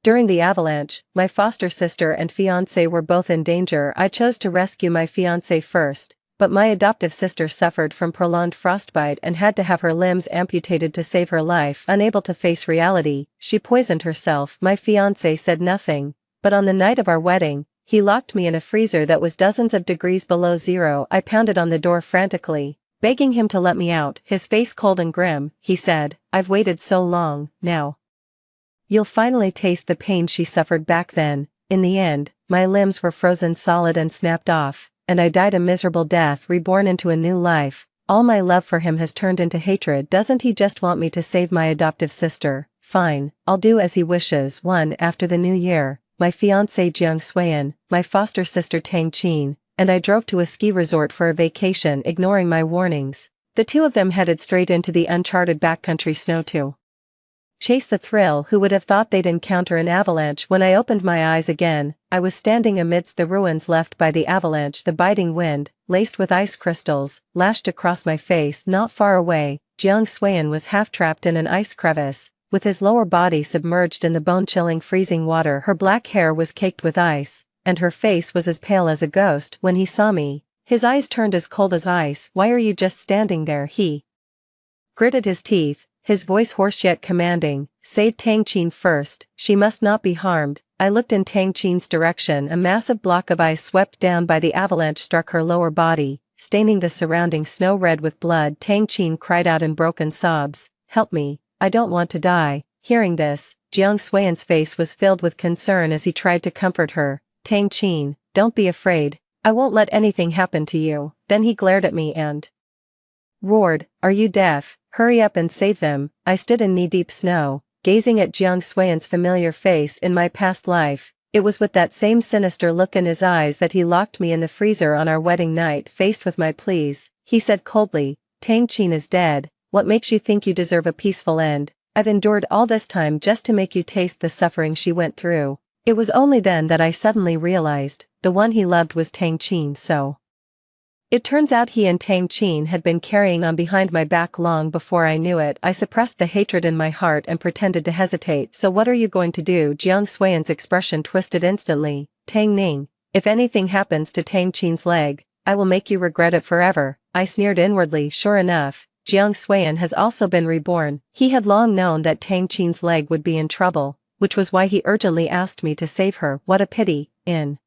During the avalanche, my foster sister and fiancé were both in danger. I chose to rescue my fiancé first, but my adoptive sister suffered from prolonged frostbite and had to have her limbs amputated to save her life. Unable to face reality, she poisoned herself. My fiancé said nothing, but on the night of our wedding, he locked me in a freezer that was dozens of degrees below zero. I pounded on the door frantically, begging him to let me out. His face cold and grim, he said, "I've waited so long, now you'll finally taste the pain." She suffered back then. In the end, my limbs were frozen solid and snapped off, and I died a miserable death, reborn into a new life. All my love for him has turned into hatred. Doesn't he just want me to save my adoptive sister? Fine, I'll do as he wishes. One after the new year, my fiancé Jiang Xuan, my foster sister Tang Qin, and I drove to a ski resort for a vacation, ignoring my warnings. The two of them headed straight into the uncharted backcountry snow to chase the thrill. Who would have thought they'd encounter an avalanche? When I opened my eyes again, I was standing amidst the ruins left by the avalanche. The biting wind, laced with ice crystals, lashed across my face. Not far away, Jiang Xuan was half trapped in an ice crevice, with his lower body submerged in the bone-chilling freezing water. Her black hair was caked with ice, and her face was as pale as a ghost. When he saw me, his eyes turned as cold as ice. "Why are you just standing there?" He gritted his teeth, his voice hoarse yet commanding. "Save Tang Qin first, she must not be harmed." I looked in Tang Qin's direction. A massive block of ice swept down by the avalanche struck her lower body, staining the surrounding snow red with blood. Tang Qin cried out in broken sobs, "Help me, I don't want to die." Hearing this, Jiang Xuan's face was filled with concern as he tried to comfort her. "Tang Qin, don't be afraid, I won't let anything happen to you." Then he glared at me and roared, "Are you deaf? Hurry up and save them." I stood in knee-deep snow, gazing at Jiang Xuan's familiar face. In my past life, it was with that same sinister look in his eyes that he locked me in the freezer on our wedding night. Faced with my pleas, he said coldly, "Tang Qin is dead. What makes you think you deserve a peaceful end? I've endured all this time just to make you taste the suffering she went through." It was only then that I suddenly realized, the one he loved was Tang Qin. So it turns out he and Tang Qin had been carrying on behind my back long before I knew it. I suppressed the hatred in my heart and pretended to hesitate. "So what are you going to do?" Jiang Xuan's expression twisted instantly. "Tang Ning, if anything happens to Tang Qin's leg, I will make you regret it forever." I sneered inwardly. Sure enough, Jiang Xuan has also been reborn. He had long known that Tang Qin's leg would be in trouble, which was why he urgently asked me to save her. What a pity, in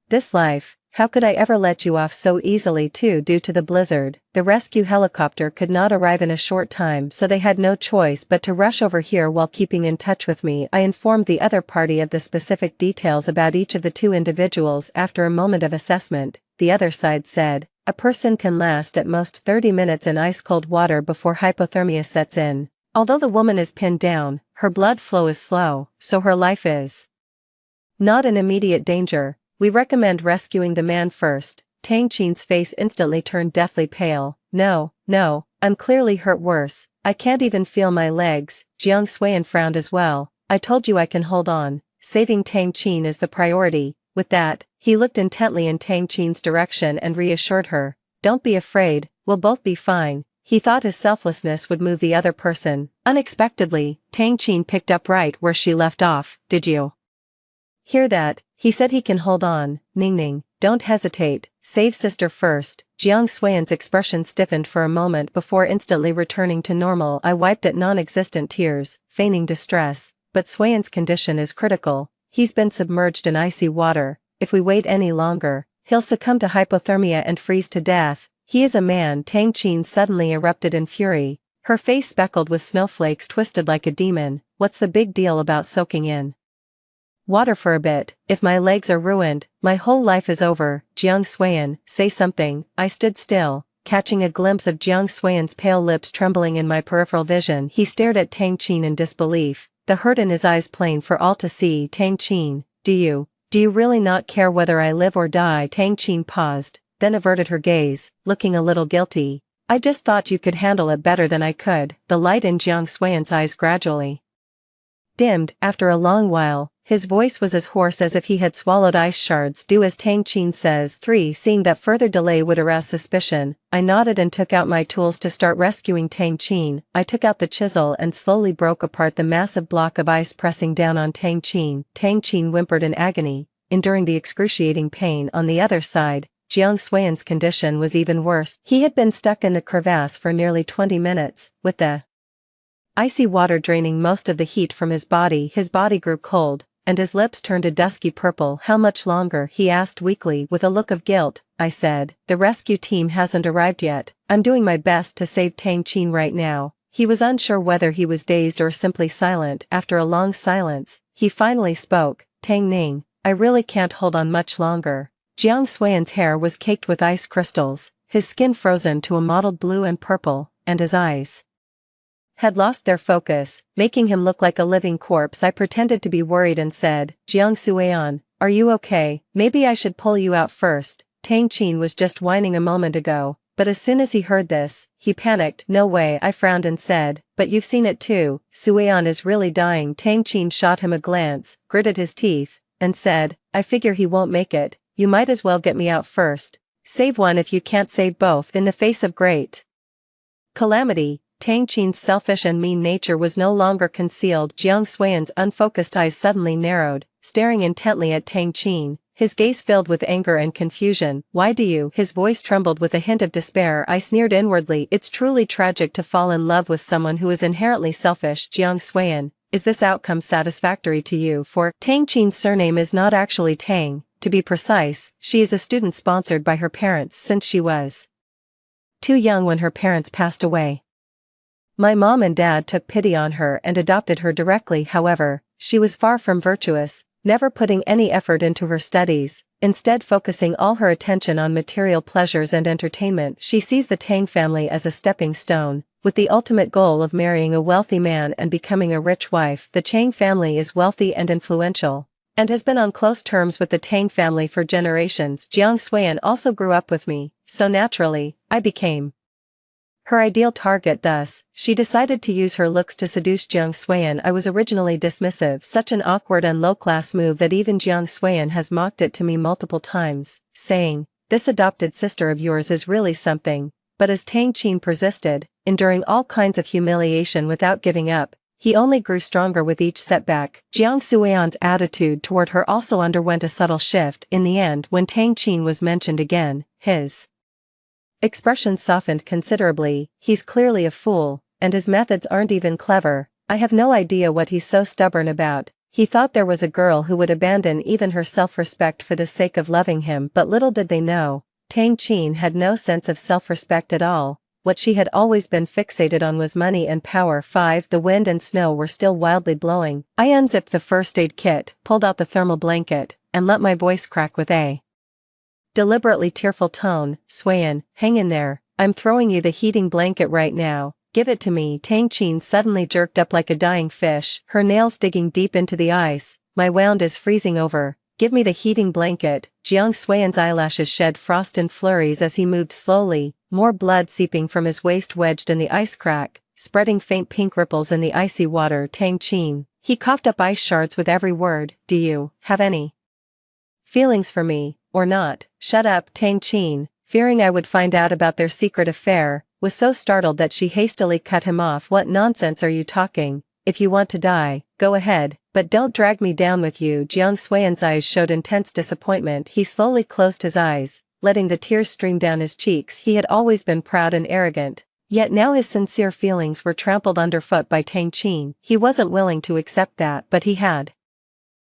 this life, how could I ever let you off so easily? Too, due to the blizzard, the rescue helicopter could not arrive in a short time, so they had no choice but to rush over here while keeping in touch with me. I informed the other party of the specific details about each of the two individuals. After a moment of assessment, the other side said, "A person can last at most 30 minutes in ice-cold water before hypothermia sets in. Although the woman is pinned down, her blood flow is slow, so her life is not in immediate danger. We recommend rescuing the man first." Tang Qin's face instantly turned deathly pale. No, I'm clearly hurt worse. I can't even feel my legs." Jiang Xuan frowned as well. "I told you I can hold on. Saving Tang Qin is the priority." With that, he looked intently in Tang Qin's direction and reassured her, "Don't be afraid, we'll both be fine." He thought his selflessness would move the other person. Unexpectedly, Tang Qin picked up right where she left off. "Did you hear that? He said he can hold on. Ning, don't hesitate, save sister first." Jiang Xuan's expression stiffened for a moment before instantly returning to normal. I wiped at non-existent tears, feigning distress, "But Xuan's condition is critical. He's been submerged in icy water. If we wait any longer, he'll succumb to hypothermia and freeze to death." "He is a man." Tang Qin suddenly erupted in fury, her face speckled with snowflakes twisted like a demon. "What's the big deal about soaking in water for a bit? If my legs are ruined, my whole life is over." "Jiang Xuan, say something." I stood still, catching a glimpse of Jiang Xuan's pale lips trembling in my peripheral vision. He stared at Tang Qin in disbelief, the hurt in his eyes plain for all to see. "Tang Qin, do you really not care whether I live or die?" Tang Qin paused, then averted her gaze, looking a little guilty. "I just thought you could handle it better than I could." The light in Jiang Xuan's eyes gradually dimmed. After a long while, His voice was as hoarse as if he had swallowed ice shards. Do as Tang Qin says. 3. Seeing that further delay would arouse suspicion, I nodded and took out my tools to start rescuing Tang Qin. I took out the chisel and slowly broke apart the massive block of ice pressing down on Tang Qin. Tang Qin whimpered in agony, enduring the excruciating pain. On the other side, Jiang Xuan's condition was even worse. He had been stuck in the crevasse for nearly 20 minutes, with the icy water draining most of the heat from his body. His body grew cold, and his lips turned a dusky purple. How much longer? He asked weakly. With a look of guilt, I said. The rescue team hasn't arrived yet. I'm doing my best to save Tang Qin right now. He was unsure whether he was dazed or simply silent. After a long silence, he finally spoke. Tang Ning, I really can't hold on much longer. Jiang Xuan's hair was caked with ice crystals, his skin frozen to a mottled blue and purple, and his eyes had lost their focus, making him look like a living corpse. I pretended to be worried and said, Jiang Xuan, are you okay? Maybe I should pull you out first. Tang Qin was just whining a moment ago, but as soon as he heard this, he panicked. No way. I frowned and said, but you've seen it too. Xuan is really dying. Tang Qin shot him a glance, gritted his teeth, and said, I figure he won't make it. You might as well get me out first. Save one if you can't save both. In the face of great calamity, Tang Qin's selfish and mean nature was no longer concealed. Jiang Xuan's unfocused eyes suddenly narrowed, staring intently at Tang Qin, his gaze filled with anger and confusion. Why do you? His voice trembled with a hint of despair. I sneered inwardly. It's truly tragic to fall in love with someone who is inherently selfish. Jiang Xuan, is this outcome satisfactory to you? For Tang Qin's surname is not actually Tang. To be precise, she is a student sponsored by her parents since she was too young when her parents passed away. My mom and dad took pity on her and adopted her directly. However, she was far from virtuous, never putting any effort into her studies, instead focusing all her attention on material pleasures and entertainment. She sees the Tang family as a stepping stone, with the ultimate goal of marrying a wealthy man and becoming a rich wife. The Chang family is wealthy and influential, and has been on close terms with the Tang family for generations. Jiang Xuan also grew up with me, so naturally, I became her ideal target. Thus, she decided to use her looks to seduce Jiang Xuan. I was originally dismissive, such an awkward and low-class move that even Jiang Xuan has mocked it to me multiple times, saying, this adopted sister of yours is really something. But as Tang Qin persisted, enduring all kinds of humiliation without giving up, he only grew stronger with each setback. Jiang Xuan's attitude toward her also underwent a subtle shift. In the end, when Tang Qin was mentioned again, his expression softened considerably. He's clearly a fool, and his methods aren't even clever. I have no idea what he's so stubborn about. He thought there was a girl who would abandon even her self-respect for the sake of loving him, but little did they know, Tang Qin had no sense of self-respect at all. What she had always been fixated on was money and power. 5. The wind and snow were still wildly blowing. I unzipped the first aid kit, pulled out the thermal blanket, and let my voice crack with a deliberately tearful tone. Xuan, hang in there. I'm throwing you the heating blanket right now. Give it to me. Tang Qin suddenly jerked up like a dying fish, her nails digging deep into the ice. My wound is freezing over. Give me the heating blanket. Jiang Xuan's eyelashes shed frost in flurries as he moved slowly, more blood seeping from his waist wedged in the ice crack, spreading faint pink ripples in the icy water. Tang Qin, he coughed up ice shards with every word. Do you have any feelings for me, or not? Shut up. Tang Qin, fearing I would find out about their secret affair, was so startled that she hastily cut him off. What nonsense are you talking? If you want to die, go ahead, but don't drag me down with you. Jiang Xuan's eyes showed intense disappointment. He slowly closed his eyes, letting the tears stream down his cheeks. He had always been proud and arrogant, yet now his sincere feelings were trampled underfoot by Tang Qin. He wasn't willing to accept that, but he had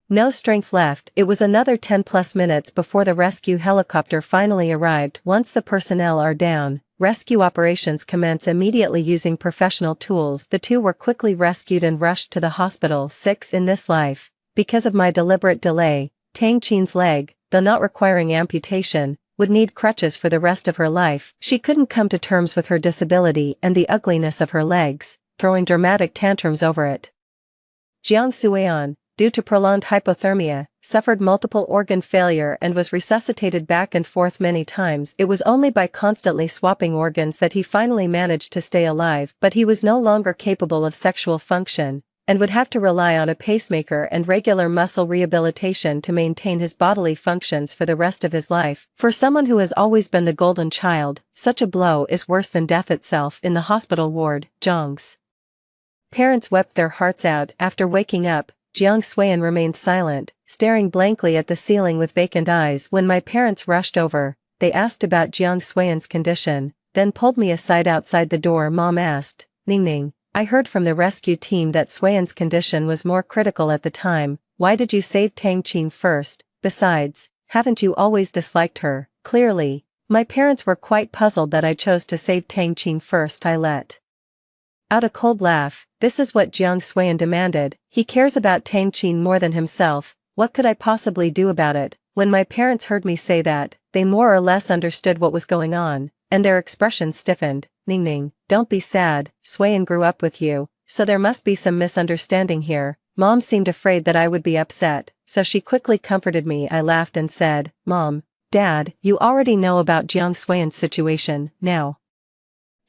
no strength left. It was another 10+ minutes before the rescue helicopter finally arrived. Once the personnel are down, rescue operations commence immediately using professional tools. The two were quickly rescued and rushed to the hospital. 6. In this life, because of my deliberate delay, Tang Qin's leg, though not requiring amputation, would need crutches for the rest of her life. She couldn't come to terms with her disability and the ugliness of her legs, throwing dramatic tantrums over it. Jiang Xuan, due to prolonged hypothermia, suffered multiple organ failure and was resuscitated back and forth many times. It was only by constantly swapping organs that he finally managed to stay alive, but he was no longer capable of sexual function, and would have to rely on a pacemaker and regular muscle rehabilitation to maintain his bodily functions for the rest of his life. For someone who has always been the golden child, such a blow is worse than death itself. In the hospital ward, Jiang's parents wept their hearts out. After waking up, Jiang Xuan remained silent, staring blankly at the ceiling with vacant eyes. When my parents rushed over, they asked about Jiang Xuan's condition, then pulled me aside outside the door. Mom asked, Ning, I heard from the rescue team that Xuan's condition was more critical at the time. Why did you save Tang Qin first? Besides, haven't you always disliked her? Clearly, my parents were quite puzzled that I chose to save Tang Qin first. I let out a cold laugh. This is what Jiang Xuan demanded. He cares about Tang Qin more than himself. What could I possibly do about it? When my parents heard me say that, they more or less understood what was going on, and their expressions stiffened. Ning, don't be sad. Xuan grew up with you, so there must be some misunderstanding here. Mom seemed afraid that I would be upset, so she quickly comforted me. I laughed and said, Mom, Dad, you already know about Jiang Xuan's situation. Now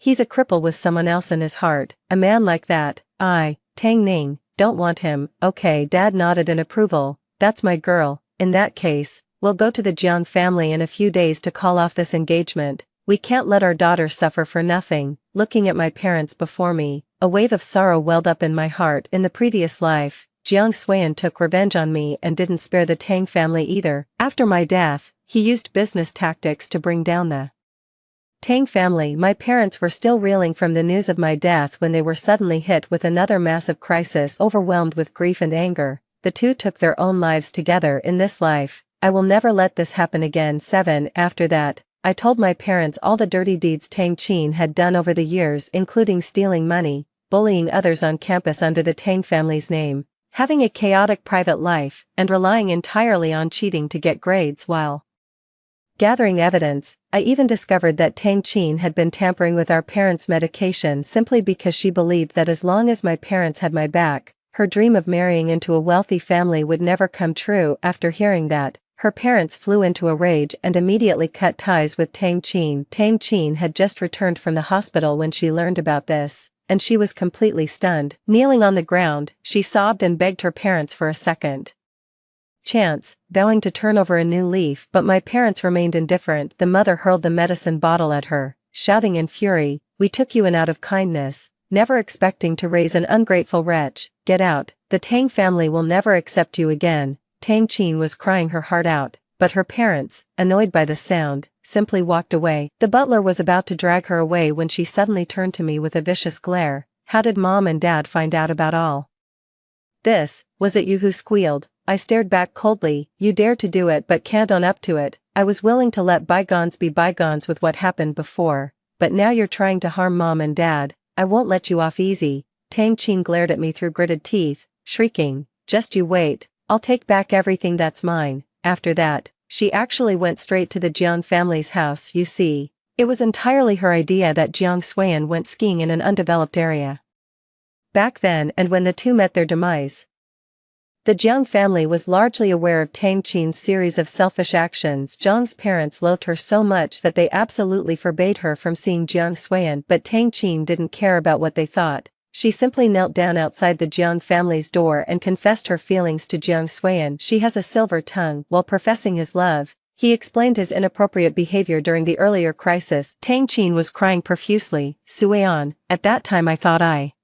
he's a cripple with someone else in his heart. A man like that, Tang Ning, don't want him. Okay. Dad nodded in approval. That's my girl. In that case, we'll go to the Jiang family in a few days to call off this engagement. We can't let our daughter suffer for nothing. Looking at my parents before me, a wave of sorrow welled up in my heart. In the previous life, Jiang Xuan took revenge on me and didn't spare the Tang family either. After my death, he used business tactics to bring down the Tang family. My parents were still reeling from the news of my death when they were suddenly hit with another massive crisis. Overwhelmed with grief and anger, the two took their own lives together. In this life, I will never let this happen again. 7. After that, I told my parents all the dirty deeds Tang Qin had done over the years, including stealing money, bullying others on campus under the Tang family's name, having a chaotic private life, and relying entirely on cheating to get grades. While gathering evidence, I even discovered that Tang Qin had been tampering with our parents' medication simply because she believed that as long as my parents had my back, her dream of marrying into a wealthy family would never come true. After hearing that, her parents flew into a rage and immediately cut ties with Tang Qin. Tang Qin had just returned from the hospital when she learned about this, and she was completely stunned. Kneeling on the ground, she sobbed and begged her parents for a second chance, vowing to turn over a new leaf. But my parents remained indifferent. The mother hurled the medicine bottle at her, shouting in fury, "We took you in out of kindness, never expecting to raise an ungrateful wretch. Get out. The Tang family will never accept you again." Tang Qin was crying her heart out, but her parents, annoyed by the sound, simply walked away. The butler was about to drag her away when she suddenly turned to me with a vicious glare. "How did Mom and Dad find out about all this? Was it you who squealed?" I stared back coldly. "You dared to do it but can't own up to it. I was willing to let bygones be bygones with what happened before, but now you're trying to harm Mom and Dad. I won't let you off easy." Tang Qin glared at me through gritted teeth, shrieking, "Just you wait. I'll take back everything that's mine." After that, she actually went straight to the Jiang family's house. You see, it was entirely her idea that Jiang Xuan went skiing in an undeveloped area back then, and when the two met their demise, the Jiang family was largely aware of Tang Qin's series of selfish actions. Jiang's parents loathed her so much that they absolutely forbade her from seeing Jiang Xuan, but Tang Qin didn't care about what they thought. She simply knelt down outside the Jiang family's door and confessed her feelings to Jiang Xuan. She has a silver tongue. While professing his love, he explained his inappropriate behavior during the earlier crisis. Tang Qin was crying profusely. "Xuan, at that time I thought I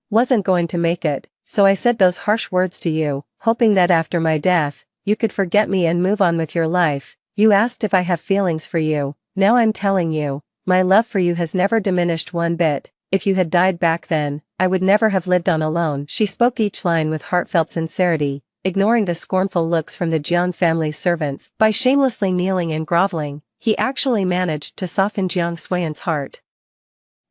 wasn't going to make it, so I said those harsh words to you, hoping that after my death, you could forget me and move on with your life. You asked if I have feelings for you. Now I'm telling you, my love for you has never diminished one bit. If you had died back then, I would never have lived on alone." She spoke each line with heartfelt sincerity, ignoring the scornful looks from the Jiang family's servants. By shamelessly kneeling and groveling, he actually managed to soften Jiang Xuan's heart.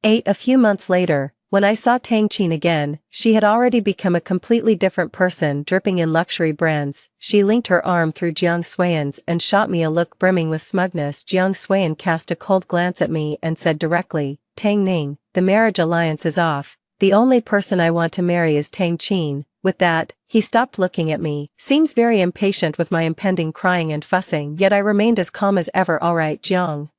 8. A few months later, when I saw Tang Qin again, she had already become a completely different person, dripping in luxury brands. She linked her arm through Jiang Xuan's and shot me a look brimming with smugness. Jiang Xuan cast a cold glance at me and said directly, "Tang Ning, the marriage alliance is off. The only person I want to marry is Tang Qin." With that, he stopped looking at me. Seems very impatient with my impending crying and fussing, yet I remained as calm as ever. "All right, Jiang."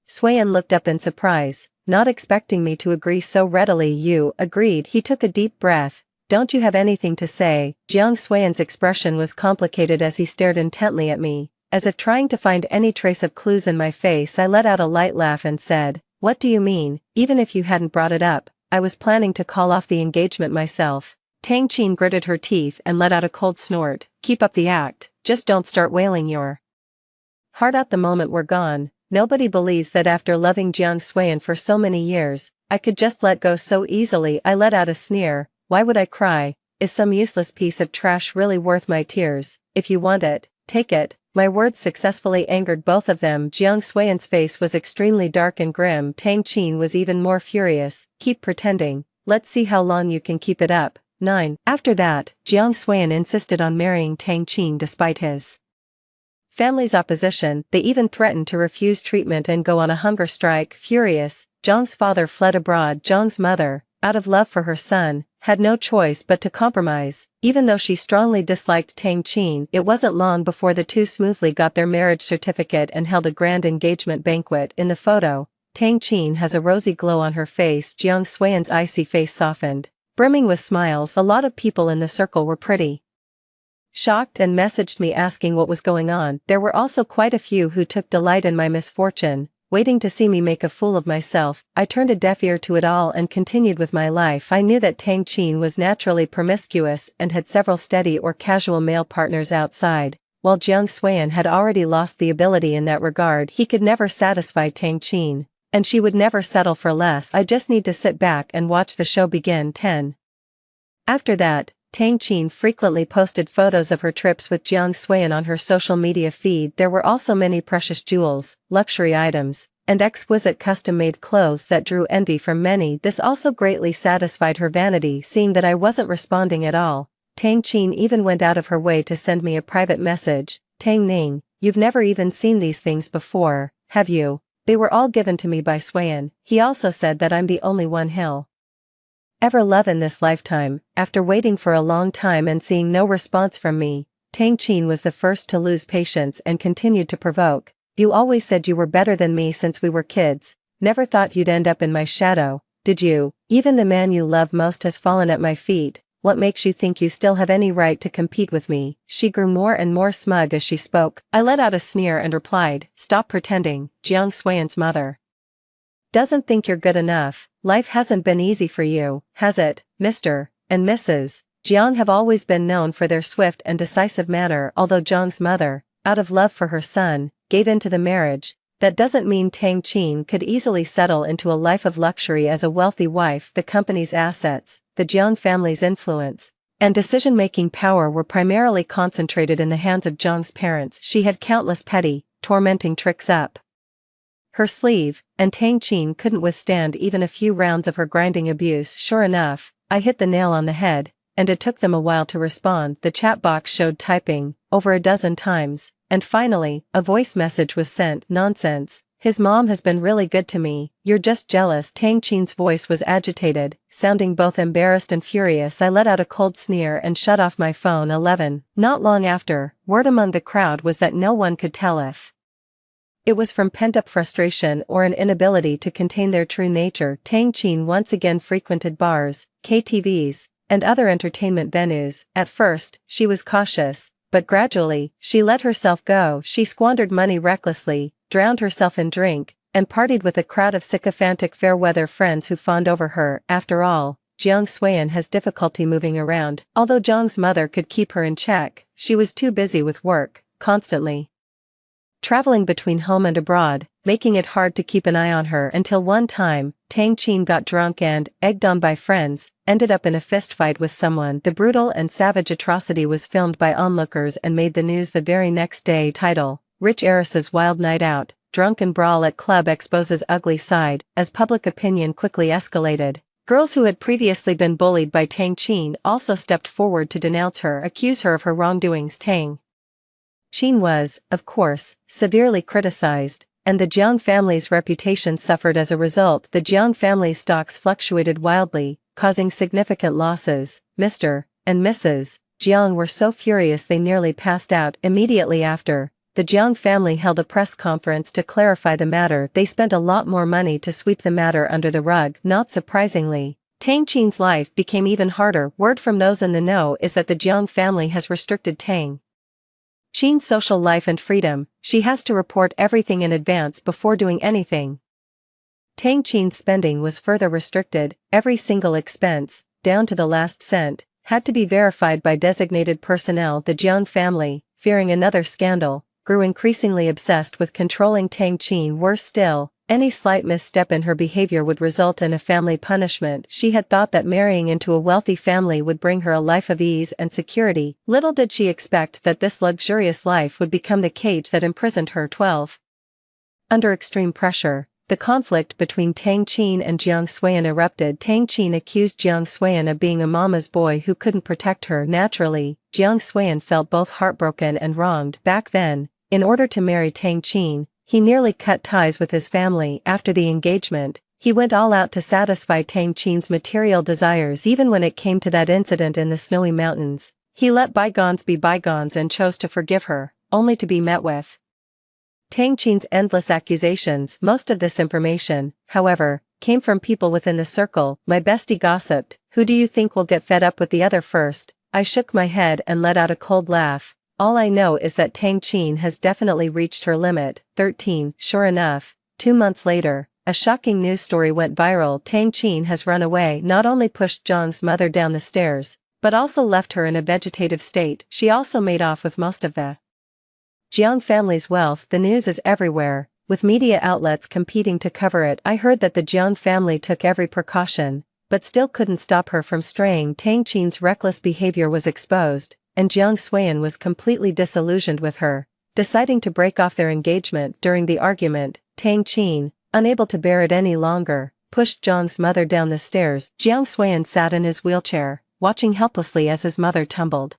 Xuan looked up in surprise, not expecting me to agree so readily. "You agreed." He took a deep breath, don't you have anything to say? Jiang Xuan's expression was complicated as he stared intently at me, as if trying to find any trace of clues in my face. I let out a light laugh and said, "What do you mean? Even if you hadn't brought it up, I was planning to call off the engagement myself." Tang Qin gritted her teeth and let out a cold snort. "Keep up the act, just don't start wailing your heart out the moment we're gone." Nobody believes that after loving Jiang Xuan for so many years, I could just let go so easily. I let out a sneer. Why would I cry? Is some useless piece of trash really worth my tears? If you want it, take it. My words successfully angered both of them. Jiang Xuan's face was extremely dark and grim. Tang Qin was even more furious. "Keep pretending. Let's see how long you can keep it up." 9. After that, Jiang Xuan insisted on marrying Tang Qin despite his family's opposition. They even threatened to refuse treatment and go on a hunger strike. Furious, Zhang's father fled abroad. Zhang's mother, out of love for her son, had no choice but to compromise. Even though she strongly disliked Tang Qin, it wasn't long before the two smoothly got their marriage certificate and held a grand engagement banquet. In the photo, Tang Qin has a rosy glow on her face. Jiang Xuan's icy face softened, brimming with smiles. A lot of people in the circle were pretty shocked and messaged me asking what was going on. There were also quite a few who took delight in my misfortune, waiting to see me make a fool of myself. I turned a deaf ear to it all and continued with my life. I knew that Tang Qin was naturally promiscuous and had several steady or casual male partners outside, while Jiang Xuan had already lost the ability in that regard. He could never satisfy Tang Qin, and she would never settle for less. I just need to sit back and watch the show begin. 10. After that, Tang Qin frequently posted photos of her trips with Jiang Xuan on her social media feed. There were also many precious jewels, luxury items, and exquisite custom-made clothes that drew envy from many. This also greatly satisfied her vanity. Seeing that I wasn't responding at all, Tang Qin even went out of her way to send me a private message. "Tang Ning, you've never even seen these things before, have you? They were all given to me by Xuan." He also said that I'm the only one he'll ever love in this lifetime. After waiting for a long time and seeing no response from me, Tang Qin was the first to lose patience and continued to provoke. "You always said you were better than me since we were kids. Never thought you'd end up in my shadow, did you? Even the man you love most has fallen at my feet. What makes you think you still have any right to compete with me?" She grew more and more smug as she spoke. I let out a sneer and replied, "Stop pretending." Jiang Xuan's mother doesn't think you're good enough. Life hasn't been easy for you, has it? Mr. and Mrs. Jiang have always been known for their swift and decisive manner. Although Jiang's mother, out of love for her son, gave in to the marriage, that doesn't mean Tang Qin could easily settle into a life of luxury as a wealthy wife. The company's assets, the Jiang family's influence, and decision-making power were primarily concentrated in the hands of Jiang's parents. She had countless petty, tormenting tricks up her sleeve, and Tang Qin couldn't withstand even a few rounds of her grinding abuse. Sure enough, I hit the nail on the head, and it took them a while to respond. The chat box showed typing over a dozen times, and finally, a voice message was sent. "Nonsense, his mom has been really good to me, you're just jealous." Tang Qin's voice was agitated, sounding both embarrassed and furious. I let out a cold sneer and shut off my phone. 11. Not long after, word among the crowd was that no one could tell if it was from pent-up frustration or an inability to contain their true nature. Tang Qin once again frequented bars, KTVs, and other entertainment venues. At first, she was cautious, but gradually, she let herself go. She squandered money recklessly, drowned herself in drink, and partied with a crowd of sycophantic fair-weather friends who fawned over her. After all, Jiang Xuan has difficulty moving around. Although Jiang's mother could keep her in check, she was too busy with work, constantly traveling between home and abroad, making it hard to keep an eye on her until one time, Tang Qin got drunk and, egged on by friends, ended up in a fistfight with someone. The brutal and savage atrocity was filmed by onlookers and made the news the very next day. Title: Rich Heiress's Wild Night Out, Drunken Brawl at Club Exposes Ugly Side. As public opinion quickly escalated, girls who had previously been bullied by Tang Qin also stepped forward to denounce her, accuse her of her wrongdoings. Tang Qin was, of course, severely criticized, and the Jiang family's reputation suffered as a result. The Jiang family's stocks fluctuated wildly, causing significant losses. Mr. and Mrs. Jiang were so furious they nearly passed out. Immediately after, the Jiang family held a press conference to clarify the matter. They spent a lot more money to sweep the matter under the rug. Not surprisingly, Tang Qin's life became even harder. Word from those in the know is that the Jiang family has restricted Tang Qin's social life and freedom. She has to report everything in advance before doing anything. Tang Qin's spending was further restricted. Every single expense, down to the last cent, had to be verified by designated personnel. The Jiang family, fearing another scandal, grew increasingly obsessed with controlling Tang Qin. Worse still, any slight misstep in her behavior would result in a family punishment. She had thought that marrying into a wealthy family would bring her a life of ease and security. Little did she expect that this luxurious life would become the cage that imprisoned her. 12. Under extreme pressure, the conflict between Tang Qin and Jiang Xuan erupted. Tang Qin accused Jiang Xuan of being a mama's boy who couldn't protect her. Naturally, Jiang Xuan felt both heartbroken and wronged. Back then, in order to marry Tang Qin, he nearly cut ties with his family. After the engagement, he went all out to satisfy Tang Qin's material desires. Even when it came to that incident in the snowy mountains, he let bygones be bygones and chose to forgive her, only to be met with Tang Qin's endless accusations. Most of this information, however, came from people within the circle. My bestie gossiped, "Who do you think will get fed up with the other first?" I shook my head and let out a cold laugh. All I know is that Tang Qin has definitely reached her limit. 13. Sure enough, 2 months later, a shocking news story went viral. Tang Qin has run away. Not only pushed Jiang's mother down the stairs, but also left her in a vegetative state. She also made off with most of the Jiang family's wealth. The news is everywhere, with media outlets competing to cover it. I heard that the Jiang family took every precaution, but still couldn't stop her from straying. Tang Qin's reckless behavior was exposed, and Jiang Xuan was completely disillusioned with her, deciding to break off their engagement. During the argument, Tang Qin, unable to bear it any longer, pushed Jiang's mother down the stairs. Jiang Xuan sat in his wheelchair, watching helplessly as his mother tumbled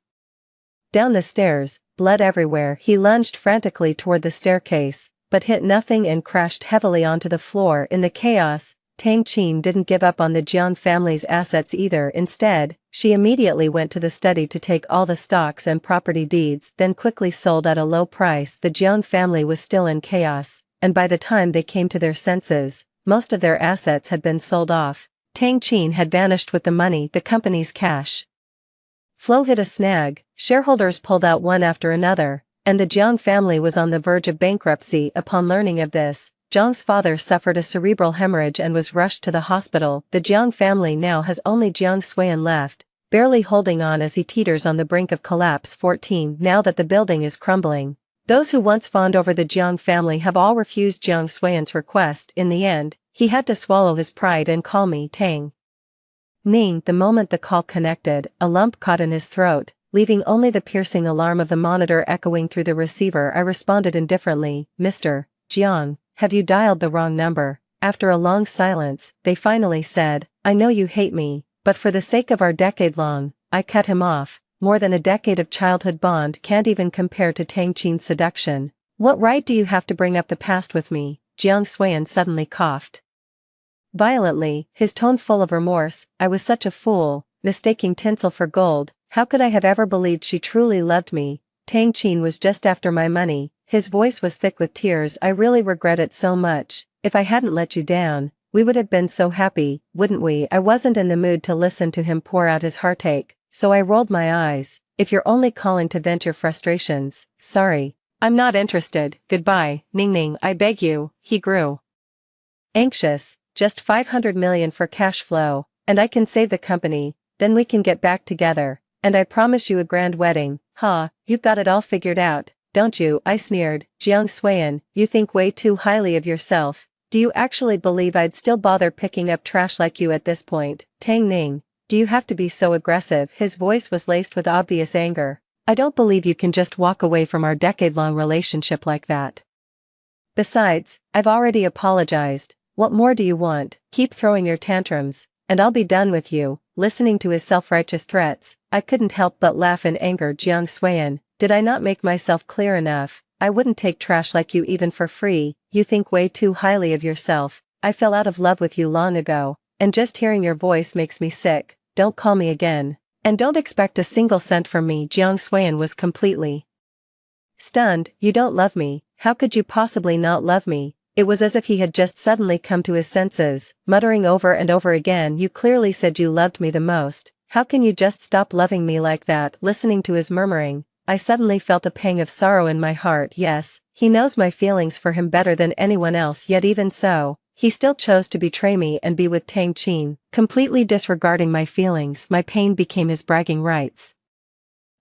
down the stairs, blood everywhere. He lunged frantically toward the staircase, but hit nothing and crashed heavily onto the floor. In the chaos, Tang Qin didn't give up on the Jiang family's assets either. Instead, she immediately went to the study to take all the stocks and property deeds, then quickly sold at a low price. The Jiang family was still in chaos, and by the time they came to their senses, most of their assets had been sold off. Tang Qin had vanished with the money. The company's cash flow hit a snag. Shareholders pulled out one after another, and the Jiang family was on the verge of bankruptcy. Upon learning of this, Jiang's father suffered a cerebral hemorrhage and was rushed to the hospital. The Jiang family now has only Jiang Xuan left, barely holding on as he teeters on the brink of collapse. 14. Now that the building is crumbling, those who once fawned over the Jiang family have all refused Jiang Xuan's request. In the end, he had to swallow his pride and call me Tang Ning. The moment the call connected, a lump caught in his throat, leaving only the piercing alarm of the monitor echoing through the receiver. I responded indifferently, "Mr. Jiang, have you dialed the wrong number?" After a long silence, they finally said, "I know you hate me, but for the sake of our decade-long," I cut him off. More than a decade of childhood bond can't even compare to Tang Qin's seduction. "What right do you have to bring up the past with me?" Jiang Xuan suddenly coughed violently, his tone full of remorse. "I was such a fool, mistaking tinsel for gold. How could I have ever believed she truly loved me? Tang Qin was just after my money." His voice was thick with tears. "I really regret it so much. If I hadn't let you down, we would have been so happy, wouldn't we?" I wasn't in the mood to listen to him pour out his heartache, so I rolled my eyes. "If you're only calling to vent your frustrations, sorry. I'm not interested. Goodbye, Ning Ning, I beg you." He grew anxious. "Just 500 million for cash flow, and I can save the company, then we can get back together, and I promise you a grand wedding." "Ha, you've got it all figured out, don't you?" I sneered. "Jiang Xuan, you think way too highly of yourself. Do you actually believe I'd still bother picking up trash like you at this point? Tang Ning, do you have to be so aggressive?" His voice was laced with obvious anger. "I don't believe you can just walk away from our decade-long relationship like that. Besides, I've already apologized. What more do you want? Keep throwing your tantrums, and I'll be done with you." Listening to his self-righteous threats, I couldn't help but laugh in anger. "Jiang Xuan, did I not make myself clear enough? I wouldn't take trash like you even for free. You think way too highly of yourself. I fell out of love with you long ago, and just hearing your voice makes me sick. Don't call me again. And don't expect a single cent from me." Jiang Xuan was completely stunned. "You don't love me. How could you possibly not love me?" It was as if he had just suddenly come to his senses, muttering over and over again, "You clearly said you loved me the most. How can you just stop loving me like that?" Listening to his murmuring, I suddenly felt a pang of sorrow in my heart. Yes, he knows my feelings for him better than anyone else, yet even so, he still chose to betray me and be with Tang Qin. Completely disregarding my feelings, my pain became his bragging rights.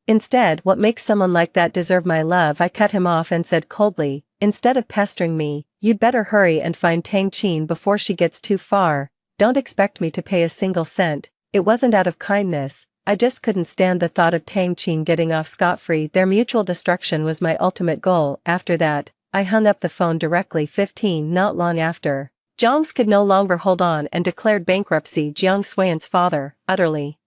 Instead, what makes someone like that deserve my love? I cut him off and said coldly, "Instead of pestering me, you'd better hurry and find Tang Qin before she gets too far. Don't expect me to pay a single cent." It wasn't out of kindness, I just couldn't stand the thought of Tang Qin getting off scot-free. Their mutual destruction was my ultimate goal. After that, I hung up the phone directly. 15 Not long after, Zhang's could no longer hold on and declared bankruptcy. Jiang Xuan's father, utterly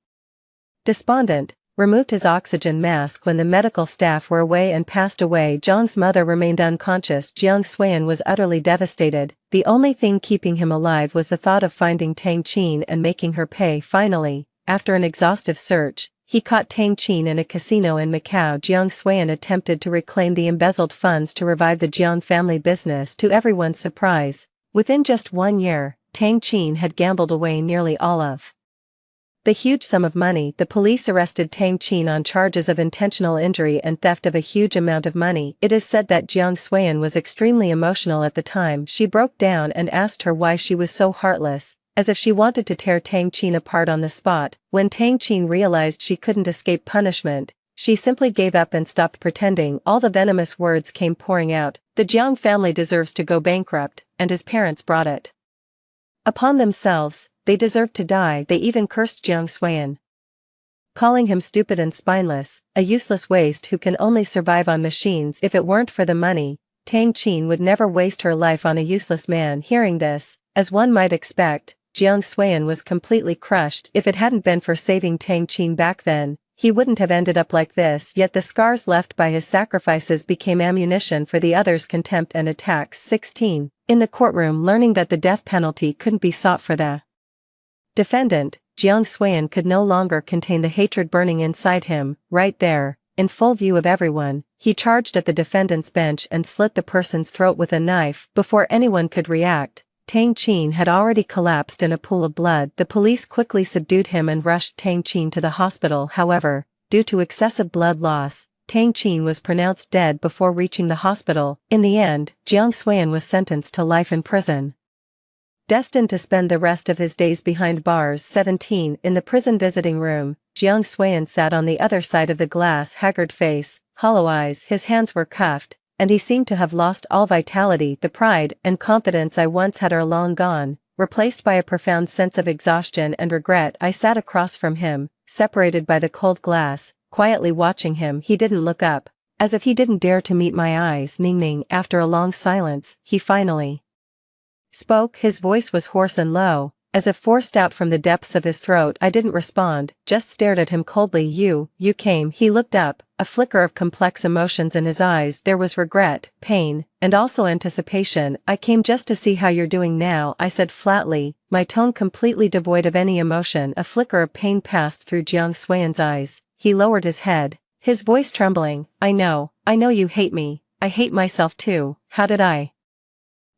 despondent, removed his oxygen mask when the medical staff were away and passed away. Zhang's mother remained unconscious. Jiang Xuan was utterly devastated. The only thing keeping him alive was the thought of finding Tang Qin and making her pay. Finally, after an exhaustive search, he caught Tang Qin in a casino in Macau. Jiang Xuan attempted to reclaim the embezzled funds to revive the Jiang family business. To everyone's surprise, within just 1 year, Tang Qin had gambled away nearly all of the huge sum of money. The police arrested Tang Qin on charges of intentional injury and theft of a huge amount of money. It is said that Jiang Xuan was extremely emotional at the time. She broke down and asked her why she was so heartless, as if she wanted to tear Tang Qin apart on the spot. When Tang Qin realized she couldn't escape punishment, she simply gave up and stopped pretending. All the venomous words came pouring out. The Jiang family deserves to go bankrupt, and his parents brought it upon themselves. They deserved to die. They even cursed Jiang Xuan, calling him stupid and spineless, a useless waste who can only survive on machines. If it weren't for the money, Tang Qin would never waste her life on a useless man. Hearing this, as one might expect, Jiang Xuan was completely crushed. If it hadn't been for saving Tang Qin back then, he wouldn't have ended up like this. Yet the scars left by his sacrifices became ammunition for the others' contempt and attacks. 16 In the courtroom, learning that the death penalty couldn't be sought for the defendant, Jiang Xuan could no longer contain the hatred burning inside him. Right there, in full view of everyone, he charged at the defendant's bench and slit the person's throat with a knife. Before anyone could react, Tang Qin had already collapsed in a pool of blood. The police quickly subdued him and rushed Tang Qin to the hospital. However, due to excessive blood loss, Tang Qin was pronounced dead before reaching the hospital. In the end, Jiang Xuan was sentenced to life in prison, destined to spend the rest of his days behind bars. 17 In the prison visiting room, Jiang Xuan sat on the other side of the glass, haggard face, hollow eyes. His hands were cuffed, and he seemed to have lost all vitality. The pride and confidence I once had are long gone, replaced by a profound sense of exhaustion and regret. I sat across from him, separated by the cold glass, quietly watching him. He didn't look up, as if he didn't dare to meet my eyes. Ning. After a long silence, he finally spoke. His voice was hoarse and low, as if forced out from the depths of his throat. I didn't respond, just stared at him coldly. You came. He looked up, a flicker of complex emotions in his eyes. There was regret, pain, and also anticipation. "I came just to see how you're doing now," I said flatly, my tone completely devoid of any emotion. A flicker of pain passed through Jiang Xuan's eyes. He lowered his head, his voice trembling. I know you hate me. I hate myself too. How did I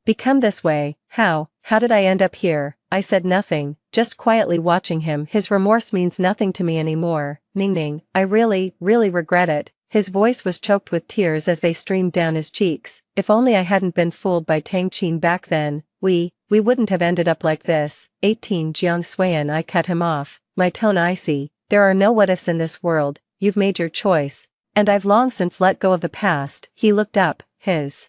become this way? How did I end up here?" I said nothing, just quietly watching him. "His remorse means nothing to me anymore, Ning. I really regret it." His voice was choked with tears as they streamed down his cheeks. "If only I hadn't been fooled by Tang Qin back then, we wouldn't have ended up like this." 18 Jiang Xuan. I cut him off, my tone icy. "There are no what-ifs in this world. You've made your choice, and I've long since let go of the past." He looked up, his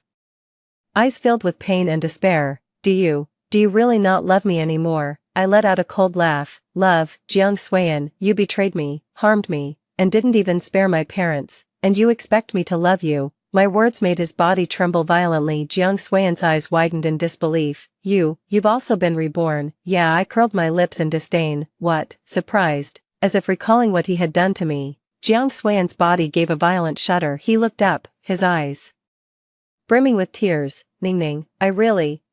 eyes filled with pain and despair. Do you really not love me anymore?" I let out a cold laugh. "Love, Jiang Xuan, you betrayed me, harmed me, and didn't even spare my parents, and you expect me to love you?" My words made his body tremble violently. Jiang Xuan's eyes widened in disbelief. You've also been reborn." "Yeah." I curled my lips in disdain. "What?" Surprised, as if recalling what he had done to me. Jiang Xuan's body gave a violent shudder. He looked up, his eyes brimming with tears. Ning.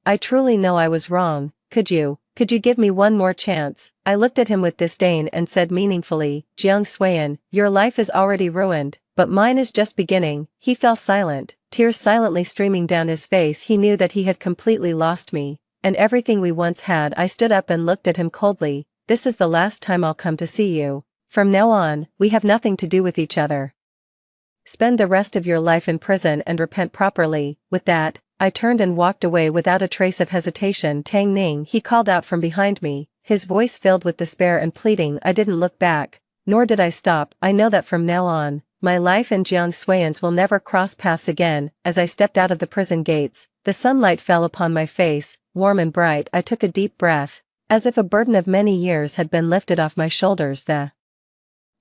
I truly know I was wrong. Could you give me one more chance?" I looked at him with disdain and said meaningfully, "Jiang Xuan, your life is already ruined, but mine is just beginning." He fell silent, tears silently streaming down his face. He knew that he had completely lost me, and everything we once had. I stood up and looked at him coldly. This is the last time I'll come to see you. From now on, we have nothing to do with each other. Spend the rest of your life in prison and repent properly. With that, I turned and walked away without a trace of hesitation. Tang Ning, he called out from behind me, his voice filled with despair and pleading. I didn't look back, nor did I stop. I know that from now on, my life and Jiang Xuan's will never cross paths again. As I stepped out of the prison gates, the sunlight fell upon my face, warm and bright. I took a deep breath, as if a burden of many years had been lifted off my shoulders. The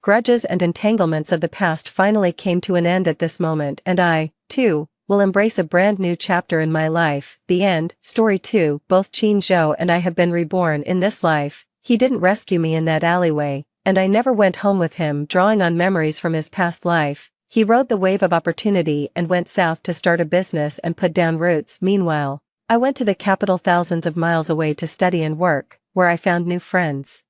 grudges and entanglements of the past finally came to an end at this moment, and I, too, will embrace a brand new chapter in my life. The end. Story 2. Both Qin Zhou and I have been reborn in this life. He didn't rescue me in that alleyway, and I never went home with him. Drawing on memories from his past life, he rode the wave of opportunity and went south to start a business and put down roots. Meanwhile, I went to the capital thousands of miles away to study and work, where I found new friends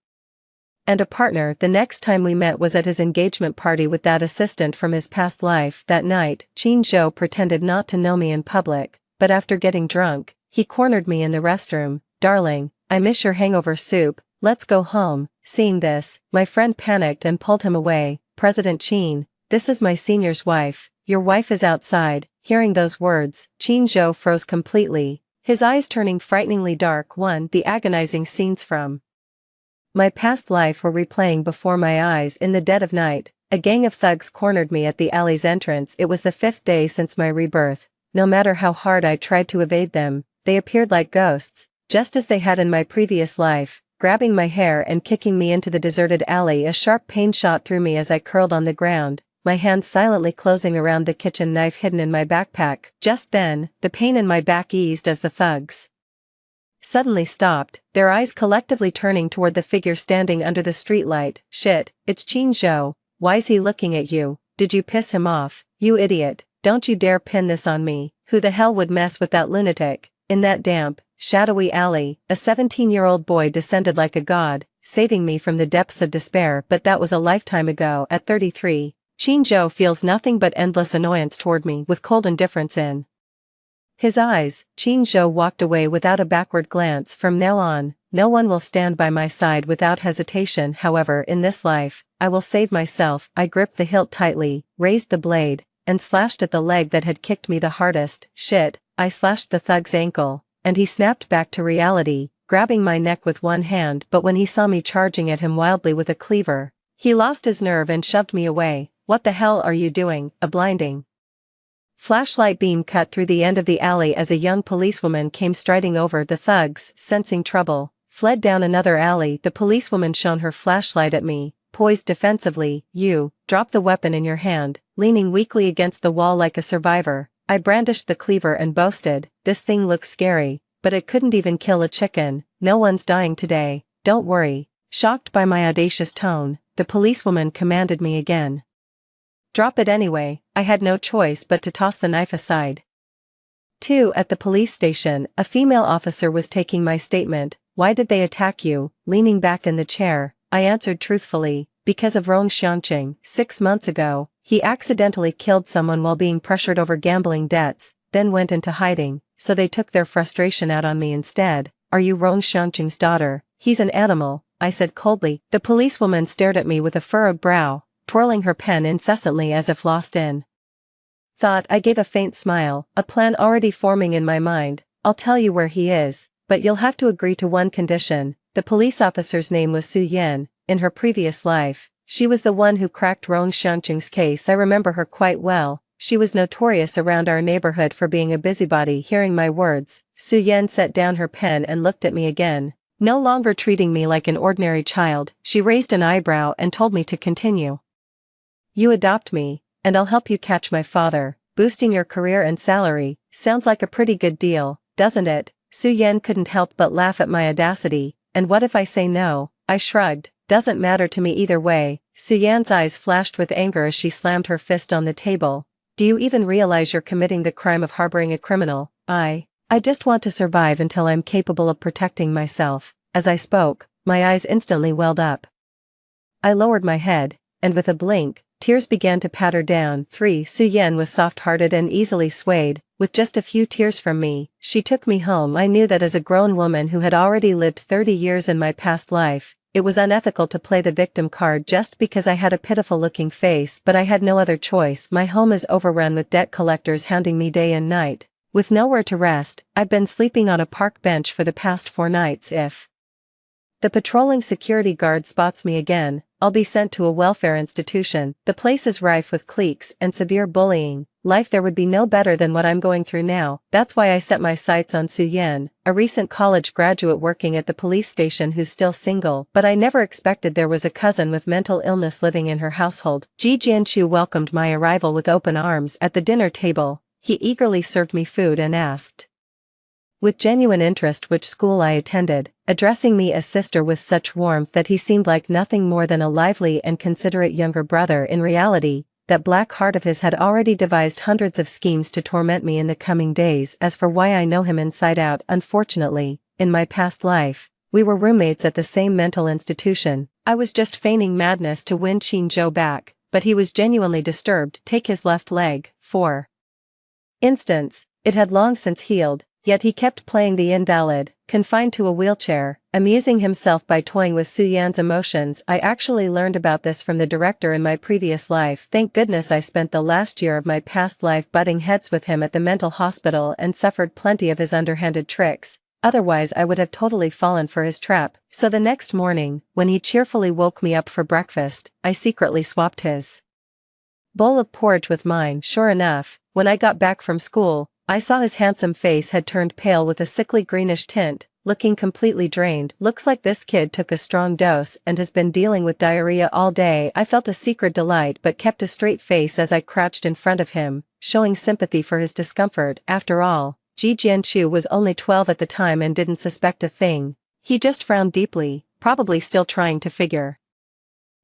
and a partner. The next time we met was at his engagement party with that assistant from his past life. That night, Qin Zhou pretended not to know me in public, but after getting drunk, he cornered me in the restroom. Darling, I miss your hangover soup, let's go home. Seeing this, my friend panicked and pulled him away. President Qin, this is my senior's wife, your wife is outside. Hearing those words, Qin Zhou froze completely, his eyes turning frighteningly dark. The agonizing scenes from my past life were replaying before my eyes. In the dead of night, a gang of thugs cornered me at the alley's entrance. It was the 5th day since my rebirth. No matter how hard I tried to evade them, they appeared like ghosts, just as they had in my previous life, grabbing my hair and kicking me into the deserted alley. A sharp pain shot through me as I curled on the ground, my hands silently closing around the kitchen knife hidden in my backpack. Just then, the pain in my back eased as the thugs suddenly stopped, their eyes collectively turning toward the figure standing under the streetlight. Shit, it's Qin Zhou. Why's he looking at you? Did you piss him off? You idiot, don't you dare pin this on me. Who the hell would mess with that lunatic? In that damp, shadowy alley, a 17-year-old boy descended like a god, saving me from the depths of despair. But that was a lifetime ago. At 33, Qin Zhou feels nothing but endless annoyance toward me. With cold indifference in his eyes, Qin Zhou walked away without a backward glance. From now on, no one will stand by my side without hesitation. However, in this life, I will save myself. I gripped the hilt tightly, raised the blade, and slashed at the leg that had kicked me the hardest. Shit, I slashed the thug's ankle, and he snapped back to reality, grabbing my neck with one hand. But when he saw me charging at him wildly with a cleaver, he lost his nerve and shoved me away. What the hell are you doing? A blinding flashlight beam cut through the end of the alley as a young policewoman came striding over. The thugs, sensing trouble, fled down another alley. The policewoman shone her flashlight at me, poised defensively. You, drop the weapon in your hand. Leaning weakly against the wall like a survivor, I brandished the cleaver and boasted, this thing looks scary, but it couldn't even kill a chicken. No one's dying today, don't worry. Shocked by my audacious tone, the policewoman commanded me again. Drop it anyway. I had no choice but to toss the knife aside. 2. At the police station, a female officer was taking my statement. Why did they attack you? Leaning back in the chair, I answered truthfully, because of Rong Xiangqing. 6 months ago, he accidentally killed someone while being pressured over gambling debts, then went into hiding, so they took their frustration out on me instead. Are you Rong Xiangqing's daughter? He's an animal, I said coldly. The policewoman stared at me with a furrowed brow, twirling her pen incessantly as if lost in thought. I gave a faint smile, a plan already forming in my mind. I'll tell you where he is, but you'll have to agree to one condition. The police officer's name was Su Yan. In her previous life, she was the one who cracked Rong Xiangqing's case. I remember her quite well. She was notorious around our neighborhood for being a busybody. Hearing my words, Su Yan set down her pen and looked at me again. No longer treating me like an ordinary child, she raised an eyebrow and told me to continue. You adopt me, and I'll help you catch my father, boosting your career and salary. Sounds like a pretty good deal, doesn't it? Su Yan couldn't help but laugh at my audacity. And what if I say no? I shrugged. Doesn't matter to me either way. Su Yan's eyes flashed with anger as she slammed her fist on the table. Do you even realize you're committing the crime of harboring a criminal? I just want to survive until I'm capable of protecting myself. As I spoke, my eyes instantly welled up. I lowered my head, and with a blink, Tears began to patter down. 3. Su Yan was soft-hearted and easily swayed. With just a few tears from me, she took me home. I knew that as a grown woman who had already lived 30 years in my past life, it was unethical to play the victim card just because I had a pitiful-looking face, but I had no other choice. My home is overrun with debt collectors hounding me day and night. With nowhere to rest, I've been sleeping on a park bench for the past 4 nights. If the patrolling security guard spots me again, I'll be sent to a welfare institution. The place is rife with cliques and severe bullying. Life there would be no better than what I'm going through now. That's why I set my sights on Su Yan, a recent college graduate working at the police station who's still single, but I never expected there was a cousin with mental illness living in her household. Ji Jianchu welcomed my arrival with open arms at the dinner table. He eagerly served me food and asked with genuine interest which school I attended, addressing me as sister with such warmth that he seemed like nothing more than a lively and considerate younger brother. In reality, that black heart of his had already devised hundreds of schemes to torment me in the coming days. As for why I know him inside out, unfortunately, in my past life, we were roommates at the same mental institution. I was just feigning madness to win Qin Zhou back, but he was genuinely disturbed. Take his left leg. For instance, it had long since healed. Yet he kept playing the invalid, confined to a wheelchair, amusing himself by toying with Su Yan's emotions. I actually learned about this from the director in my previous life. Thank goodness I spent the last year of my past life butting heads with him at the mental hospital and suffered plenty of his underhanded tricks. Otherwise I would have totally fallen for his trap. So the next morning, when he cheerfully woke me up for breakfast, I secretly swapped his bowl of porridge with mine. Sure enough, when I got back from school, I saw his handsome face had turned pale with a sickly greenish tint, looking completely drained. Looks like this kid took a strong dose and has been dealing with diarrhea all day. I felt a secret delight but kept a straight face as I crouched in front of him, showing sympathy for his discomfort. After all, Ji Jianchu was only 12 at the time and didn't suspect a thing. He just frowned deeply, probably still trying to figure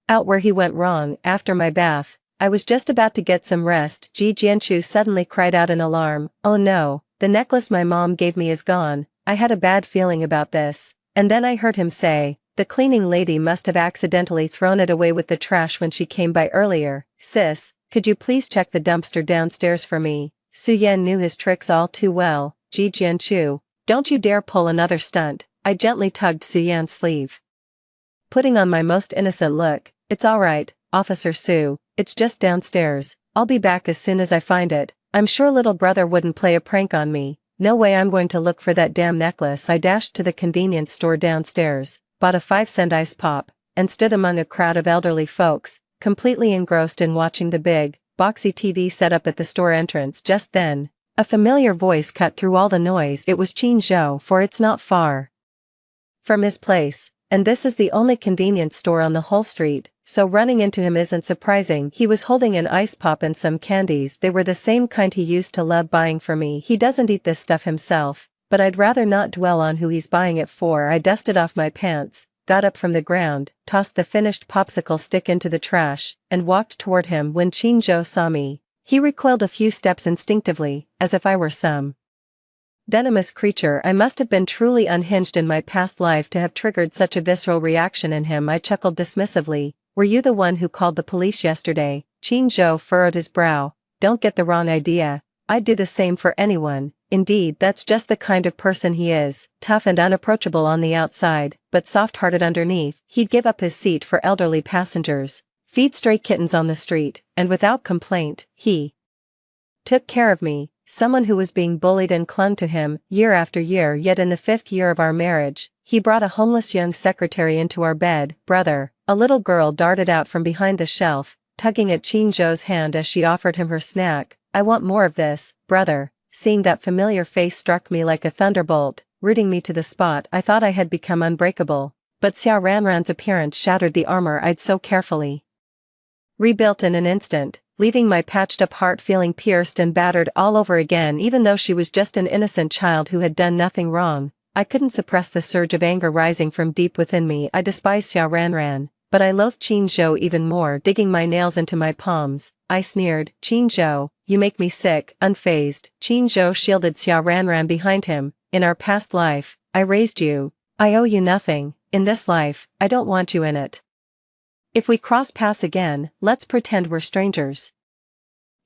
out where he went wrong. After my bath, I was just about to get some rest. Ji Jianchu suddenly cried out in alarm. Oh no, the necklace my mom gave me is gone. I had a bad feeling about this. And then I heard him say, the cleaning lady must have accidentally thrown it away with the trash when she came by earlier. Sis, could you please check the dumpster downstairs for me? Su Yan knew his tricks all too well. Ji Jianchu, don't you dare pull another stunt. I gently tugged Su Yan's sleeve, putting on my most innocent look. It's alright, Officer Su. It's just downstairs. I'll be back as soon as I find it. I'm sure little brother wouldn't play a prank on me. No way I'm going to look for that damn necklace. I dashed to the convenience store downstairs, bought a 5-cent ice pop, and stood among a crowd of elderly folks, completely engrossed in watching the big, boxy TV set up at the store entrance. Just then, a familiar voice cut through all the noise. It was Qin Zhou, for it's not far from his place, and this is the only convenience store on the whole street. So running into him isn't surprising. He was holding an ice pop and some candies. They were the same kind he used to love buying for me. He doesn't eat this stuff himself, but I'd rather not dwell on who he's buying it for. I dusted off my pants, got up from the ground, tossed the finished popsicle stick into the trash, and walked toward him. When Qin Zhou saw me, he recoiled a few steps instinctively, as if I were some venomous creature. I must have been truly unhinged in my past life to have triggered such a visceral reaction in him. I chuckled dismissively. Were you the one who called the police yesterday? Qin Zhou furrowed his brow. Don't get the wrong idea. I'd do the same for anyone. Indeed, that's just the kind of person he is, tough and unapproachable on the outside, but soft-hearted underneath. He'd give up his seat for elderly passengers, feed stray kittens on the street, and without complaint, he took care of me, someone who was being bullied and clung to him, year after year. Yet in the 5th year of our marriage, he brought a homeless young secretary into our bed. Brother, a little girl darted out from behind the shelf, tugging at Qin Zhou's hand as she offered him her snack. I want more of this, brother. Seeing that familiar face struck me like a thunderbolt, rooting me to the spot. I thought I had become unbreakable, but Xiao Ranran's appearance shattered the armor I'd so carefully rebuilt in an instant, leaving my patched-up heart feeling pierced and battered all over again. Even though she was just an innocent child who had done nothing wrong, I couldn't suppress the surge of anger rising from deep within me. I despised Xiao Ranran, but I loathed Qin Zhou even more. Digging my nails into my palms, I sneered, Qin Zhou, you make me sick. Unfazed, Qin Zhou shielded Xiao Ranran behind him. In our past life, I raised you. I owe you nothing. In this life, I don't want you in it. If we cross paths again, let's pretend we're strangers.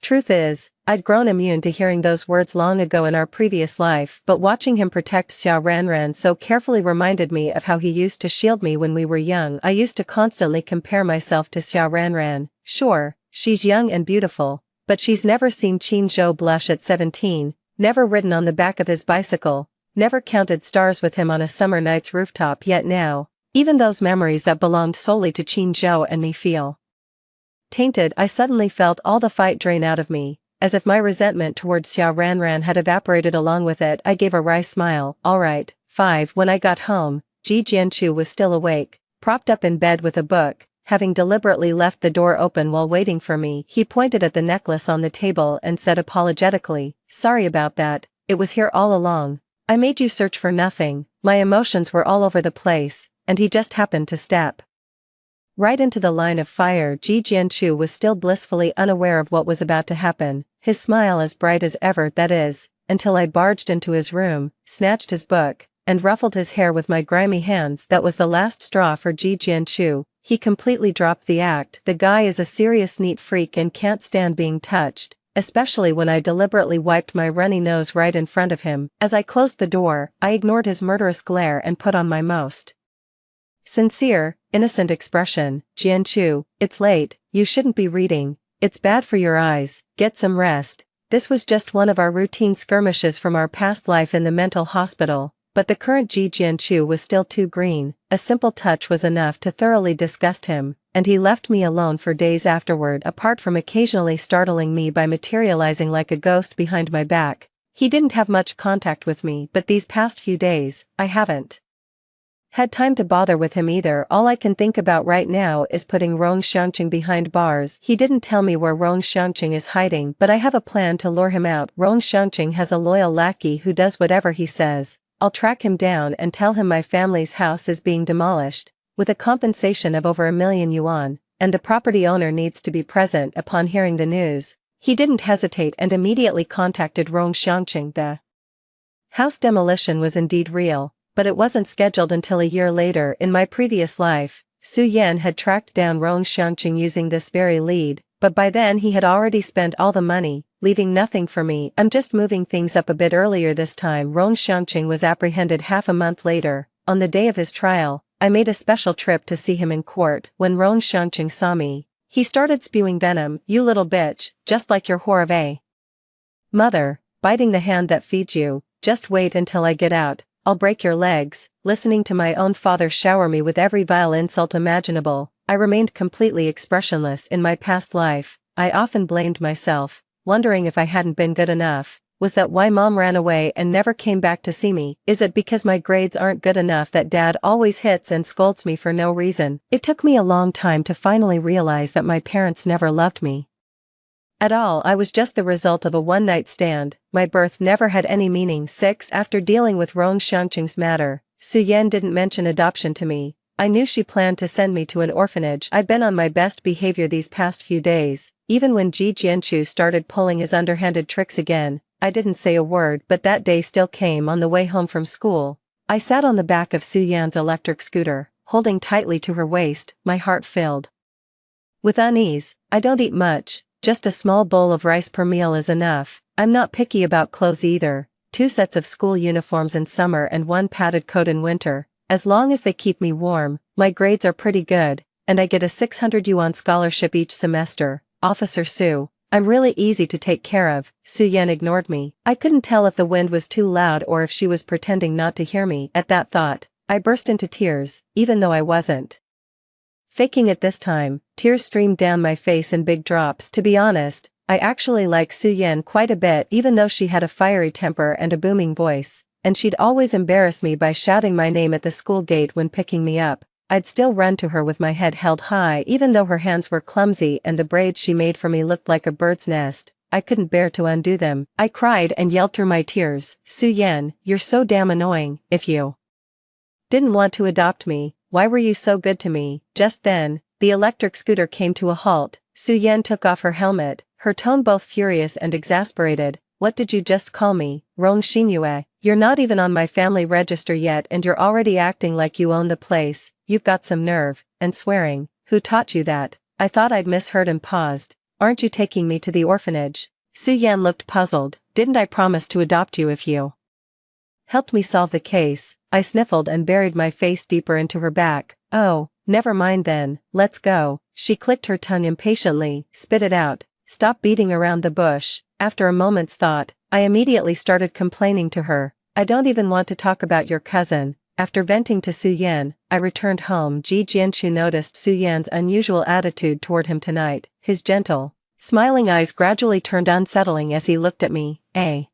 Truth is, I'd grown immune to hearing those words long ago in our previous life, but watching him protect Xia Ranran so carefully reminded me of how he used to shield me when we were young. I used to constantly compare myself to Xia Ranran. Sure, she's young and beautiful, but she's never seen Qin Zhou blush at 17, never ridden on the back of his bicycle, never counted stars with him on a summer night's rooftop. Yet now, even those memories that belonged solely to Qin Zhou and me feel tainted. I suddenly felt all the fight drain out of me, as if my resentment towards Xia Ranran had evaporated along with it. I gave a wry smile. Alright, 5. When I got home, Ji Jianchu was still awake, propped up in bed with a book, having deliberately left the door open while waiting for me. He pointed at the necklace on the table and said apologetically, "Sorry about that, it was here all along. I made you search for nothing, my emotions were all over the place, and he just happened to step right into the line of fire." Ji Jianchu was still blissfully unaware of what was about to happen, his smile as bright as ever, that is, until I barged into his room, snatched his book, and ruffled his hair with my grimy hands. That was the last straw for Ji Jianchu. He completely dropped the act. The guy is a serious neat freak and can't stand being touched, especially when I deliberately wiped my runny nose right in front of him. As I closed the door, I ignored his murderous glare and put on my most sincere, innocent expression. "Jianchu, it's late, you shouldn't be reading, it's bad for your eyes, get some rest." This was just one of our routine skirmishes from our past life in the mental hospital, but the current Ji Jianchu was still too green. A simple touch was enough to thoroughly disgust him, and he left me alone for days afterward. Apart from occasionally startling me by materializing like a ghost behind my back, he didn't have much contact with me. But these past few days, I haven't had time to bother with him either. All I can think about right now is putting Rong Xiangqing behind bars. He didn't tell me where Rong Xiangqing is hiding, but I have a plan to lure him out. Rong Xiangqing has a loyal lackey who does whatever he says. I'll track him down and tell him my family's house is being demolished, with a compensation of over 1,000,000 yuan, and the property owner needs to be present. Upon hearing the news, he didn't hesitate and immediately contacted Rong Xiangqing. The house demolition was indeed real, but it wasn't scheduled until a year later. In my previous life, Su Yan had tracked down Rong Xiangqing using this very lead, but by then he had already spent all the money, leaving nothing for me. I'm just moving things up a bit earlier this time. Rong Xiangqing was apprehended half a month later. On the day of his trial, I made a special trip to see him in court. When Rong Xiangqing saw me, he started spewing venom. "You little bitch, just like your whore of a mother, biting the hand that feeds you. Just wait until I get out, I'll break your legs." Listening to my own father shower me with every vile insult imaginable, I remained completely expressionless. In my past life, I often blamed myself, wondering if I hadn't been good enough. Was that why Mom ran away and never came back to see me? Is it because my grades aren't good enough that Dad always hits and scolds me for no reason? It took me a long time to finally realize that my parents never loved me at all. I was just the result of a one-night stand. My birth never had any meaning. 6. After dealing with Rong Xiangqing's matter, Su Yan didn't mention adoption to me. I knew she planned to send me to an orphanage. I'd been on my best behavior these past few days. Even when Ji Jianchu started pulling his underhanded tricks again, I didn't say a word. But that day still came. On the way home from school, I sat on the back of Su Yan's electric scooter, holding tightly to her waist, my heart filled with unease. I don't eat much. Just a small bowl of rice per meal is enough. I'm not picky about clothes either. 2 sets of school uniforms in summer and 1 padded coat in winter. As long as they keep me warm, my grades are pretty good, and I get a 600 yuan scholarship each semester. Officer Su, I'm really easy to take care of. Su Yan ignored me. I couldn't tell if the wind was too loud or if she was pretending not to hear me. At that thought, I burst into tears, even though I wasn't faking it this time. Tears streamed down my face in big drops. To be honest, I actually like Su Yan quite a bit, even though she had a fiery temper and a booming voice, and she'd always embarrass me by shouting my name at the school gate when picking me up. I'd still run to her with my head held high even though her hands were clumsy and the braids she made for me looked like a bird's nest. I couldn't bear to undo them. I cried and yelled through my tears, "Su Yan, you're so damn annoying. If you didn't want to adopt me, why were you so good to me?" Just then, the electric scooter came to a halt. Su Yan took off her helmet, her tone both furious and exasperated. "What did you just call me, Rong Xinyue? You're not even on my family register yet and you're already acting like you own the place. You've got some nerve." And swearing, Who taught you that? I thought I'd misheard and paused. Aren't you taking me to the orphanage? Su Yan looked puzzled. Didn't I promise to adopt you if you helped me solve the case? I sniffled and buried my face deeper into her back. Oh, never mind then, let's go. She clicked her tongue impatiently. Spit it out. Stop beating around the bush. After a moment's thought, I immediately started complaining to her. I don't even want to talk about your cousin. After venting to Su Yan, I returned home. Ji Jianchu noticed Su Yan's unusual attitude toward him tonight. His gentle, smiling eyes gradually turned unsettling as he looked at me, a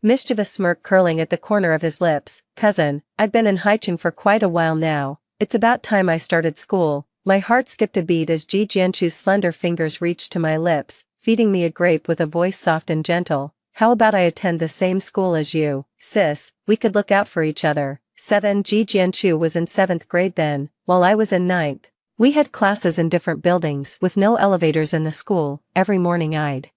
mischievous smirk curling at the corner of his lips. Cousin, I've been in Haicheng for quite a while now. It's about time I started school. My heart skipped a beat as Ji Jianchu's slender fingers reached to my lips, feeding me a grape with a voice soft and gentle. How about I attend the same school as you, sis? We could look out for each other. 7. Ji Jianchu was in 7th grade then, while I was in 9th. We had classes in different buildings with no elevators in the school. Every morning I'd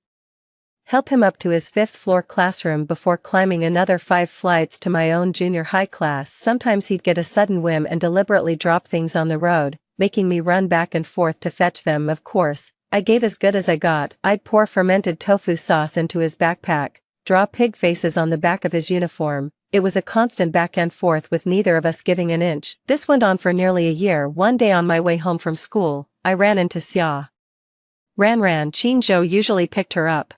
help him up to his 5th floor classroom before climbing another 5 flights to my own junior high class. Sometimes he'd get a sudden whim and deliberately drop things on the road, making me run back and forth to fetch them. Of course, I gave as good as I got. I'd pour fermented tofu sauce into his backpack, draw pig faces on the back of his uniform. It was a constant back and forth with neither of us giving an inch. This went on for nearly a year. One day on my way home from school, I ran into Xia Ranran. Qin Zhou usually picked her up,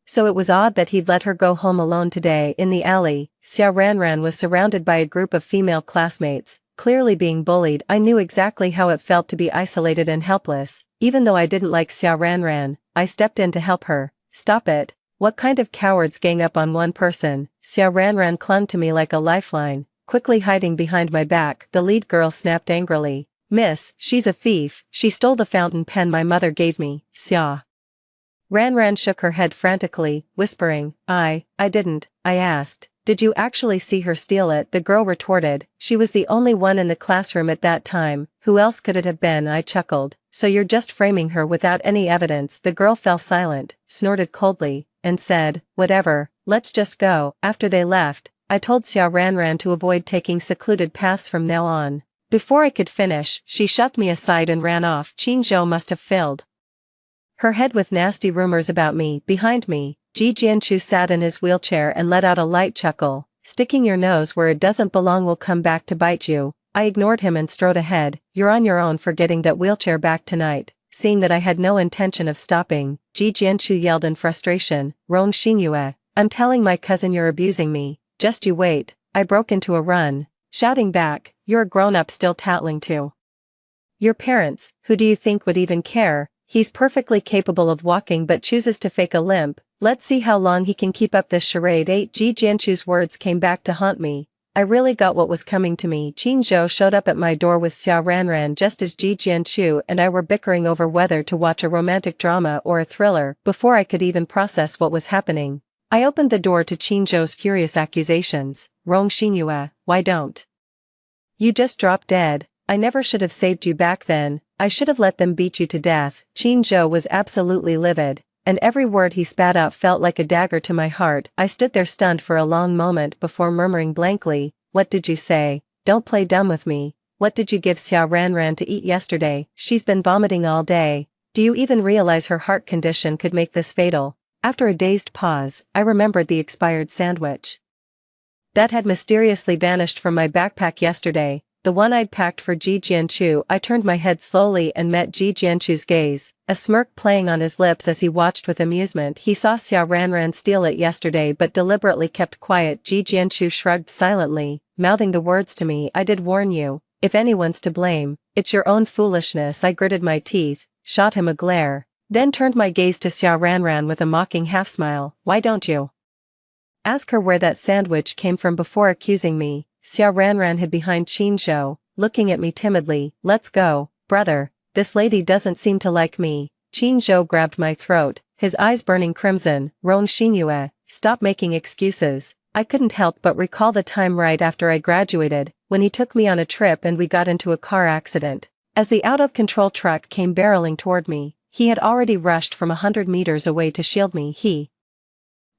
so it was odd that he'd let her go home alone today. In the alley, Xia Ranran was surrounded by a group of female classmates, clearly being bullied. I knew exactly how it felt to be isolated and helpless. Even though I didn't like Xia Ranran, I stepped in to help her. Stop it. What kind of cowards gang up on one person? Xia Ranran clung to me like a lifeline, quickly hiding behind my back. The lead girl snapped angrily. Miss, she's a thief. She stole the fountain pen my mother gave me. Xia Ranran shook her head frantically, whispering, I didn't. I asked, did you actually see her steal it? The girl retorted, she was the only one in the classroom at that time. Who else could it have been? I chuckled. So you're just framing her without any evidence? The girl fell silent, snorted coldly, and said, whatever, let's just go. After they left, I told Xia Ranran to avoid taking secluded paths from now on. Before I could finish, she shoved me aside and ran off. Qin Zhou must have filled her head with nasty rumors about me. Behind me, Ji Jianchu sat in his wheelchair and let out a light chuckle. Sticking your nose where it doesn't belong will come back to bite you. I ignored him and strode ahead. You're on your own for getting that wheelchair back tonight. Seeing that I had no intention of stopping, Ji Jianchu yelled in frustration, Rong Xingyue, I'm telling my cousin you're abusing me. Just you wait. I broke into a run, shouting back, you're a grown-up still tattling to your parents. Who do you think would even care? He's perfectly capable of walking but chooses to fake a limp. Let's see how long he can keep up this charade. 8. Ji Jianchu's words came back to haunt me. I really got what was coming to me. Qin Zhou showed up at my door with Xia Ranran just as Ji Jianchu and I were bickering over whether to watch a romantic drama or a thriller. Before I could even process what was happening, I opened the door to Qin Zhou's furious accusations. Rong Xingyue, why don't you just drop dead? I never should have saved you back then. I should have let them beat you to death. Qin Zhou was absolutely livid, and every word he spat out felt like a dagger to my heart. I stood there stunned for a long moment before murmuring blankly, what did you say? Don't play dumb with me. What did you give Xia Ranran to eat yesterday? She's been vomiting all day. Do you even realize her heart condition could make this fatal? After a dazed pause, I remembered the expired sandwich that had mysteriously vanished from my backpack yesterday. The one I'd packed for Ji Jianchu. I turned my head slowly and met Ji Jianchu's gaze, a smirk playing on his lips as he watched with amusement. He saw Xia Ranran steal it yesterday but deliberately kept quiet. Ji Jianchu shrugged silently, mouthing the words to me. I did warn you. If anyone's to blame, it's your own foolishness. I gritted my teeth, shot him a glare, then turned my gaze to Xia Ranran with a mocking half-smile. Why don't you ask her where that sandwich came from before accusing me? Xia Ranran hid behind Qin Zhou, looking at me timidly. Let's go, brother. This lady doesn't seem to like me. Qin Zhou grabbed my throat, his eyes burning crimson. Rong Xingyue, stop making excuses. I couldn't help but recall the time right after I graduated, when he took me on a trip and we got into a car accident. As the out-of-control truck came barreling toward me, he had already rushed from 100 meters away to shield me. He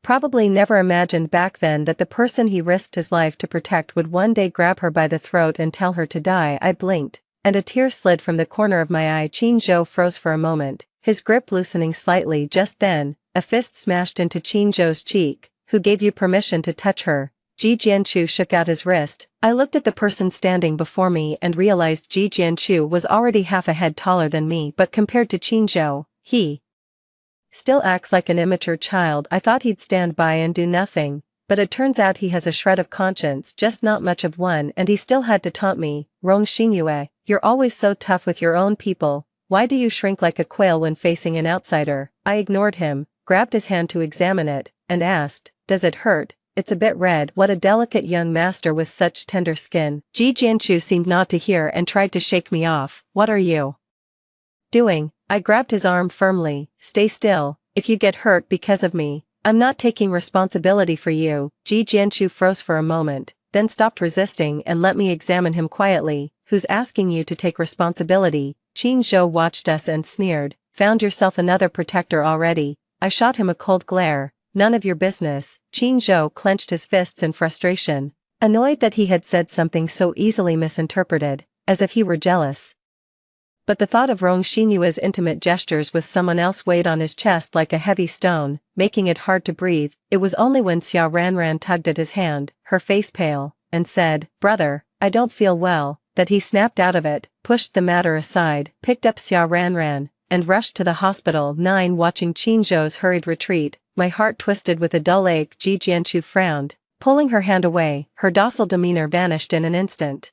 probably never imagined back then that the person he risked his life to protect would one day grab her by the throat and tell her to die. I blinked, and a tear slid from the corner of my eye. Qin Zhou froze for a moment, his grip loosening slightly. Just then, a fist smashed into Qin Zhou's cheek. Who gave you permission to touch her? Ji Jianchu shook out his wrist. I looked at the person standing before me and realized Ji Jianchu was already half a head taller than me, but compared to Qin Zhou, he still acts like an immature child. I thought he'd stand by and do nothing, but it turns out he has a shred of conscience, just not much of one, and he still had to taunt me. Rong Xinyue, you're always so tough with your own people. Why do you shrink like a quail when facing an outsider? I ignored him, grabbed his hand to examine it, and asked, does it hurt? It's a bit red. What a delicate young master with such tender skin. Ji Jianchu seemed not to hear and tried to shake me off. What are you doing? I grabbed his arm firmly. Stay still. If you get hurt because of me, I'm not taking responsibility for you. Ji Jianchu froze for a moment, then stopped resisting and let me examine him quietly. Who's asking you to take responsibility? Qin Zhou watched us and sneered. Found yourself another protector already. I shot him a cold glare. None of your business. Qin Zhou clenched his fists in frustration, annoyed that he had said something so easily misinterpreted, as if he were jealous. But the thought of Rong Xinyue's intimate gestures with someone else weighed on his chest like a heavy stone, making it hard to breathe. It was only when Xia Ranran tugged at his hand, her face pale, and said, brother, I don't feel well, that he snapped out of it, pushed the matter aside, picked up Xia Ranran, and rushed to the hospital. 9 Watching Qin Zhou's hurried retreat, my heart twisted with a dull ache. Ji Jianchu frowned, pulling her hand away. Her docile demeanor vanished in an instant,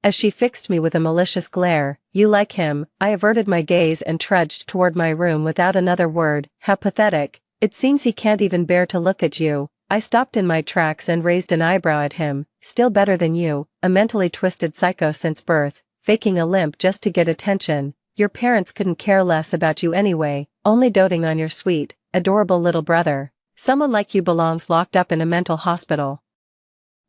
as she fixed me with a malicious glare. You like him? I averted my gaze and trudged toward my room without another word. How pathetic. It seems he can't even bear to look at you. I stopped in my tracks and raised an eyebrow at him. Still better than you, a mentally twisted psycho since birth, faking a limp just to get attention. Your parents couldn't care less about you anyway, only doting on your sweet, adorable little brother. Someone like you belongs locked up in a mental hospital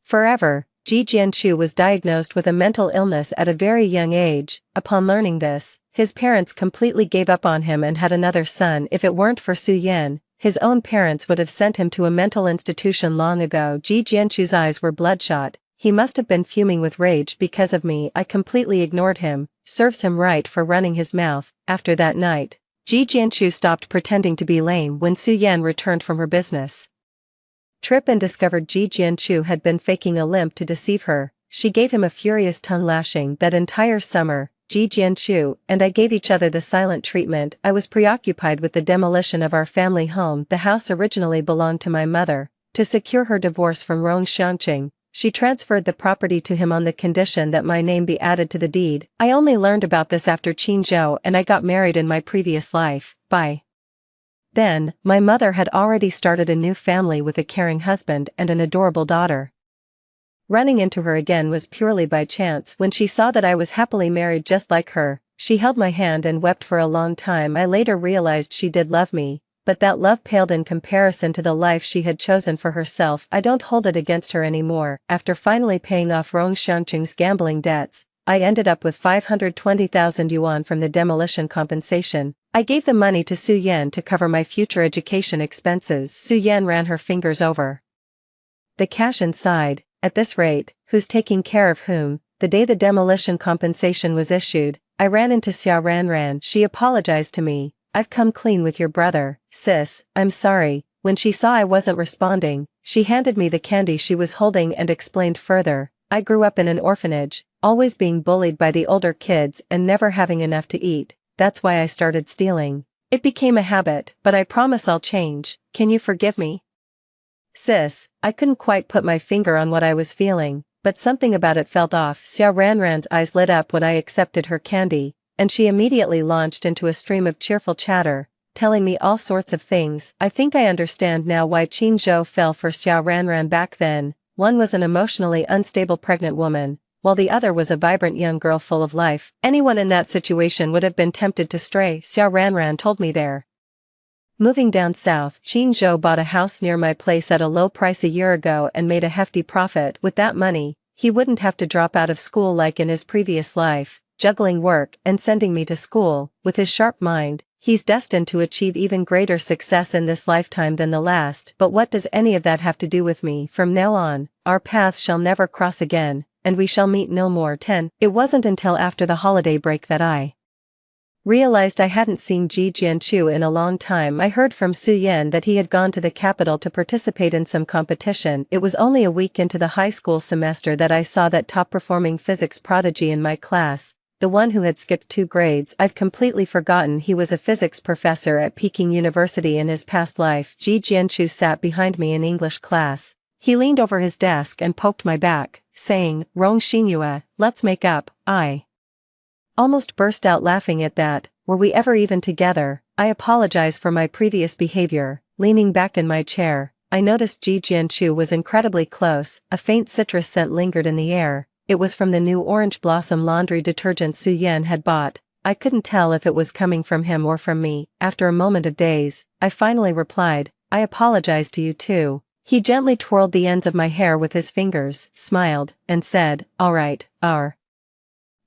forever. Ji Jianchu was diagnosed with a mental illness at a very young age. Upon learning this, his parents completely gave up on him and had another son. If it weren't for Su Yan, his own parents would have sent him to a mental institution long ago. Ji Jianchu's eyes were bloodshot. He must have been fuming with rage because of me. I completely ignored him. Serves him right for running his mouth. After that night, Ji Jianchu stopped pretending to be lame when Su Yan returned from her business trip and discovered Ji Jianchu had been faking a limp to deceive her. She gave him a furious tongue lashing. That entire summer, Ji Jianchu and I gave each other the silent treatment. I was preoccupied with the demolition of our family home. The house originally belonged to my mother. To secure her divorce from Rong Xiangqing, she transferred the property to him on the condition that my name be added to the deed. I only learned about this after Qin Zhou and I got married in my previous life. By then, my mother had already started a new family with a caring husband and an adorable daughter. Running into her again was purely by chance. When she saw that I was happily married just like her, she held my hand and wept for a long time. I later realized she did love me, but that love paled in comparison to the life she had chosen for herself. I don't hold it against her anymore. After finally paying off Rong Xiangqing's gambling debts, I ended up with 520,000 yuan from the demolition compensation. I gave the money to Su Yan to cover my future education expenses. Su Yan ran her fingers over the cash and sighed. At this rate, who's taking care of whom? The day the demolition compensation was issued, I ran into Xia Ranran. She apologized to me. I've come clean with your brother, sis, I'm sorry. When she saw I wasn't responding, she handed me the candy she was holding and explained further. I grew up in an orphanage, always being bullied by the older kids and never having enough to eat. That's why I started stealing. It became a habit, but I promise I'll change. Can you forgive me? Sis, I couldn't quite put my finger on what I was feeling, but something about it felt off. Xia Ranran's eyes lit up when I accepted her candy, and she immediately launched into a stream of cheerful chatter, telling me all sorts of things. I think I understand now why Qin Zhou fell for Xia Ranran back then. One was an emotionally unstable pregnant woman, while the other was a vibrant young girl full of life. Anyone in that situation would have been tempted to stray. Xia Ranran told me there. Moving down south, Qin Zhou bought a house near my place at a low price a year ago and made a hefty profit. With that money, he wouldn't have to drop out of school like in his previous life, juggling work and sending me to school. With his sharp mind, he's destined to achieve even greater success in this lifetime than the last. But what does any of that have to do with me? From now on, our paths shall never cross again. and we shall meet no more. 10. It wasn't until after the holiday break that I realized I hadn't seen Ji Jianchu in a long time. I heard from Su Yan that he had gone to the capital to participate in some competition. It was only a week into the high school semester that I saw that top-performing physics prodigy in my class, the one who had skipped 2 grades. I'd completely forgotten he was a physics professor at Peking University in his past life. Ji Jianchu sat behind me in English class. He leaned over his desk and poked my back, saying, "Rong Xingyue, let's make up." I almost burst out laughing at that. Were we ever even together? I apologize for my previous behavior. Leaning back in my chair, I noticed Ji Jianchu was incredibly close. A faint citrus scent lingered in the air. It was from the new orange blossom laundry detergent Su Yan had bought. I couldn't tell if it was coming from him or from me. After a moment of daze, I finally replied, "I apologize to you too." He gently twirled the ends of my hair with his fingers, smiled, and said, "All right." Our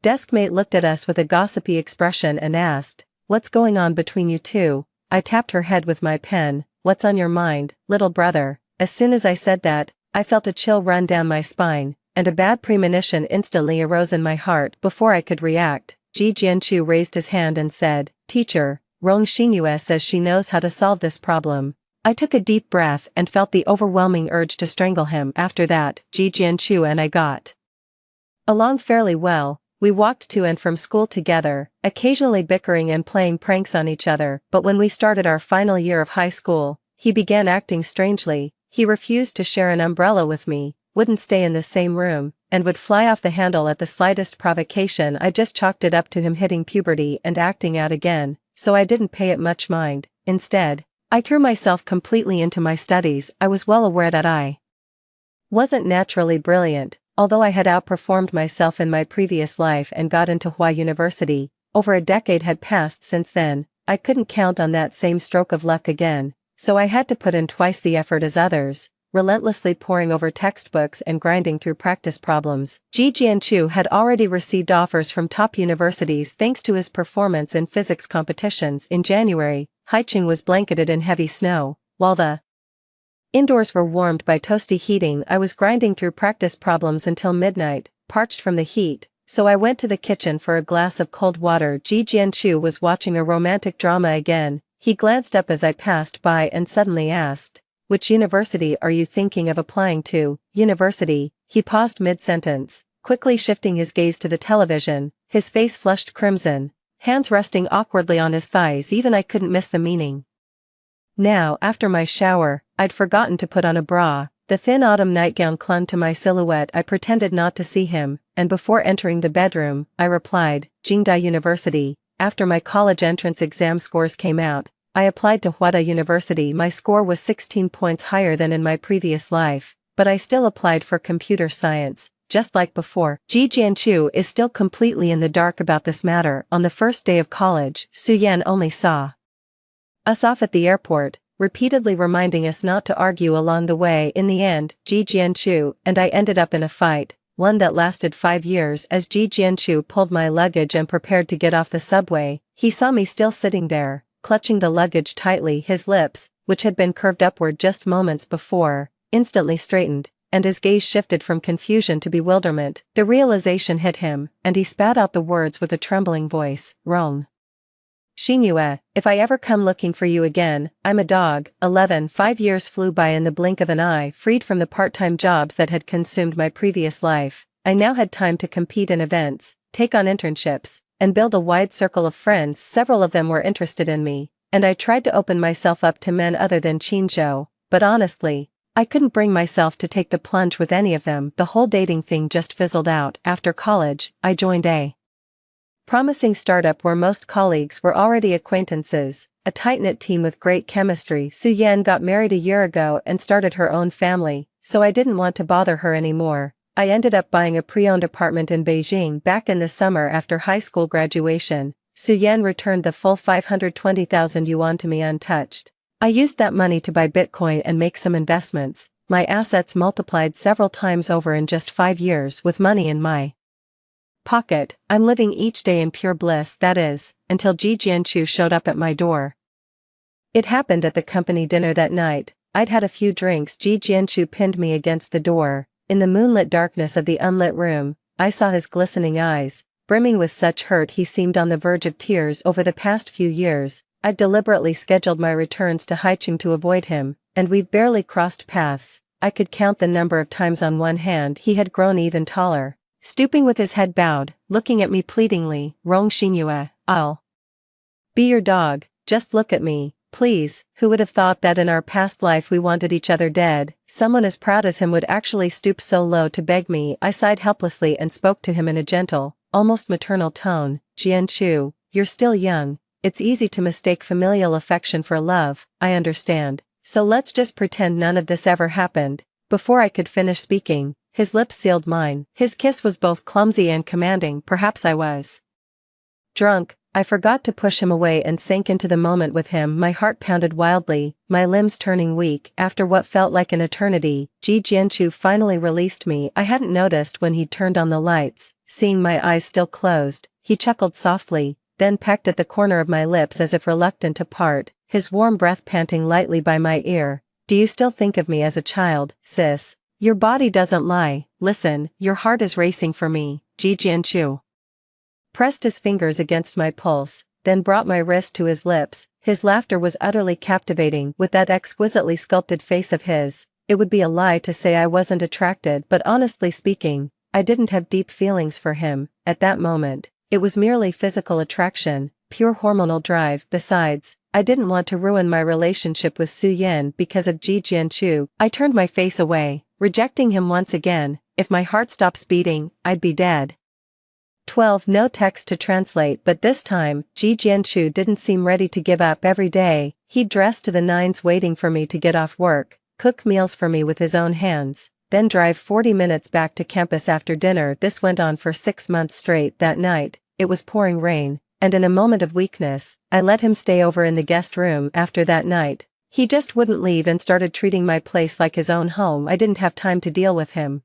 deskmate looked at us with a gossipy expression and asked, "What's going on between you two?" I tapped her head with my pen. "What's on your mind, little brother?" As soon as I said that, I felt a chill run down my spine, and a bad premonition instantly arose in my heart. Before I could react, Ji Jianchu raised his hand and said, "Teacher, Rong Xingyue says she knows how to solve this problem." I took a deep breath and felt the overwhelming urge to strangle him. After that, Ji Jianchu and I got along fairly well. We walked to and from school together, occasionally bickering and playing pranks on each other. But when we started our final year of high school, he began acting strangely. He refused to share an umbrella with me, wouldn't stay in the same room, and would fly off the handle at the slightest provocation. I just chalked it up to him hitting puberty and acting out again, so I didn't pay it much mind. Instead, I threw myself completely into my studies. I was well aware that I wasn't naturally brilliant, although I had outperformed myself in my previous life and got into Hua University. Over a decade had passed since then. I couldn't count on that same stroke of luck again, so I had to put in twice the effort as others, relentlessly poring over textbooks and grinding through practice problems. Ji Jianchu had already received offers from top universities thanks to his performance in physics competitions. In January, Haicheng was blanketed in heavy snow, while the indoors were warmed by toasty heating. I was grinding through practice problems until midnight, parched from the heat, so I went to the kitchen for a glass of cold water. Ji Jianchu was watching a romantic drama again. He glanced up as I passed by and suddenly asked, "Which university are you thinking of applying to?" University. He paused mid-sentence, quickly shifting his gaze to the television, his face flushed crimson, hands resting awkwardly on his thighs. Even I couldn't miss the meaning. Now, after my shower, I'd forgotten to put on a bra. The thin autumn nightgown clung to my silhouette. I pretended not to see him, and before entering the bedroom, I replied, "Jingdai University." After my college entrance exam scores came out, I applied to Huada University. My score was 16 points higher than in my previous life, but I still applied for computer science, just like before. Ji Jianchu is still completely in the dark about this matter. On the first day of college, Su Yan only saw us off at the airport, repeatedly reminding us not to argue along the way. In the end, Ji Jianchu and I ended up in a fight, one that lasted 5 years. As Ji Jianchu pulled my luggage and prepared to get off the subway, he saw me still sitting there, clutching the luggage tightly. His lips, which had been curved upward just moments before, instantly straightened, and his gaze shifted from confusion to bewilderment. The realization hit him, and he spat out the words with a trembling voice, "Rong Xingyue, if I ever come looking for you again, I'm a dog." 11. 5 years flew by in the blink of an eye. Freed from the part-time jobs that had consumed my previous life, I now had time to compete in events, take on internships, and build a wide circle of friends. Several of them were interested in me, and I tried to open myself up to men other than Qinzhou, but honestly, I couldn't bring myself to take the plunge with any of them. The whole dating thing just fizzled out. After college, I joined a promising startup where most colleagues were already acquaintances, a tight-knit team with great chemistry. Su Yan got married a year ago and started her own family, so I didn't want to bother her anymore. I ended up buying a pre-owned apartment in Beijing back in the summer after high school graduation. Su Yan returned the full 520,000 yuan to me untouched. I used that money to buy Bitcoin and make some investments. My assets multiplied several times over in just 5 years. With money in my pocket, I'm living each day in pure bliss, that is, until Ji Jianchu showed up at my door. It happened at the company dinner that night. I'd had a few drinks. Ji Jianchu pinned me against the door. In the moonlit darkness of the unlit room, I saw his glistening eyes, brimming with such hurt he seemed on the verge of tears. Over the past few years, I'd deliberately scheduled my returns to Haicheng to avoid him, and we've barely crossed paths. I could count the number of times on one hand he had grown even taller, stooping with his head bowed, looking at me pleadingly. Rong Xinyue, I'll be your dog, just look at me, please. Who would have thought that in our past life we wanted each other dead? Someone as proud as him would actually stoop so low to beg me. I sighed helplessly and spoke to him in a gentle, almost maternal tone. Jianchu, you're still young. It's easy to mistake familial affection for love, I understand. So let's just pretend none of this ever happened. Before I could finish speaking, his lips sealed mine. His kiss was both clumsy and commanding. Perhaps I was drunk. I forgot to push him away and sank into the moment with him. My heart pounded wildly, my limbs turning weak. After what felt like an eternity, Ji Jianchu finally released me. I hadn't noticed when he'd turned on the lights. Seeing my eyes still closed, he chuckled softly, then pecked at the corner of my lips as if reluctant to part, his warm breath panting lightly by my ear. Do you still think of me as a child, sis? Your body doesn't lie. Listen, your heart is racing for me. Ji Jianchu pressed his fingers against my pulse, then brought my wrist to his lips. His laughter was utterly captivating. With that exquisitely sculpted face of his, it would be a lie to say I wasn't attracted, but honestly speaking, I didn't have deep feelings for him at that moment. It was merely physical attraction, pure hormonal drive. Besides, I didn't want to ruin my relationship with Su Yan because of Ji Jianchu. I turned my face away, rejecting him once again. If my heart stops beating, I'd be dead. 12. No text to translate, but this time, Ji Jianchu didn't seem ready to give up. Every day, he'd dress to the nines waiting for me to get off work, cook meals for me with his own hands, then drive 40 minutes back to campus after dinner. This went on for 6 months straight. That night, it was pouring rain, and in a moment of weakness, I let him stay over in the guest room. After that night, he just wouldn't leave and started treating my place like his own home. I didn't have time to deal with him,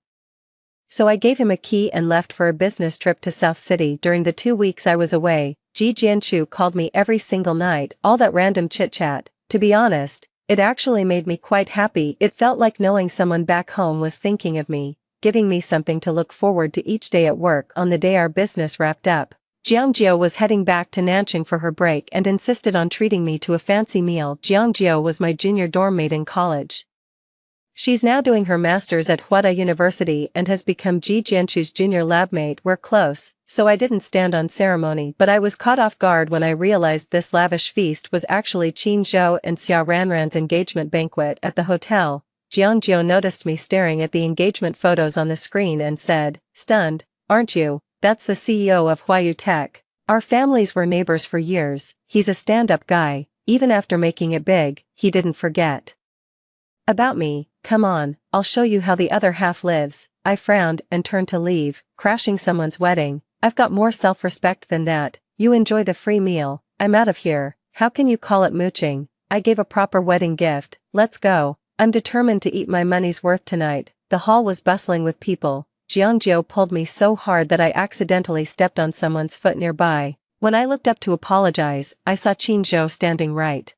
so I gave him a key and left for a business trip to South City. During the 2 weeks I was away, Ji Jianchu called me every single night. All that random chit-chat, to be honest, it actually made me quite happy. It felt like knowing someone back home was thinking of me, giving me something to look forward to each day at work. On the day our business wrapped up, Jiangjio was heading back to Nanjing for her break and insisted on treating me to a fancy meal. Jiangjio was my junior dorm mate in college. She's now doing her master's at Huada University and has become Ji Jianchu's junior lab mate. We're close, so I didn't stand on ceremony, but I was caught off guard when I realized this lavish feast was actually Qin Zhou and Xia Ranran's engagement banquet. At the hotel, Jiangjio noticed me staring at the engagement photos on the screen and said, "Stunned, aren't you? That's the CEO of Huayu Tech. Our families were neighbors for years. He's a stand-up guy. Even after making it big, he didn't forget about me. Come on, I'll show you how the other half lives." I frowned and turned to leave. Crashing someone's wedding? I've got more self-respect than that. You enjoy the free meal. I'm out of here. How can you call it mooching? I gave a proper wedding gift. Let's go. I'm determined to eat my money's worth tonight. The hall was bustling with people. Jiangjio pulled me so hard that I accidentally stepped on someone's foot nearby. When I looked up to apologize, I saw Qin Zhou standing right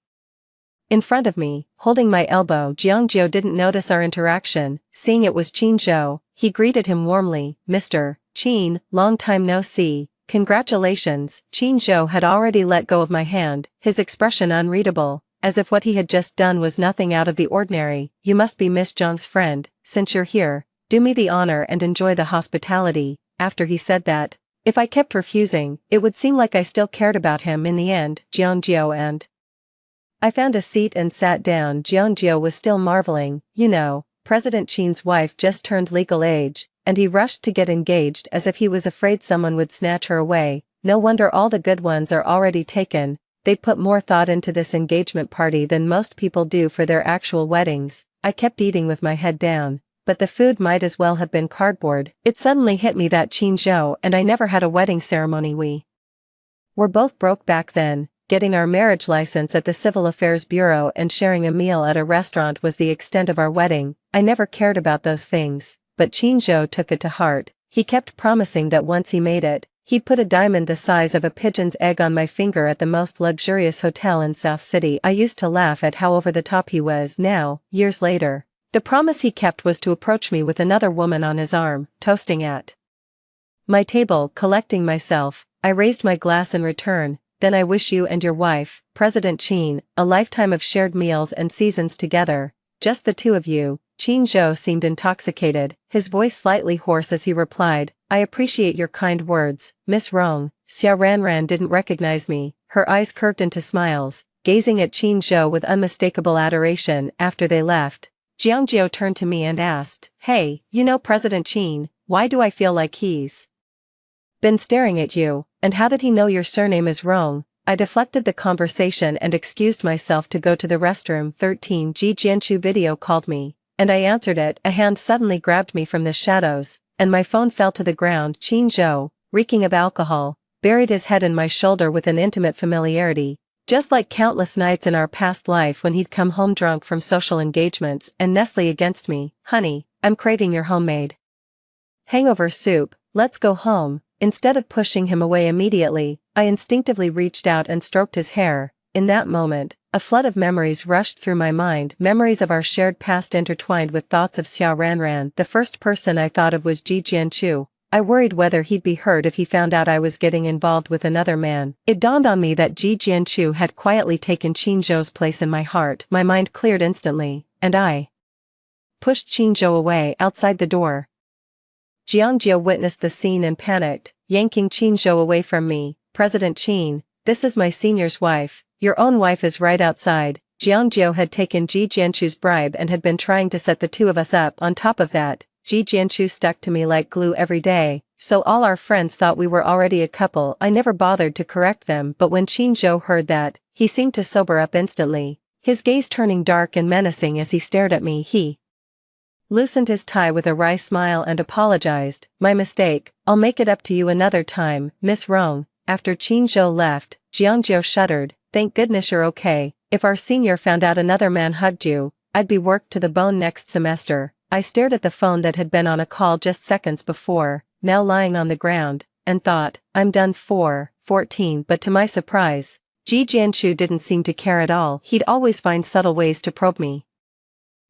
in front of me, holding my elbow. Jiangjio didn't notice our interaction. Seeing it was Qin Zhou, he greeted him warmly. "Mr. Qin, long time no see. Congratulations." Qin Zhou had already let go of my hand, his expression unreadable, as if what he had just done was nothing out of the ordinary. "You must be Miss Zhang's friend. Since you're here, do me the honor and enjoy the hospitality." After he said that, if I kept refusing, it would seem like I still cared about him. In the end, Jiangjio and I found a seat and sat down. Jiangjio was still marveling. "You know, President Qin's wife just turned legal age, and he rushed to get engaged as if he was afraid someone would snatch her away. No wonder all the good ones are already taken. They'd put more thought into this engagement party than most people do for their actual weddings." I kept eating with my head down, but the food might as well have been cardboard. It suddenly hit me that Qin Zhou and I never had a wedding ceremony. We were both broke back then. Getting our marriage license at the Civil Affairs Bureau and sharing a meal at a restaurant was the extent of our wedding. I never cared about those things, but Qin Zhou took it to heart. He kept promising that once he made it, he'd put a diamond the size of a pigeon's egg on my finger at the most luxurious hotel in South City. I used to laugh at how over the top he was. Now, years later, The promise he kept was to approach me with another woman on his arm, toasting at my table. Collecting myself, I raised my glass in return. Then I wish you and your wife, President Qin, a lifetime of shared meals and seasons together. Just the two of you. Qin Zhou seemed intoxicated, his voice slightly hoarse as he replied, I appreciate your kind words, Miss Rong. Xia Ranran didn't recognize me, her eyes curved into smiles, gazing at Qin Zhou with unmistakable adoration. After they left, Jiangjiu turned to me and asked, Hey, you know President Qin, why do I feel like he's been staring at you, and how did he know your surname is Rong? I deflected the conversation and excused myself to go to the restroom. 13 Ji Jianchu video called me, and I answered it. A hand suddenly grabbed me from the shadows, and my phone fell to the ground. Qin Zhou, reeking of alcohol, buried his head in my shoulder with an intimate familiarity, just like countless nights in our past life when he'd come home drunk from social engagements and nestle against me. Honey, I'm craving your homemade hangover soup, let's go home. Instead of pushing him away immediately, I instinctively reached out and stroked his hair. In that moment, a flood of memories rushed through my mind, memories of our shared past intertwined with thoughts of Xia Ranran. The first person I thought of was Ji Jianchu. I worried whether he'd be hurt if he found out I was getting involved with another man. It dawned on me that Ji Jianchu had quietly taken Qin Zhou's place in my heart. My mind cleared instantly, and I pushed Qin Zhou away. Outside the door, Jiangjiu witnessed the scene and panicked, yanking Qin Zhou away from me. President Qin, this is my senior's wife. Your own wife is right outside. Jiangjiu had taken Ji Jianchu's bribe and had been trying to set the two of us up. On top of that, Ji Jianchu stuck to me like glue every day, so all our friends thought we were already a couple. I never bothered to correct them, but when Qin Zhou heard that, he seemed to sober up instantly, his gaze turning dark and menacing as he stared at me. He loosened his tie with a wry smile and apologized. My mistake, I'll make it up to you another time, Miss Rong. After Qin Zhou left, Jiangjiu shuddered, thank goodness you're okay. If our senior found out another man hugged you, I'd be worked to the bone next semester. I stared at the phone that had been on a call just seconds before, now lying on the ground, and thought, I'm done for. 14 But to my surprise, Ji Jianchu didn't seem to care at all. He'd always find subtle ways to probe me.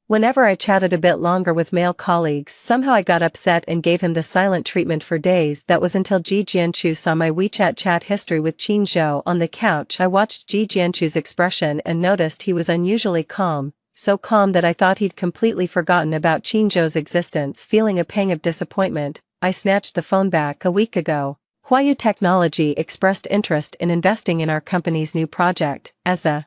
Whenever I chatted a bit longer with male colleagues, somehow I got upset and gave him the silent treatment for days. That was until Ji Jianchu saw my WeChat chat history with Qin Zhou. On the couch, I watched Ji Jianchu's expression and noticed he was unusually calm, so calm that I thought he'd completely forgotten about Qin Zhou's existence. Feeling a pang of disappointment, I snatched the phone back. A week ago, Huayu Technology expressed interest in investing in our company's new project. As the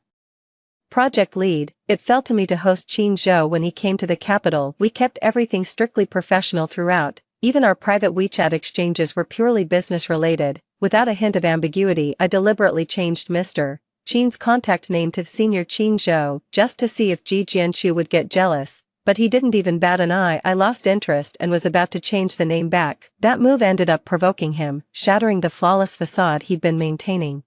project lead, it fell to me to host Qin Zhou when he came to the capital. We kept everything strictly professional throughout, even our private WeChat exchanges were purely business-related. Without a hint of ambiguity, I deliberately changed Mr. Qin's contact name to Senior Qin Zhou, just to see if Ji Jianchu would get jealous, but he didn't even bat an eye. I lost interest and was about to change the name back. That move ended up provoking him, shattering the flawless facade he'd been maintaining.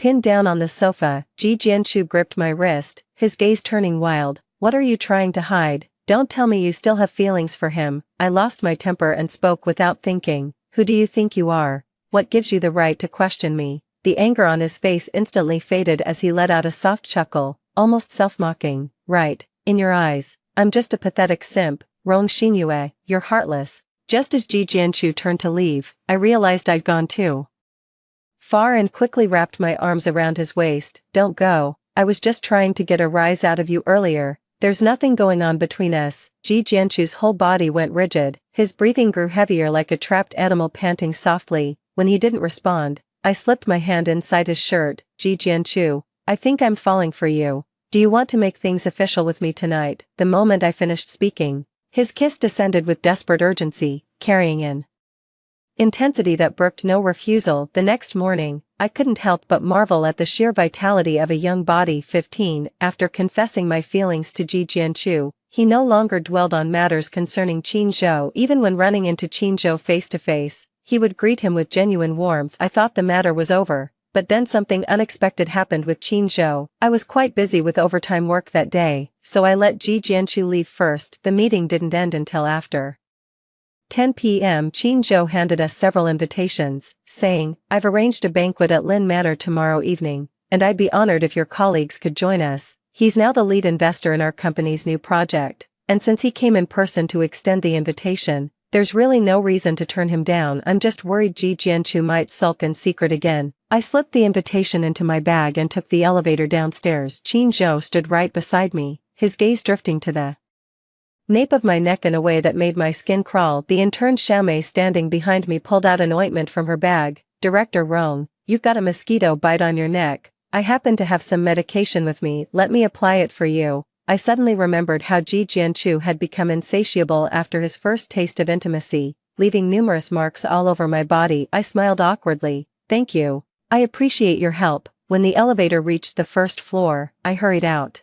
Pinned down on the sofa, Ji Jianchu gripped my wrist, his gaze turning wild. What are you trying to hide? Don't tell me you still have feelings for him. I lost my temper and spoke without thinking. Who do you think you are? What gives you the right to question me? The anger on his face instantly faded as he let out a soft chuckle, almost self-mocking. Right, in your eyes, I'm just a pathetic simp. Rong Xinyue, you're heartless. Just as Ji Jianchu turned to leave, I realized I'd gone too far and quickly wrapped my arms around his waist. Don't go, I was just trying to get a rise out of you earlier. There's nothing going on between us. Ji Jianchu's whole body went rigid, his breathing grew heavier like a trapped animal panting softly. When he didn't respond, I slipped my hand inside his shirt. Ji Jianchu, I think I'm falling for you. Do you want to make things official with me tonight? The moment I finished speaking, his kiss descended with desperate urgency, carrying an intensity that brooked no refusal. The next morning, I couldn't help but marvel at the sheer vitality of a young body. 15 After confessing my feelings to Ji Jianchu, he no longer dwelled on matters concerning Qin Zhou. Even when running into Qin Zhou face to face, he would greet him with genuine warmth. I thought the matter was over, but then something unexpected happened with Qin Zhou. I was quite busy with overtime work that day, so I let Ji Jianchu leave first. The meeting didn't end until after 10 p.m. Qin Zhou handed us several invitations, saying, I've arranged a banquet at Lin Manor tomorrow evening, and I'd be honored if your colleagues could join us. He's now the lead investor in our company's new project. And since he came in person to extend the invitation, there's really no reason to turn him down. I'm just worried Ji Jianchu might sulk in secret again. I slipped the invitation into my bag and took the elevator downstairs. Qin Zhou stood right beside me, his gaze drifting to the nape of my neck in a way that made my skin crawl. The intern Xiaomei standing behind me pulled out an ointment from her bag. Director Rong, you've got a mosquito bite on your neck. I happen to have some medication with me. Let me apply it for you. I suddenly remembered how Ji Jianchu had become insatiable after his first taste of intimacy, leaving numerous marks all over my body. I smiled awkwardly. Thank you. I appreciate your help. When the elevator reached the first floor, I hurried out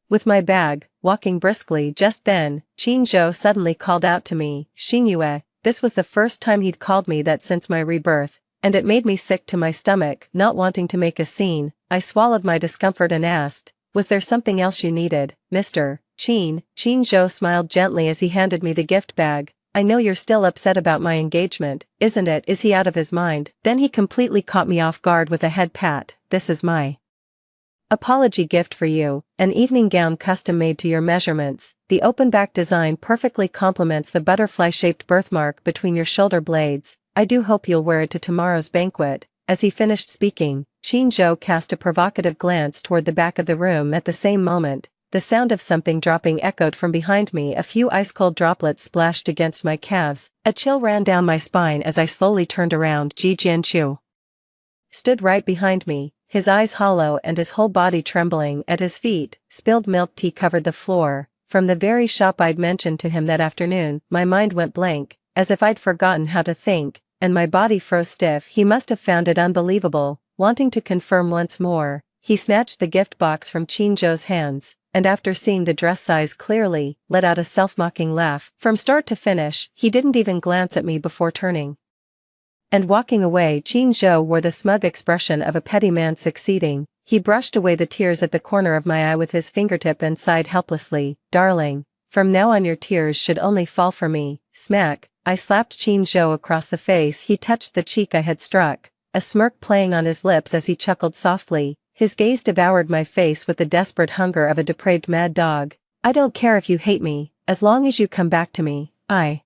with my bag, walking briskly. Just then, Qin Zhou suddenly called out to me, Xingyue. This was the first time he'd called me that since my rebirth, and it made me sick to my stomach. Not wanting to make a scene, I swallowed my discomfort and asked, was there something else you needed, Mr. Qin? Qin Zhou smiled gently as he handed me the gift bag. I know you're still upset about my engagement, isn't it? Is he out of his mind? Then he completely caught me off guard with a head pat. This is my apology gift for you, an evening gown custom made to your measurements. The open back design perfectly complements the butterfly-shaped birthmark between your shoulder blades. I do hope you'll wear it to tomorrow's banquet. As he finished speaking, Qin Zhou cast a provocative glance toward the back of the room. At the same moment, the sound of something dropping echoed from behind me. A few ice-cold droplets splashed against my calves. A chill ran down my spine as I slowly turned around. Ji Jianchu stood right behind me, his eyes hollow and his whole body trembling. At his feet, spilled milk tea covered the floor. From the very shop I'd mentioned to him that afternoon, my mind went blank, as if I'd forgotten how to think, and my body froze stiff. He must have found it unbelievable. Wanting to confirm once more, he snatched the gift box from Qin Zhou's hands, and after seeing the dress size clearly, let out a self-mocking laugh. From start to finish, he didn't even glance at me before turning and walking away. Qin Zhou wore the smug expression of a petty man succeeding. He brushed away the tears at the corner of my eye with his fingertip and sighed helplessly. Darling, from now on your tears should only fall for me. Smack. I slapped Qin Zhou across the face. He touched the cheek I had struck, a smirk playing on his lips as he chuckled softly. His gaze devoured my face with the desperate hunger of a depraved mad dog. I don't care if you hate me, as long as you come back to me. I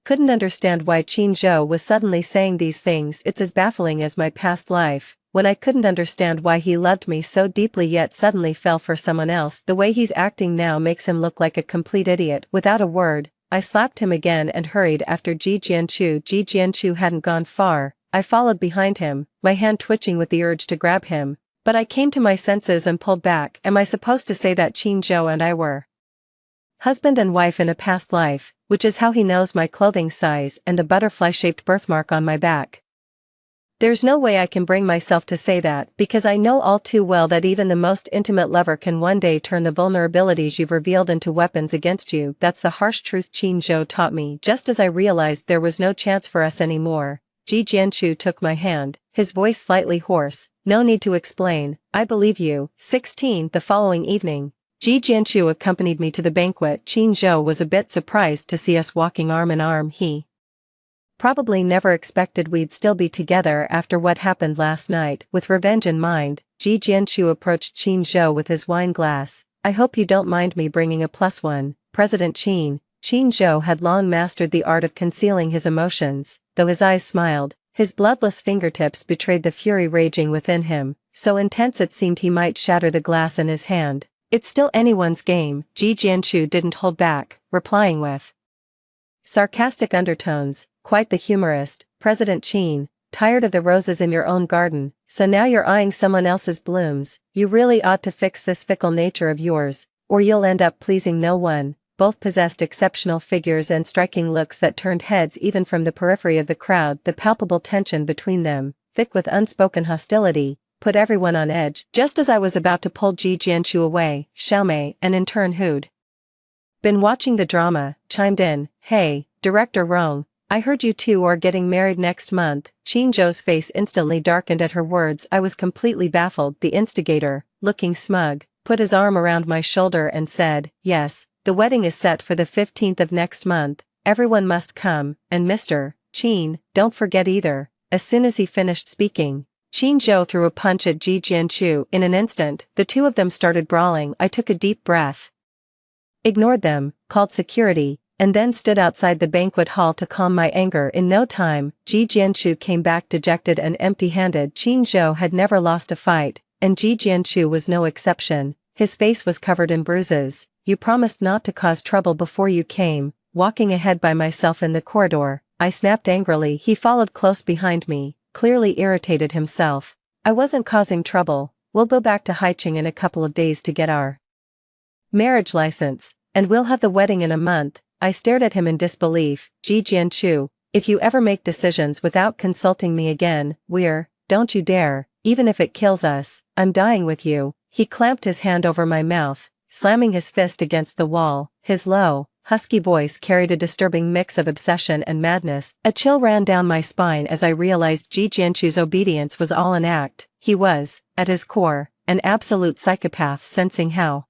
couldn't understand why Qin Zhou was suddenly saying these things. It's as baffling as my past life, when I couldn't understand why he loved me so deeply yet suddenly fell for someone else. The way he's acting now makes him look like a complete idiot. Without a word, I slapped him again and hurried after Ji Jianchu. Ji Jianchu hadn't gone far. I followed behind him, my hand twitching with the urge to grab him, but I came to my senses and pulled back. Am I supposed to say that Qin Zhou and I were husband and wife in a past life, which is how he knows my clothing size and the butterfly-shaped birthmark on my back? There's no way I can bring myself to say that, because I know all too well that even the most intimate lover can one day turn the vulnerabilities you've revealed into weapons against you. That's the harsh truth Qin Zhou taught me. Just as I realized there was no chance for us anymore, Ji Jianchu took my hand, his voice slightly hoarse. No need to explain, I believe you. 16. The following evening, Ji Jianchu accompanied me to the banquet. Qin Zhou was a bit surprised to see us walking arm in arm. He probably never expected we'd still be together after what happened last night. With revenge in mind, Ji Jianchu approached Qin Zhou with his wine glass. I hope you don't mind me bringing a +1, President Qin. Qin Zhou had long mastered the art of concealing his emotions, though his eyes smiled. His bloodless fingertips betrayed the fury raging within him, so intense it seemed he might shatter the glass in his hand. It's still anyone's game. Ji Jianchu didn't hold back, replying with sarcastic undertones. Quite the humorist, President Qin. Tired of the roses in your own garden, so now you're eyeing someone else's blooms. You really ought to fix this fickle nature of yours, or you'll end up pleasing no one. Both possessed exceptional figures and striking looks that turned heads even from the periphery of the crowd. The palpable tension between them, thick with unspoken hostility, put everyone on edge. Just as I was about to pull Ji Jianchu away, Xiaomei, an intern who'd been watching the drama, chimed in. Hey, Director Rong, I heard you two are getting married next month. Qin Zhou's face instantly darkened at her words. I was completely baffled. The instigator, looking smug, put his arm around my shoulder and said, yes, the wedding is set for the 15th of next month. Everyone must come, and Mr. Qin, don't forget either. As soon as he finished speaking, Qin Zhou threw a punch at Ji Jianchu. In an instant, the two of them started brawling. I took a deep breath. ignored them, called security, and then stood outside the banquet hall to calm my anger. In no time, Ji Jianchu came back dejected and empty-handed. Qin Zhou had never lost a fight, and Ji Jianchu was no exception. His face was covered in bruises. "You promised not to cause trouble before you came." Walking ahead by myself in the corridor, I snapped angrily. He followed close behind me, clearly irritated himself. "I wasn't causing trouble. We'll go back to Haicheng in a couple of days to get our marriage license, and we'll have the wedding in a month." I stared at him in disbelief. "Ji Jianchu, if you ever make decisions without consulting me again, don't you dare, even if it kills us, I'm dying with you." He clamped his hand over my mouth, slamming his fist against the wall. His low, husky voice carried a disturbing mix of obsession and madness. A chill ran down my spine as I realized Ji Jianchu's obedience was all an act. He was, at his core, an absolute psychopath. Sensing how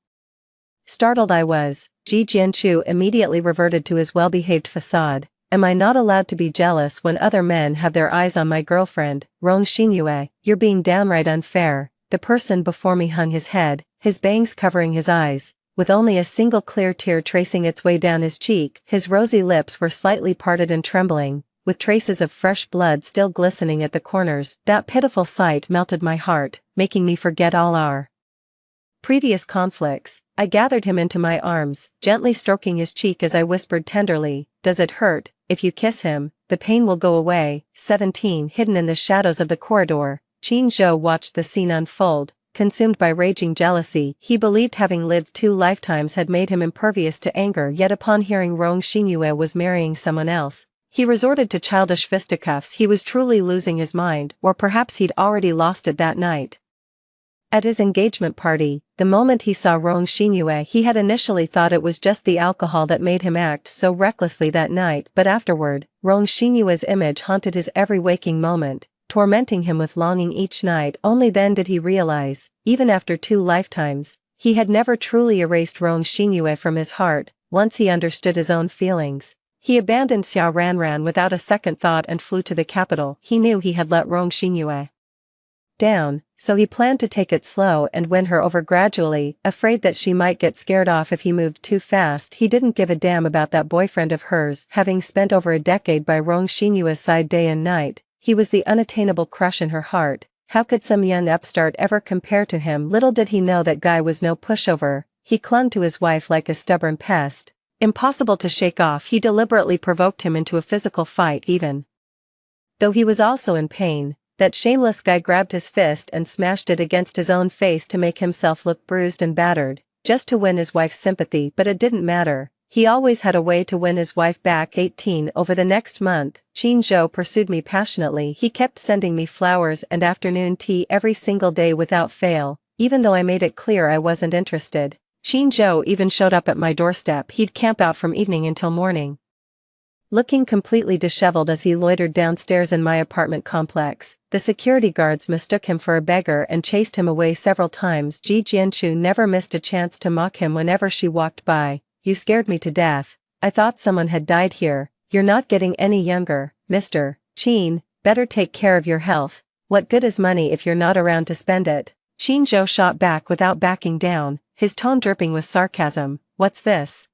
startled I was, Ji Jianchu immediately reverted to his well-behaved facade. "Am I not allowed to be jealous when other men have their eyes on my girlfriend, Rong Xinyue? You're being downright unfair." The person before me hung his head, his bangs covering his eyes, with only a single clear tear tracing its way down his cheek. His rosy lips were slightly parted and trembling, with traces of fresh blood still glistening at the corners. That pitiful sight melted my heart, making me forget all our previous conflicts. I gathered him into my arms, gently stroking his cheek as I whispered tenderly, "Does it hurt? If you kiss him, the pain will go away." 17 Hidden in the shadows of the corridor, Qin Zhou watched the scene unfold, consumed by raging jealousy. He believed having lived 2 lifetimes had made him impervious to anger, yet upon hearing Rong Xinyue was marrying someone else, he resorted to childish fisticuffs. He was truly losing his mind, or perhaps he'd already lost it that night. At his engagement party, the moment he saw Rong Xinyue, he had initially thought it was just the alcohol that made him act so recklessly that night, but afterward, Rong Xinyue's image haunted his every waking moment, tormenting him with longing each night. Only then did he realize, even after 2 lifetimes, he had never truly erased Rong Xinyue from his heart. Once he understood his own feelings, he abandoned Xiao Ranran without a second thought and flew to the capital. He knew he had let Rong Xinyue down, so he planned to take it slow and win her over gradually, afraid that she might get scared off if he moved too fast. He didn't give a damn about that boyfriend of hers, having spent over a decade by Rong Xinyue's side day and night. He was the unattainable crush in her heart. How could some young upstart ever compare to him? Little did he know that guy was no pushover. He clung to his wife like a stubborn pest, impossible to shake off. He deliberately provoked him into a physical fight, even though he was also in pain. That shameless guy grabbed his fist and smashed it against his own face to make himself look bruised and battered, just to win his wife's sympathy. But it didn't matter. He always had a way to win his wife back. 18 Over the next month, Qin Zhou pursued me passionately. He kept sending me flowers and afternoon tea every single day without fail, even though I made it clear I wasn't interested. Qin Zhou even showed up at my doorstep. He'd camp out from evening until morning, looking completely disheveled as he loitered downstairs in my apartment complex. The security guards mistook him for a beggar and chased him away several times. Ji Jianchu never missed a chance to mock him whenever she walked by. "You scared me to death. I thought someone had died here." "You're not getting any younger, Mr. Qin. Better take care of your health. What good is money if you're not around to spend it?" Qin Zhou shot back without backing down, his tone dripping with sarcasm. "What's this?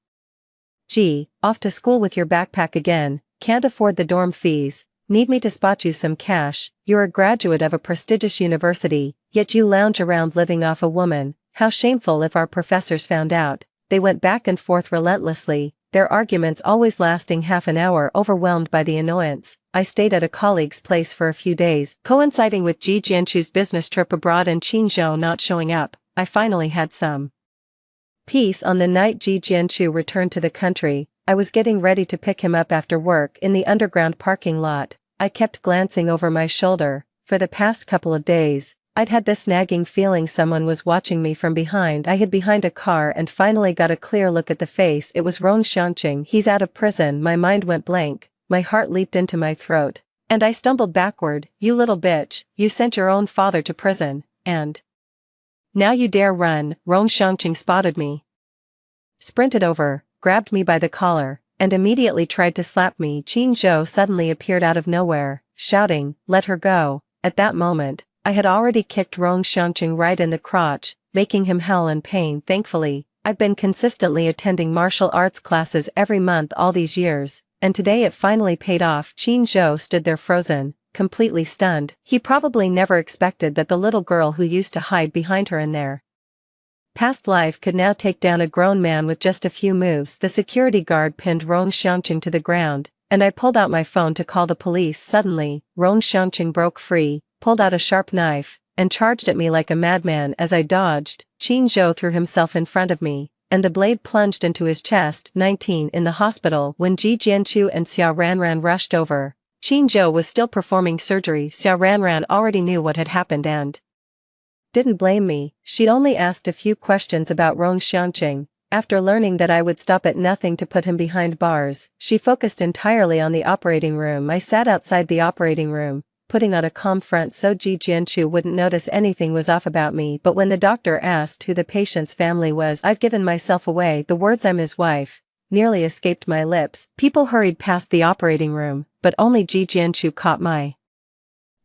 Gee, off to school with your backpack again? Can't afford the dorm fees. Need me to spot you some cash? You're a graduate of a prestigious university, yet you lounge around living off a woman. How shameful if our professors found out." They went back and forth relentlessly, their arguments always lasting half an hour. Overwhelmed by the annoyance, I stayed at a colleague's place for a few days. Coinciding with Ji Jianchu's business trip abroad and Qin Zhou not showing up, I finally had some peace. On the night Ji Jianchu returned to the country, I was getting ready to pick him up after work in the underground parking lot. I kept glancing over my shoulder. For the past couple of days, I'd had this nagging feeling someone was watching me from behind. I hid behind a car and finally got a clear look at the face. It was Rong Xiangqing. He's out of prison. My mind went blank, my heart leaped into my throat, and I stumbled backward. "You little bitch, you sent your own father to prison, and now you dare run." Rong Xiangqing spotted me, sprinted over, grabbed me by the collar, and immediately tried to slap me. Qin Zhou suddenly appeared out of nowhere, shouting, "Let her go." At that moment, I had already kicked Rong Xiangqing right in the crotch, making him howl in pain. Thankfully, I've been consistently attending martial arts classes every month all these years, and today it finally paid off. Qin Zhou stood there frozen, completely stunned. He probably never expected that the little girl who used to hide behind her in their past life could now take down a grown man with just a few moves. The security guard pinned Rong Xiangqing to the ground, and I pulled out my phone to call the police. Suddenly, Rong Xiangqing broke free, pulled out a sharp knife, and charged at me like a madman. As I dodged, Qin Zhou threw himself in front of me, and the blade plunged into his chest. 19 In the hospital, when Ji Jianchu and Xiao Ranran rushed over, Qin Zhou was still performing surgery. Xiao Ranran already knew what had happened and didn't blame me. She'd only asked a few questions about Rong Xiangqing. After learning that I would stop at nothing to put him behind bars, she focused entirely on the operating room. I sat outside the operating room, putting on a calm front so Ji Jianchu wouldn't notice anything was off about me. But when the doctor asked who the patient's family was, I'd given myself away. The words "I'm his wife" nearly escaped my lips. People hurried past the operating room, but only Ji Jianchu caught my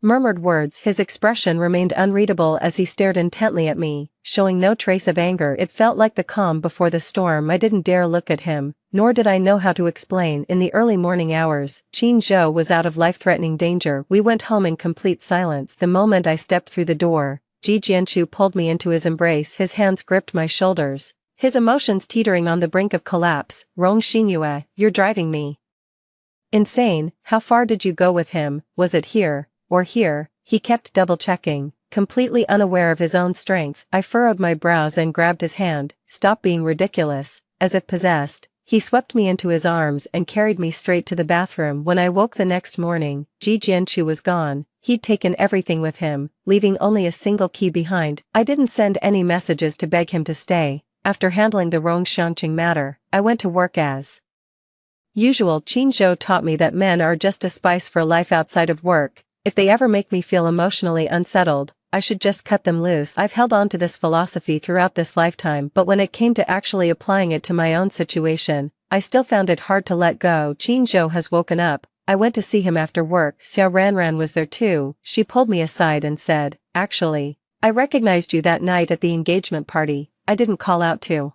murmured words. His expression remained unreadable as he stared intently at me, showing no trace of anger. It felt like the calm before the storm. I didn't dare look at him, nor did I know how to explain. In the early morning hours, Qin Zhou was out of life-threatening danger. We went home in complete silence. The moment I stepped through the door, Ji Jianchu pulled me into his embrace. His hands gripped my shoulders, his emotions teetering on the brink of collapse. Rong Xinyue, you're driving me insane. How far did you go with him? Was it here or here? He kept double-checking, completely unaware of his own strength. I furrowed my brows and grabbed his hand. Stop being ridiculous. As if possessed, he swept me into his arms and carried me straight to the bathroom. When I woke the next morning, Ji Jianchu was gone. He'd taken everything with him, leaving only a single key behind. I didn't send any messages to beg him to stay. After handling the Rong Xiangqing matter, I went to work as usual. Qin Zhou taught me that men are just a spice for life outside of work. If they ever make me feel emotionally unsettled, I should just cut them loose. I've held on to this philosophy throughout this lifetime, but when it came to actually applying it to my own situation, I still found it hard to let go. Qin Zhou has woken up. I went to see him after work. Xiao Ranran was there too. She pulled me aside and said, "Actually, I recognized you that night at the engagement party. I didn't call out to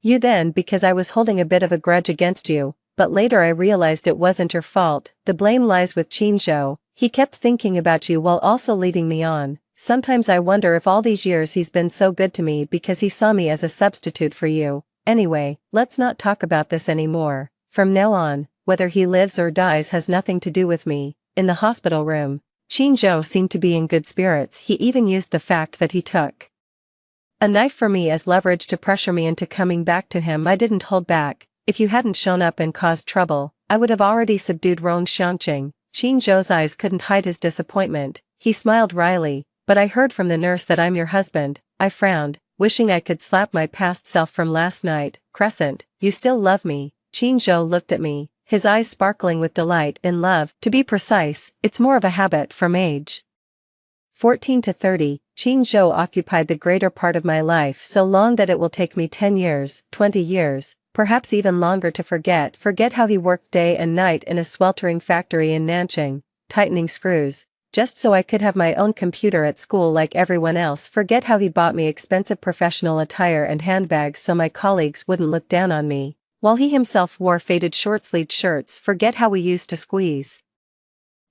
you then because I was holding a bit of a grudge against you, but later I realized it wasn't your fault. The blame lies with Qin Zhou. He kept thinking about you while also leading me on. Sometimes I wonder if all these years he's been so good to me because he saw me as a substitute for you. Anyway, let's not talk about this anymore. From now on, whether he lives or dies has nothing to do with me." In the hospital room, Qin Zhou seemed to be in good spirits. He even used the fact that he took a knife for me as leverage to pressure me into coming back to him. I didn't hold back. If you hadn't shown up and caused trouble, I would have already subdued Rong Xiangqing. Qin Zhou's eyes couldn't hide his disappointment. He smiled wryly. "But I heard from the nurse that I'm your husband." I frowned, wishing I could slap my past self from last night. "Crescent, you still love me?" Qin Zhou looked at me, his eyes sparkling with delight. "In love, to be precise, it's more of a habit from age 14 to 30. Qin Zhou occupied the greater part of my life, so long that it will take me 10 years, 20 years, perhaps even longer to forget how he worked day and night in a sweltering factory in Nanjing, tightening screws, just so I could have my own computer at school like everyone else. Forget how he bought me expensive professional attire and handbags so my colleagues wouldn't look down on me, while he himself wore faded short-sleeved shirts. Forget how we used to squeeze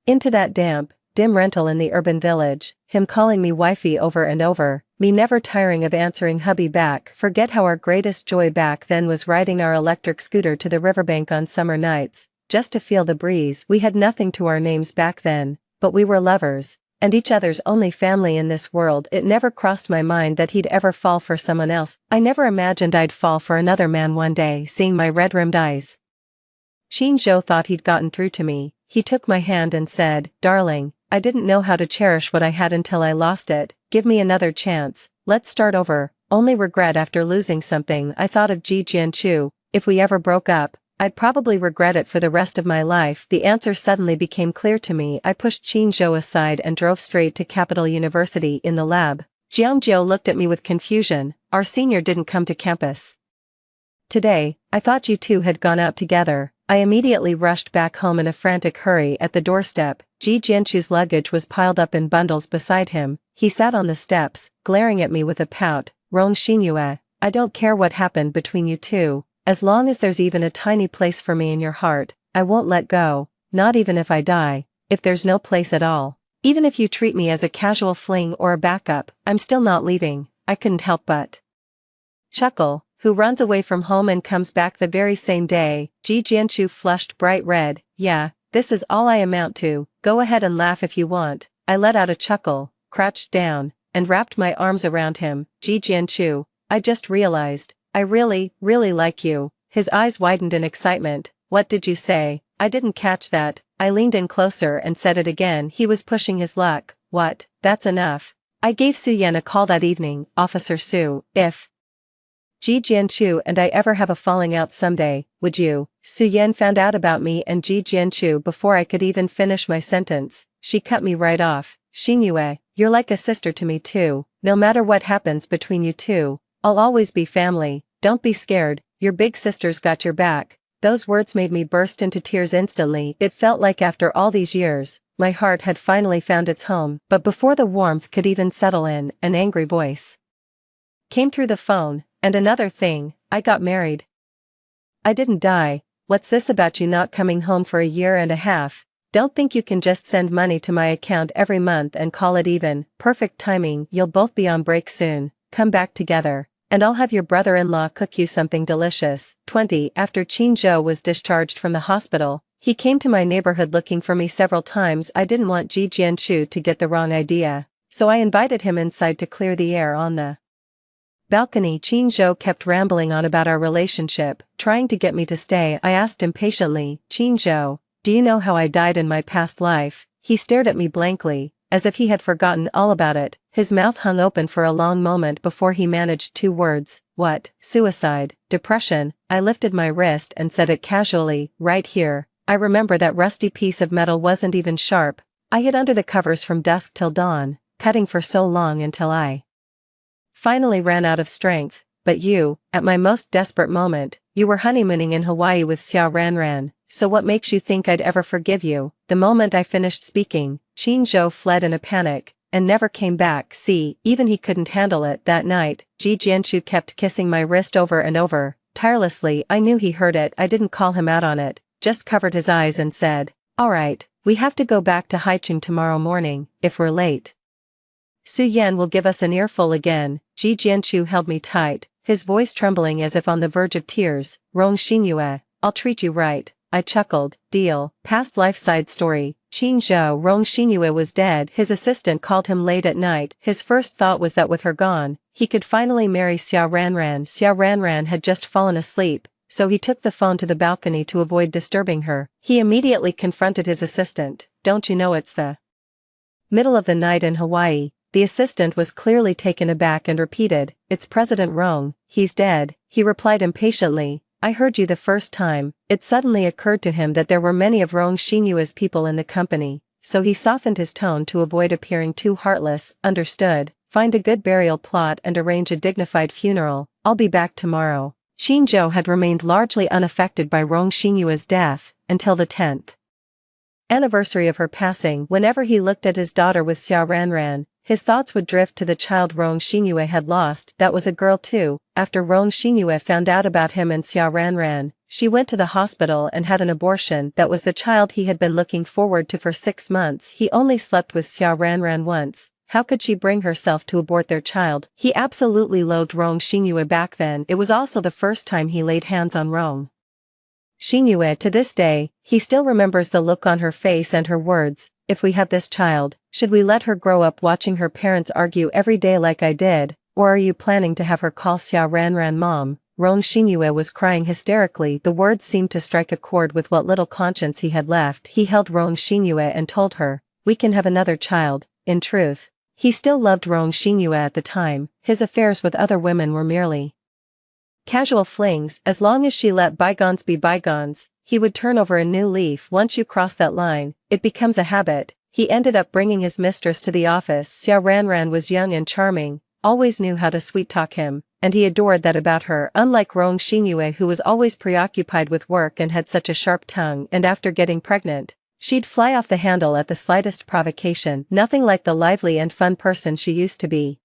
into that damp, dim rental in the urban village, him calling me wifey over and over, me never tiring of answering hubby back. Forget how our greatest joy back then was riding our electric scooter to the riverbank on summer nights, just to feel the breeze. We had nothing to our names back then, but we were lovers, and each other's only family in this world. It never crossed my mind that he'd ever fall for someone else. I never imagined I'd fall for another man one day. Seeing my red-rimmed eyes, Qin Zhou thought he'd gotten through to me. He took my hand and said, "Darling, I didn't know how to cherish what I had until I lost it. Give me another chance. Let's start over." Only regret after losing something. I thought of Ji Jianchu. If we ever broke up, I'd probably regret it for the rest of my life. The answer suddenly became clear to me. I pushed Qin Zhou aside and drove straight to Capital University. In the lab, Jiang Jiao looked at me with confusion. "Our senior didn't come to campus today. I thought you two had gone out together." I immediately rushed back home in a frantic hurry. At the doorstep, Ji Jianchu's luggage was piled up in bundles beside him. He sat on the steps, glaring at me with a pout. "Rong Xinyue, I don't care what happened between you two, as long as there's even a tiny place for me in your heart, I won't let go, not even if I die, if there's no place at all. Even if you treat me as a casual fling or a backup, I'm still not leaving. I couldn't help but chuckle. Who runs away from home and comes back the very same day? Ji Jianchu flushed bright red. Yeah, this is all I amount to. Go ahead and laugh if you want. I let out a chuckle, crouched down, and wrapped my arms around him. Ji Jianchu, I just realized, I really, really like you. His eyes widened in excitement. What did you say? I didn't catch that. I leaned in closer and said it again. He was pushing his luck. What? That's enough. I gave Su Yan a call that evening. Officer Su, if Ji Jianchu and I ever have a falling out someday, would you? Su Yan found out about me and Ji Jianchu before I could even finish my sentence. She cut me right off. Xingyue, you're like a sister to me too. No matter what happens between you two, I'll always be family. Don't be scared, your big sister's got your back. Those words made me burst into tears instantly. It felt like after all these years, my heart had finally found its home. But before the warmth could even settle in, an angry voice came through the phone. And another thing, I got married. I didn't die. What's this about you not coming home for a year and a half? Don't think you can just send money to my account every month and call it even. Perfect timing, you'll both be on break soon. Come back together, and I'll have your brother-in-law cook you something delicious. 20. After Qin Zhou was discharged from the hospital, he came to my neighborhood looking for me several times. I didn't want Ji Jianchu to get the wrong idea, so I invited him inside to clear the air on the balcony. Qin Zhou kept rambling on about our relationship, trying to get me to stay. I asked impatiently, Qin Zhou, do you know how I died in my past life? He stared at me blankly, as if he had forgotten all about it. His mouth hung open for a long moment before he managed 2 words. What? Suicide, depression. I lifted my wrist and said it casually, right here. I remember that rusty piece of metal wasn't even sharp. I hid under the covers from dusk till dawn, cutting for so long until I finally ran out of strength. But you, at my most desperate moment, you were honeymooning in Hawaii with Xiao Ranran, so what makes you think I'd ever forgive you? The moment I finished speaking, Qin Zhou fled in a panic, and never came back. See, even he couldn't handle it. That night, Ji Jianchu kept kissing my wrist over and over, tirelessly. I knew he heard it. I didn't call him out on it, just covered his eyes and said, alright, we have to go back to Haicheng tomorrow morning, if we're late. Su Yan will give us an earful again. Ji Jianchu held me tight, his voice trembling as if on the verge of tears. Rong Xingyue, I'll treat you right. I chuckled. Deal. Past life side story. Qin Zhou. Rong Xingyue was dead. His assistant called him late at night. His first thought was that with her gone, he could finally marry Xiao Ranran. Xiao Ranran had just fallen asleep, so he took the phone to the balcony to avoid disturbing her. He immediately confronted his assistant. Don't you know it's the middle of the night in Hawaii? The assistant was clearly taken aback and repeated, it's President Rong, he's dead. He replied impatiently, I heard you the first time. It suddenly occurred to him that there were many of Rong Xinyue's people in the company, so he softened his tone to avoid appearing too heartless. Understood. Find a good burial plot and arrange a dignified funeral. I'll be back tomorrow. Qin Zhou had remained largely unaffected by Rong Xinyue's death, until the 10th anniversary of her passing. Whenever he looked at his daughter with Xiao Ranran, his thoughts would drift to the child Rong Xinyue had lost. That was a girl too. After Rong Xinyue found out about him and Xiao Ranran, she went to the hospital and had an abortion. That was the child he had been looking forward to for 6 months. He only slept with Xiao Ranran once. How could she bring herself to abort their child? He absolutely loathed Rong Xinyue back then. It was also the first time he laid hands on Rong Xinyue. To this day, he still remembers the look on her face and her words. If we have this child, should we let her grow up watching her parents argue every day like I did, or are you planning to have her call Xiao Ranran mom? Rong Xinyue was crying hysterically. The words seemed to strike a chord with what little conscience he had left. He held Rong Xinyue and told her, we can have another child. In truth, he still loved Rong Xinyue at the time. His affairs with other women were merely casual flings. As long as she let bygones be bygones, he would turn over a new leaf. Once you cross that line, it becomes a habit. He ended up bringing his mistress to the office. Xiao Ranran was young and charming, always knew how to sweet-talk him, and he adored that about her. Unlike Rong Xinyue, who was always preoccupied with work and had such a sharp tongue, and after getting pregnant, she'd fly off the handle at the slightest provocation. Nothing like the lively and fun person she used to be.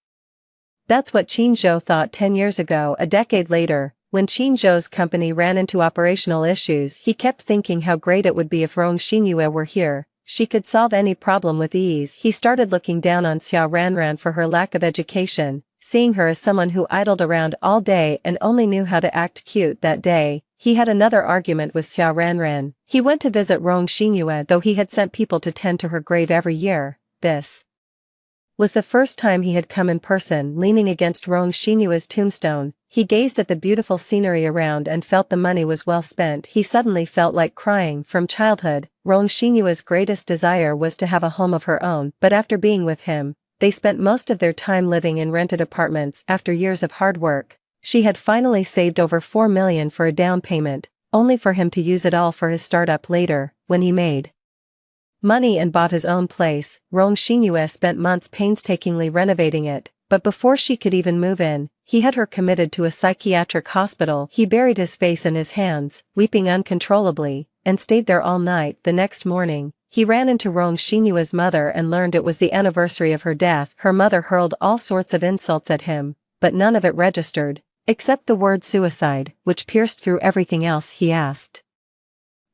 That's what Qin Zhou thought 10 years ago. A decade later, when Qin Zhou's company ran into operational issues, he kept thinking how great it would be if Rong Xinyue were here. She could solve any problem with ease. He started looking down on Xiao Ranran for her lack of education, seeing her as someone who idled around all day and only knew how to act cute. That day, he had another argument with Xiao Ranran. He went to visit Rong Xinyue, though he had sent people to tend to her grave every year. This was the first time he had come in person. Leaning against Rong Xinyue's tombstone, he gazed at the beautiful scenery around and felt the money was well spent. He suddenly felt like crying. From childhood, Rong Xinyue's greatest desire was to have a home of her own, but after being with him, they spent most of their time living in rented apartments. After years of hard work, she had finally saved over 4 million for a down payment, only for him to use it all for his startup later, when he made money and bought his own place. Rong Xinyue spent months painstakingly renovating it, but before she could even move in, he had her committed to a psychiatric hospital. He buried his face in his hands, weeping uncontrollably, and stayed there all night. The next morning, he ran into Rong Xinyue's mother and learned it was the anniversary of her death. Her mother hurled all sorts of insults at him, but none of it registered, except the word suicide, which pierced through everything else. He asked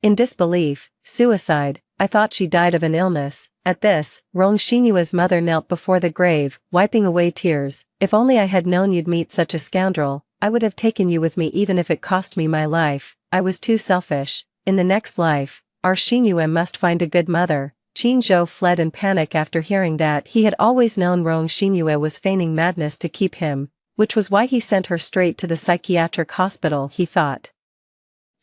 in disbelief, "Suicide? I thought she died of an illness." At this, Rong Xinyue's mother knelt before the grave, wiping away tears. "If only I had known you'd meet such a scoundrel, I would have taken you with me even if it cost me my life. I was too selfish. In the next life, our Xinyue must find a good mother." Qin Zhou fled in panic after hearing that. He had always known Rong Xinyue was feigning madness to keep him, which was why he sent her straight to the psychiatric hospital. He thought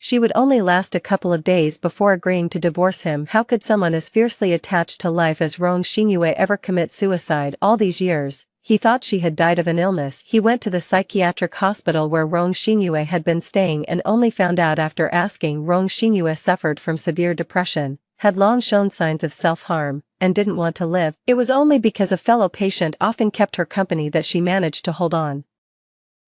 she would only last a couple of days before agreeing to divorce him. How could someone as fiercely attached to life as Rong Xinyue ever commit suicide? All these years, he thought she had died of an illness. He went to the psychiatric hospital where Rong Xinyue had been staying and only found out after asking. Rong Xinyue suffered from severe depression, had long shown signs of self-harm, and didn't want to live. It was only because a fellow patient often kept her company that she managed to hold on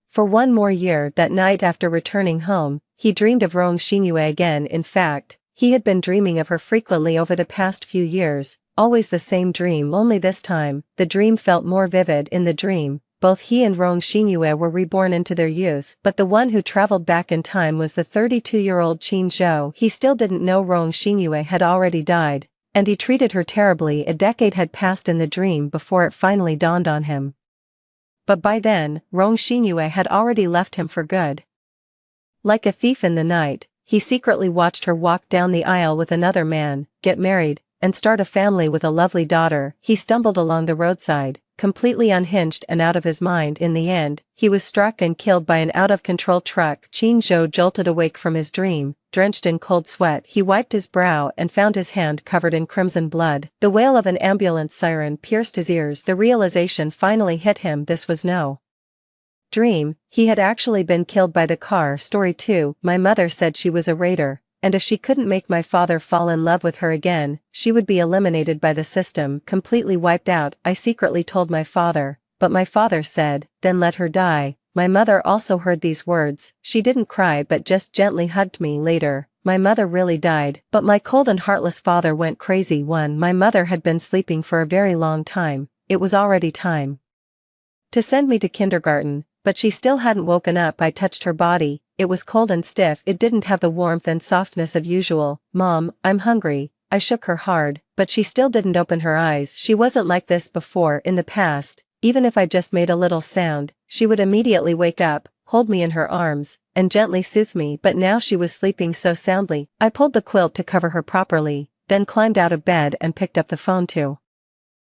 for one more year. That night after returning home, he dreamed of Rong Xinyue again. In fact, he had been dreaming of her frequently over the past few years, always the same dream, only this time, the dream felt more vivid. In the dream, both he and Rong Xinyue were reborn into their youth, but the one who traveled back in time was the 32-year-old Qin Zhou. He still didn't know Rong Xinyue had already died, and he treated her terribly. A decade had passed in the dream before it finally dawned on him. But by then, Rong Xinyue had already left him for good. Like a thief in the night, he secretly watched her walk down the aisle with another man, get married, and start a family with a lovely daughter. He stumbled along the roadside, completely unhinged and out of his mind. In the end, he was struck and killed by an out-of-control truck. Qin Zhou jolted awake from his dream, drenched in cold sweat. He wiped his brow and found his hand covered in crimson blood. The wail of an ambulance siren pierced his ears. The realization finally hit him. This was no dream. He had actually been killed by the car. Story 2. My mother said she was a raider, and if she couldn't make my father fall in love with her again, she would be eliminated by the system, completely wiped out. I secretly told my father, but my father said, "Then let her die." My mother also heard these words. She didn't cry but just gently hugged me. Later, my mother really died, but my cold and heartless father went crazy. My mother had been sleeping for a very long time. It was already time to send me to kindergarten, but she still hadn't woken up. I touched her body. It was cold and stiff. It didn't have the warmth and softness of usual. "Mom, I'm hungry." I shook her hard, but she still didn't open her eyes. She wasn't like this before. In the past, even if I just made a little sound, she would immediately wake up, hold me in her arms, and gently soothe me. But now she was sleeping so soundly. I pulled the quilt to cover her properly, then climbed out of bed and picked up the phone to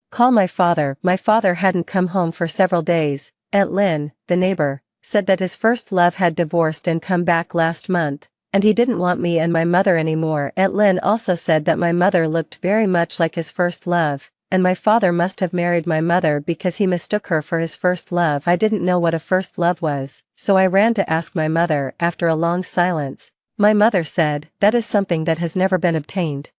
call my father. My father hadn't come home for several days. Aunt Lynn, the neighbor, said that his first love had divorced and come back last month, and he didn't want me and my mother anymore. Aunt Lynn also said that my mother looked very much like his first love, and my father must have married my mother because he mistook her for his first love. I didn't know what a first love was, so I ran to ask my mother. After a long silence, my mother said, "That is something that has never been obtained,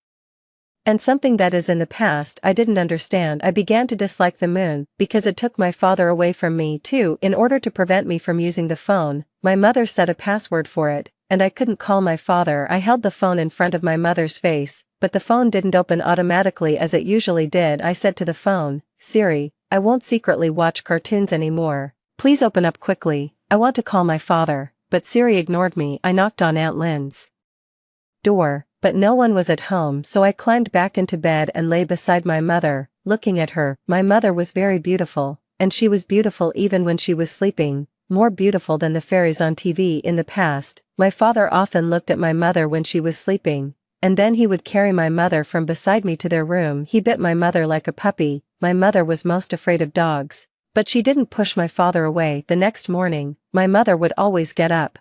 and something that is in the past." I didn't understand. I began to dislike the moon, because it took my father away from me too. In order to prevent me from using the phone, my mother set a password for it, and I couldn't call my father. I held the phone in front of my mother's face, but the phone didn't open automatically as it usually did. I said to the phone, "Siri, I won't secretly watch cartoons anymore. Please open up quickly, I want to call my father, but Siri ignored me. I knocked on Aunt Lynn's door, but no one was at home, so I climbed back into bed and lay beside my mother, looking at her. My mother was very beautiful, and she was beautiful even when she was sleeping, more beautiful than the fairies on TV in the past. My father often looked at my mother when she was sleeping, and then he would carry my mother from beside me to their room. He bit my mother like a puppy. My mother was most afraid of dogs, but she didn't push my father away. The next morning, my mother would always get up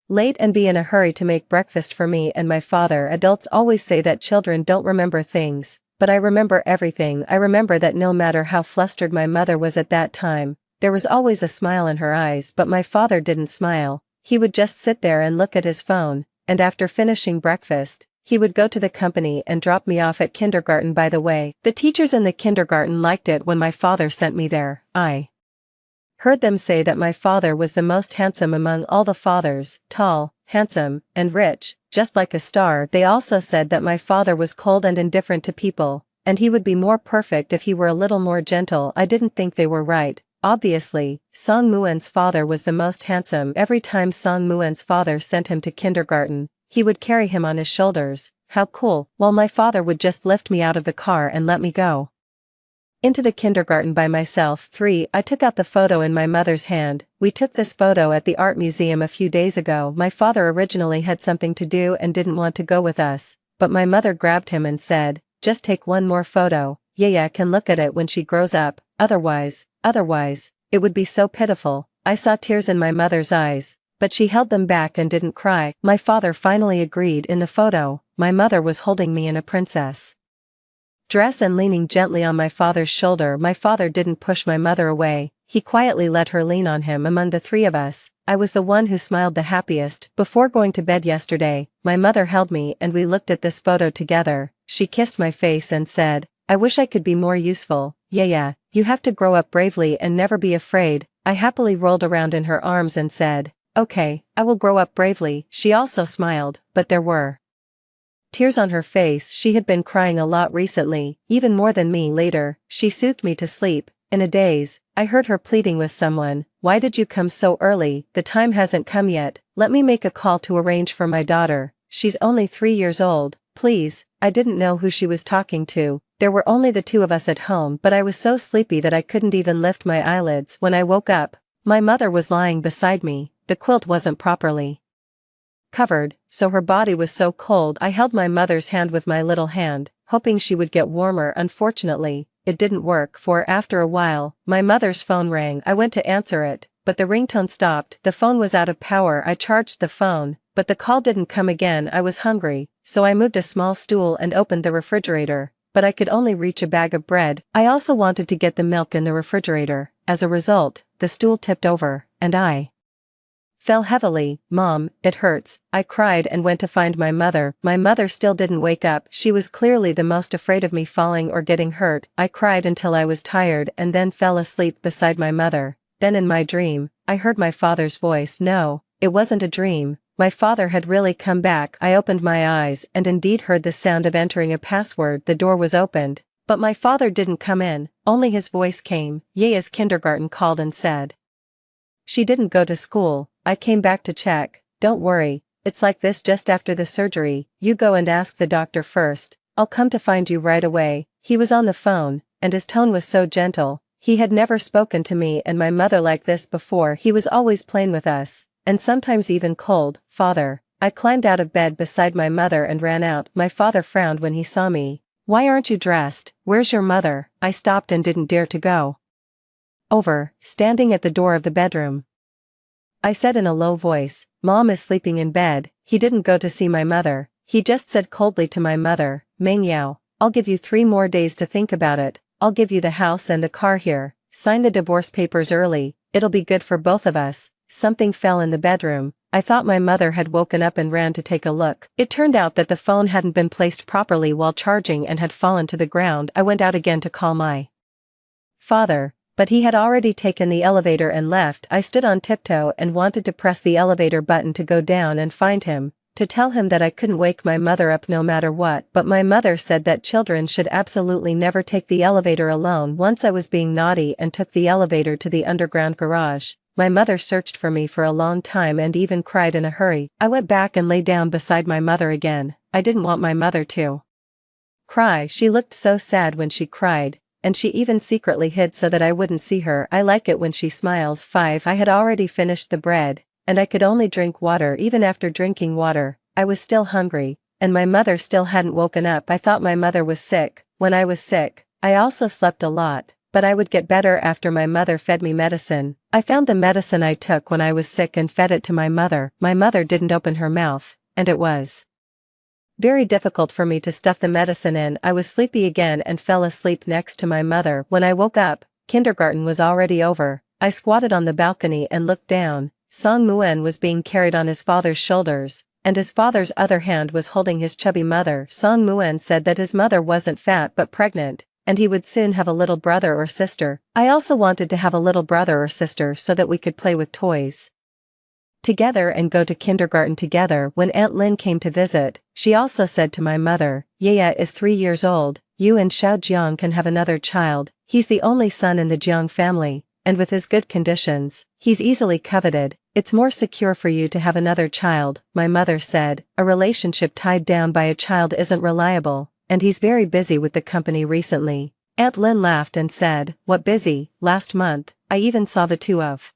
late and be in a hurry to make breakfast for me and my father. Adults always say that children don't remember things, but I remember everything. I remember that no matter how flustered my mother was at that time, there was always a smile in her eyes. But my father didn't smile. He would just sit there and look at his phone, and after finishing breakfast, he would go to the company and drop me off at kindergarten. By the way, the teachers in the kindergarten liked it when my father sent me there. I heard them say that my father was the most handsome among all the fathers, tall, handsome, and rich, just like a star. They also said that my father was cold and indifferent to people, and he would be more perfect if he were a little more gentle. I didn't think they were right. Obviously, Song Muen's father was the most handsome. Every time Song Muen's father sent him to kindergarten, he would carry him on his shoulders. How cool, while my father would just lift me out of the car and let me go into the kindergarten by myself. 3. I took out the photo in my mother's hand. We took this photo at the art museum a few days ago. My father originally had something to do and didn't want to go with us, but my mother grabbed him and said, "Just take one more photo. Yaya can look at it when she grows up, otherwise, it would be so pitiful." I saw tears in my mother's eyes, but she held them back and didn't cry. My father finally agreed. In the photo, my mother was holding me in a princess dress and leaning gently on my father's shoulder. My father didn't push my mother away. He quietly let her lean on him. Among the three of us, I was the one who smiled the happiest. Before going to bed yesterday, my mother held me and we looked at this photo together. She kissed my face and said, "I wish I could be more useful. Yaya, you have to grow up bravely and never be afraid." I happily rolled around in her arms and said, "Okay, I will grow up bravely." She also smiled, but there were tears on her face. She had been crying a lot recently, even more than me. Later, she soothed me to sleep. In a daze, I heard her pleading with someone, "Why did you come so early? The time hasn't come yet. Let me make a call to arrange for my daughter. She's only 3 years old, please." I didn't know who she was talking to. There were only the two of us at home, but I was so sleepy that I couldn't even lift my eyelids. When I woke up, my mother was lying beside me. The quilt wasn't properly covered, so her body was so cold. I held my mother's hand with my little hand, hoping she would get warmer. Unfortunately, it didn't work, for after a while, my mother's phone rang. I went to answer it, but the ringtone stopped. The phone was out of power. I charged the phone, but the call didn't come again. I was hungry, so I moved a small stool and opened the refrigerator, but I could only reach a bag of bread. I also wanted to get the milk in the refrigerator. As a result, the stool tipped over, and I fell heavily. "Mom, it hurts," I cried and went to find my mother. My mother still didn't wake up. She was clearly the most afraid of me falling or getting hurt. I cried until I was tired and then fell asleep beside my mother. Then in my dream, I heard my father's voice. No, it wasn't a dream. My father had really come back. I opened my eyes and indeed heard the sound of entering a password. The door was opened, but my father didn't come in, only his voice came. Yaya's kindergarten called and said she didn't go to school. I came back to check. "Don't worry, it's like this just after the surgery. You go and ask the doctor first. I'll come to find you right away." He was on the phone, and his tone was so gentle. He had never spoken to me and my mother like this before. He was always plain with us, and sometimes even cold. "Father." I climbed out of bed beside my mother and ran out. My father frowned when he saw me. "Why aren't you dressed? Where's your mother?" I stopped and didn't dare to go over, standing at the door of the bedroom. I said in a low voice, "Mom is sleeping in bed." He didn't go to see my mother. He just said coldly to my mother, "Meng Yao, I'll give you 3 more days to think about it. I'll give you the house and the car here. Sign the divorce papers early. It'll be good for both of us." Something fell in the bedroom. I thought my mother had woken up and ran to take a look. It turned out that the phone hadn't been placed properly while charging and had fallen to the ground. I went out again to call my father, but he had already taken the elevator and left. I stood on tiptoe and wanted to press the elevator button to go down and find him, to tell him that I couldn't wake my mother up no matter what, but my mother said that children should absolutely never take the elevator alone. Once I was being naughty and took the elevator to the underground garage. My mother searched for me for a long time and even cried in a hurry. I went back and lay down beside my mother again. I didn't want my mother to cry. She looked so sad when she cried, and she even secretly hid so that I wouldn't see her. I like it when she smiles. 5. I had already finished the bread, and I could only drink water. Even after drinking water, I was still hungry, and my mother still hadn't woken up. I thought my mother was sick. When I was sick, I also slept a lot, but I would get better after my mother fed me medicine. I found the medicine I took when I was sick and fed it to my mother. My mother didn't open her mouth, and it was very difficult for me to stuff the medicine in. I was sleepy again and fell asleep next to my mother. When I woke up, kindergarten was already over. I squatted on the balcony and looked down. Song Muen was being carried on his father's shoulders, and his father's other hand was holding his chubby mother. Song Muen said that his mother wasn't fat but pregnant, and he would soon have a little brother or sister. I also wanted to have a little brother or sister so that we could play with toys together and go to kindergarten together. When Aunt Lin came to visit, she also said to my mother, "Yaya is 3 years old, you and Xiao Jiang can have another child. He's the only son in the Jiang family, and with his good conditions, he's easily coveted. It's more secure for you to have another child." My mother said, "A relationship tied down by a child isn't reliable, and he's very busy with the company recently." Aunt Lin laughed and said, "What busy? Last month, I even saw the two of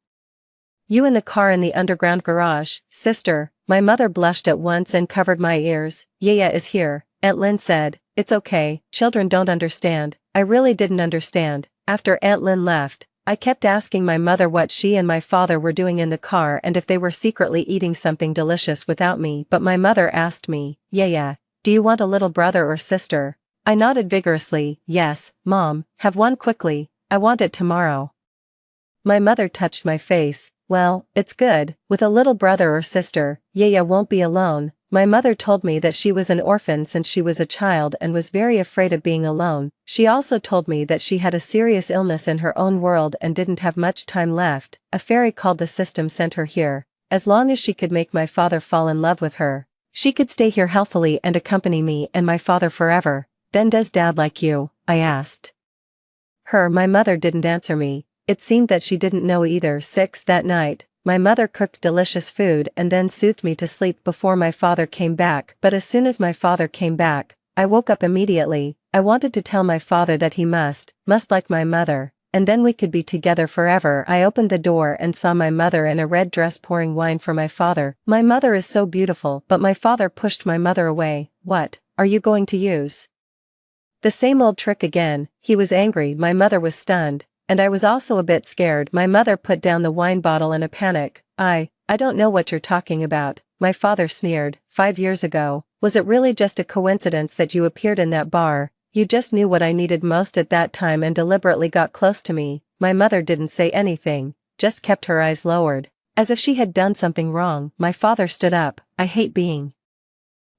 you in the car in the underground garage." "Sister," my mother blushed at once and covered my ears. "Yaya is here," Aunt Lin said. "It's okay, children don't understand." I really didn't understand. After Aunt Lin left, I kept asking my mother what she and my father were doing in the car and if they were secretly eating something delicious without me. But my mother asked me, "Yaya, do you want a little brother or sister?" I nodded vigorously. "Yes, Mom, have one quickly, I want it tomorrow." My mother touched my face. "Well, it's good, with a little brother or sister, Yaya won't be alone." My mother told me that she was an orphan since she was a child and was very afraid of being alone. She also told me that she had a serious illness in her own world and didn't have much time left. A fairy called the system sent her here. As long as she could make my father fall in love with her, she could stay here healthily and accompany me and my father forever. "Then does Dad like you?" I asked her. My mother didn't answer me. It seemed that she didn't know either. 6. That night, my mother cooked delicious food and then soothed me to sleep before my father came back. But as soon as my father came back, I woke up immediately. I wanted to tell my father that he must like my mother, and then we could be together forever. I opened the door and saw my mother in a red dress pouring wine for my father. My mother is so beautiful, but my father pushed my mother away. "What are you going to use?" The same old trick again. He was angry. My mother was stunned, and I was also a bit scared. My mother put down the wine bottle in a panic. I don't know what you're talking about," my father sneered. 5 years ago, was it really just a coincidence that you appeared in that bar? You just knew what I needed most at that time and deliberately got close to me." My mother didn't say anything, just kept her eyes lowered, as if she had done something wrong. My father stood up. "I hate being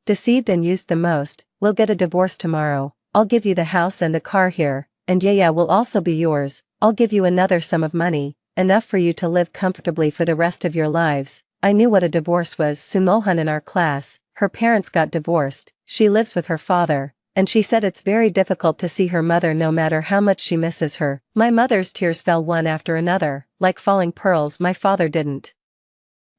deceived and used the most. We'll get a divorce tomorrow. I'll give you the house and the car here, and Yaya will also be yours. I'll give you another sum of money, enough for you to live comfortably for the rest of your lives." I knew what a divorce was. Sumohan in our class, her parents got divorced. She lives with her father, and she said it's very difficult to see her mother no matter how much she misses her. My mother's tears fell one after another, like falling pearls. My father didn't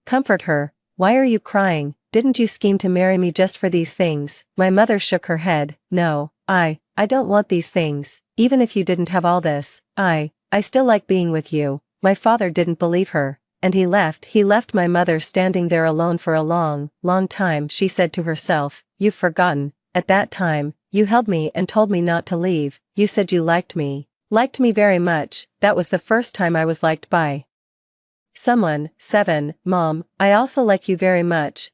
comfort her. "Why are you crying? Didn't you scheme to marry me just for these things?" My mother shook her head. "No, I don't want these things. Even if you didn't have all this, I still like being with you." My father didn't believe her, and he left. He left my mother standing there alone for a long time. She said to herself, "You've forgotten. At that time, you held me and told me not to leave. You said you liked me very much. That was the first time I was liked by someone." 7. Mom, I also like you very much,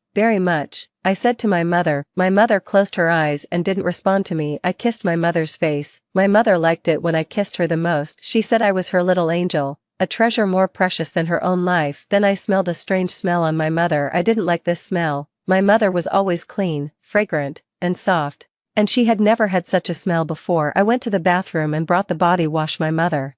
I said to my mother. My mother closed her eyes and didn't respond to me. I kissed my mother's face. My mother liked it when I kissed her the most. She said I was her little angel, a treasure more precious than her own life. Then I smelled a strange smell on my mother. I didn't like this smell. My mother was always clean, fragrant, and soft, and she had never had such a smell before. I went to the bathroom and brought the body wash my mother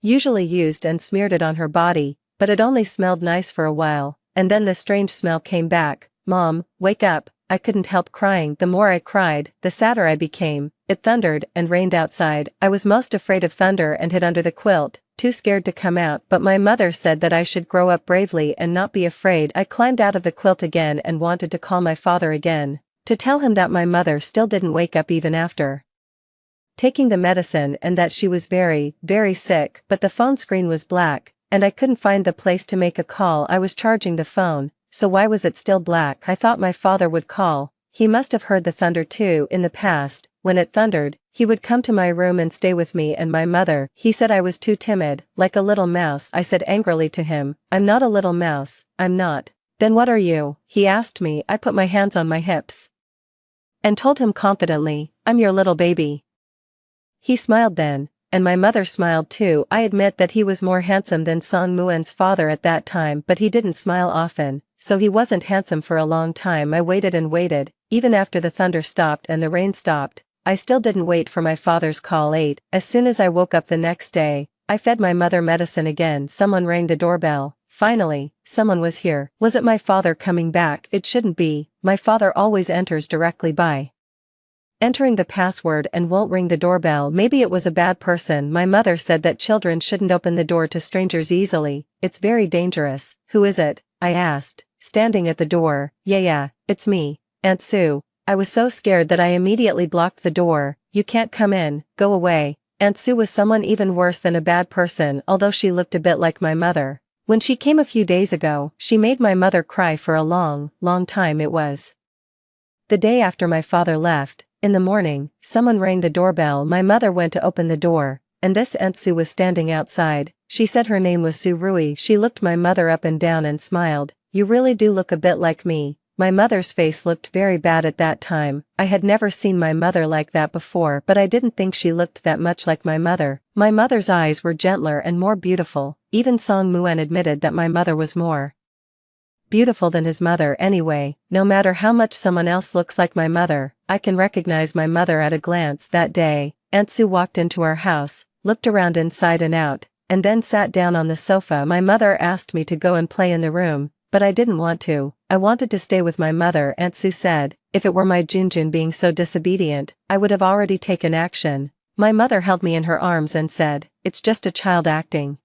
usually used and smeared it on her body, but it only smelled nice for a while, and then the strange smell came back. "Mom, wake up." I couldn't help crying. The more I cried, the sadder I became. It thundered and rained outside. I was most afraid of thunder and hid under the quilt, too scared to come out, but my mother said that I should grow up bravely and not be afraid. I climbed out of the quilt again and wanted to call my father again, to tell him that my mother still didn't wake up even after taking the medicine and that she was very, very sick, but the phone screen was black, and I couldn't find the place to make a call. I was charging the phone, so why was it still black? I thought my father would call. He must have heard the thunder too. In the past, when it thundered, he would come to my room and stay with me and my mother. He said I was too timid, like a little mouse. I said angrily to him, "I'm not a little mouse, I'm not." "Then what are you?" he asked me. I put my hands on my hips and told him confidently, "I'm your little baby." He smiled then, and my mother smiled too. I admit that he was more handsome than Song Muen's father at that time, but he didn't smile often, so he wasn't handsome for a long time. I waited and waited, even after the thunder stopped and the rain stopped. I still didn't wait for my father's call. 8. As soon as I woke up the next day, I fed my mother medicine again. Someone rang the doorbell. Finally, someone was here. Was it my father coming back? It shouldn't be. My father always enters directly by entering the password and won't ring the doorbell. Maybe it was a bad person. My mother said that children shouldn't open the door to strangers easily. It's very dangerous. "Who is it?" I asked, standing at the door. Yeah, it's me, Aunt Sue." I was so scared that I immediately blocked the door. "You can't come in, go away." Aunt Sue was someone even worse than a bad person, although she looked a bit like my mother. When she came a few days ago, she made my mother cry for a long, long time. It was the day after my father left. In the morning, someone rang the doorbell. My mother went to open the door, and this Aunt Sue was standing outside. She said her name was Sue Rui. She looked my mother up and down and smiled. "You really do look a bit like me." My mother's face looked very bad at that time. I had never seen my mother like that before, but I didn't think she looked that much like my mother. My mother's eyes were gentler and more beautiful. Even Song Muen admitted that my mother was more beautiful than his mother. Anyway, no matter how much someone else looks like my mother, I can recognize my mother at a glance. That day, Aunt Sue walked into our house, looked around inside and out, and then sat down on the sofa. My mother asked me to go and play in the room, but I didn't want to. I wanted to stay with my mother. Aunt Sue said, if it were my Junjun being so disobedient, I would have already taken action. My mother held me in her arms and said, "It's just a child acting."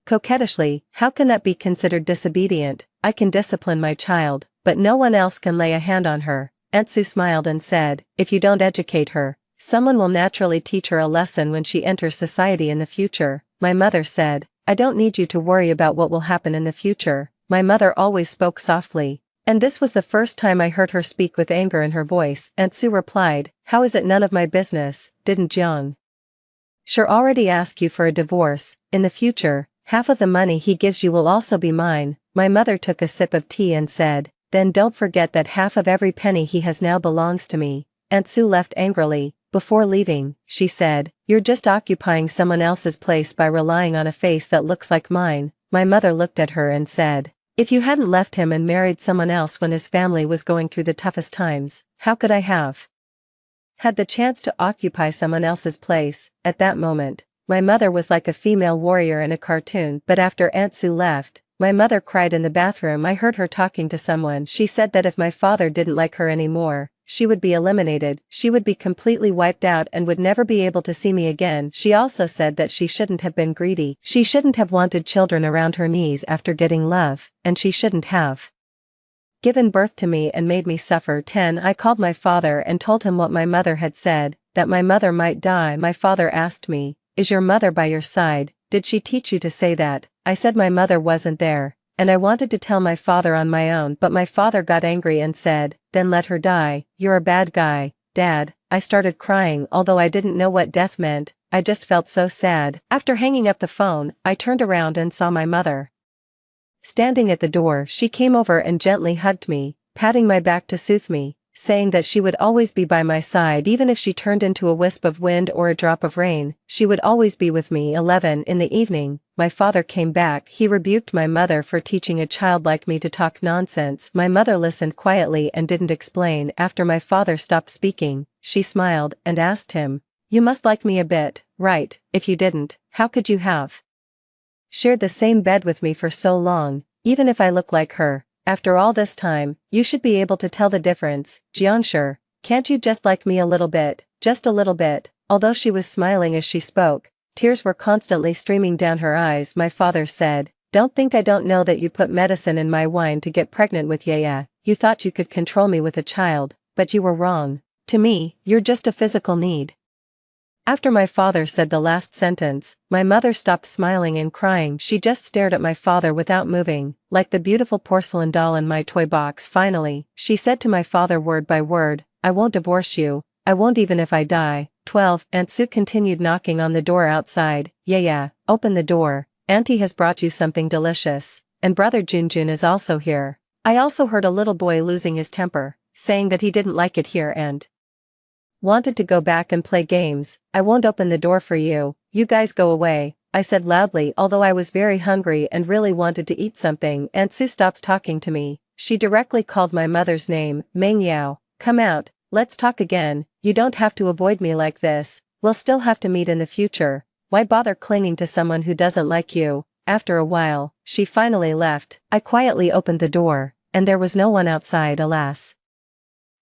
Coquettishly, "How can that be considered disobedient? I can discipline my child, but no one else can lay a hand on her." Aunt Sue smiled and said, "If you don't educate her, someone will naturally teach her a lesson when she enters society in the future." My mother said, "I don't need you to worry about what will happen in the future." My mother always spoke softly, and this was the first time I heard her speak with anger in her voice. Aunt Sue replied, "How is it none of my business? Didn't Jiang sure already ask you for a divorce? In the future, half of the money he gives you will also be mine." My mother took a sip of tea and said, "Then don't forget that half of every penny he has now belongs to me." Aunt Sue left angrily. Before leaving, she said, "You're just occupying someone else's place by relying on a face that looks like mine." My mother looked at her and said, "If you hadn't left him and married someone else when his family was going through the toughest times, how could I have had the chance to occupy someone else's place?" At that moment, my mother was like a female warrior in a cartoon. But after Aunt Sue left, my mother cried in the bathroom. I heard her talking to someone. She said that if my father didn't like her anymore, she would be eliminated. She would be completely wiped out and would never be able to see me again. She also said that she shouldn't have been greedy. She shouldn't have wanted children around her knees after getting love, and she shouldn't have given birth to me and made me suffer. 10. I called my father and told him what my mother had said, that my mother might die. My father asked me, "Is your mother by your side? Did she teach you to say that?" I said my mother wasn't there, and I wanted to tell my father on my own, but my father got angry and said, "Then let her die. You're a bad guy, Dad." I started crying. Although I didn't know what death meant, I just felt so sad. After hanging up the phone, I turned around and saw my mother standing at the door. She came over and gently hugged me, patting my back to soothe me, saying that she would always be by my side. Even if she turned into a wisp of wind or a drop of rain, she would always be with me. 11. In the evening, my father came back. He rebuked my mother for teaching a child like me to talk nonsense. My mother listened quietly and didn't explain. After my father stopped speaking, she smiled and asked him, "You must like me a bit, right? If you didn't, how could you have shared the same bed with me for so long?" "Even if I look like her, after all this time, you should be able to tell the difference, Jiangshi. Can't you just like me a little bit, just a little bit?" Although she was smiling as she spoke, tears were constantly streaming down her eyes. My father said, "Don't think I don't know that you put medicine in my wine to get pregnant with Yaya. You thought you could control me with a child, but you were wrong. To me, you're just a physical need." After my father said the last sentence, my mother stopped smiling and crying. She just stared at my father without moving, like the beautiful porcelain doll in my toy box. Finally, she said to my father word by word, "I won't divorce you, I won't even if I die." 12. Aunt Sue continued knocking on the door outside. "Yeah, open the door. Auntie has brought you something delicious, and brother Junjun is also here." I also heard a little boy losing his temper, saying that he didn't like it here and wanted to go back and play games. "I won't open the door for you, you guys go away," I said loudly. Although I was very hungry and really wanted to eat something, Aunt Sue stopped talking to me. She directly called my mother's name, "Meng Yao, come out, let's talk again. You don't have to avoid me like this, we'll still have to meet in the future. Why bother clinging to someone who doesn't like you?" After a while, she finally left. I quietly opened the door, and there was no one outside, alas.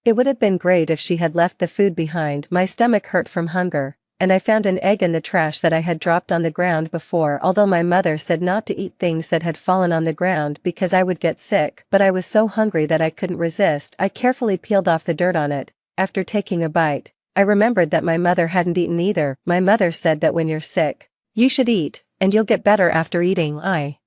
It would have been great if she had left the food behind. My stomach hurt from hunger, and I found an egg in the trash that I had dropped on the ground before. Although my mother said not to eat things that had fallen on the ground because I would get sick, but I was so hungry that I couldn't resist. I carefully peeled off the dirt on it. After taking a bite, I remembered that my mother hadn't eaten either. My mother said that when you're sick, you should eat, and you'll get better after eating. I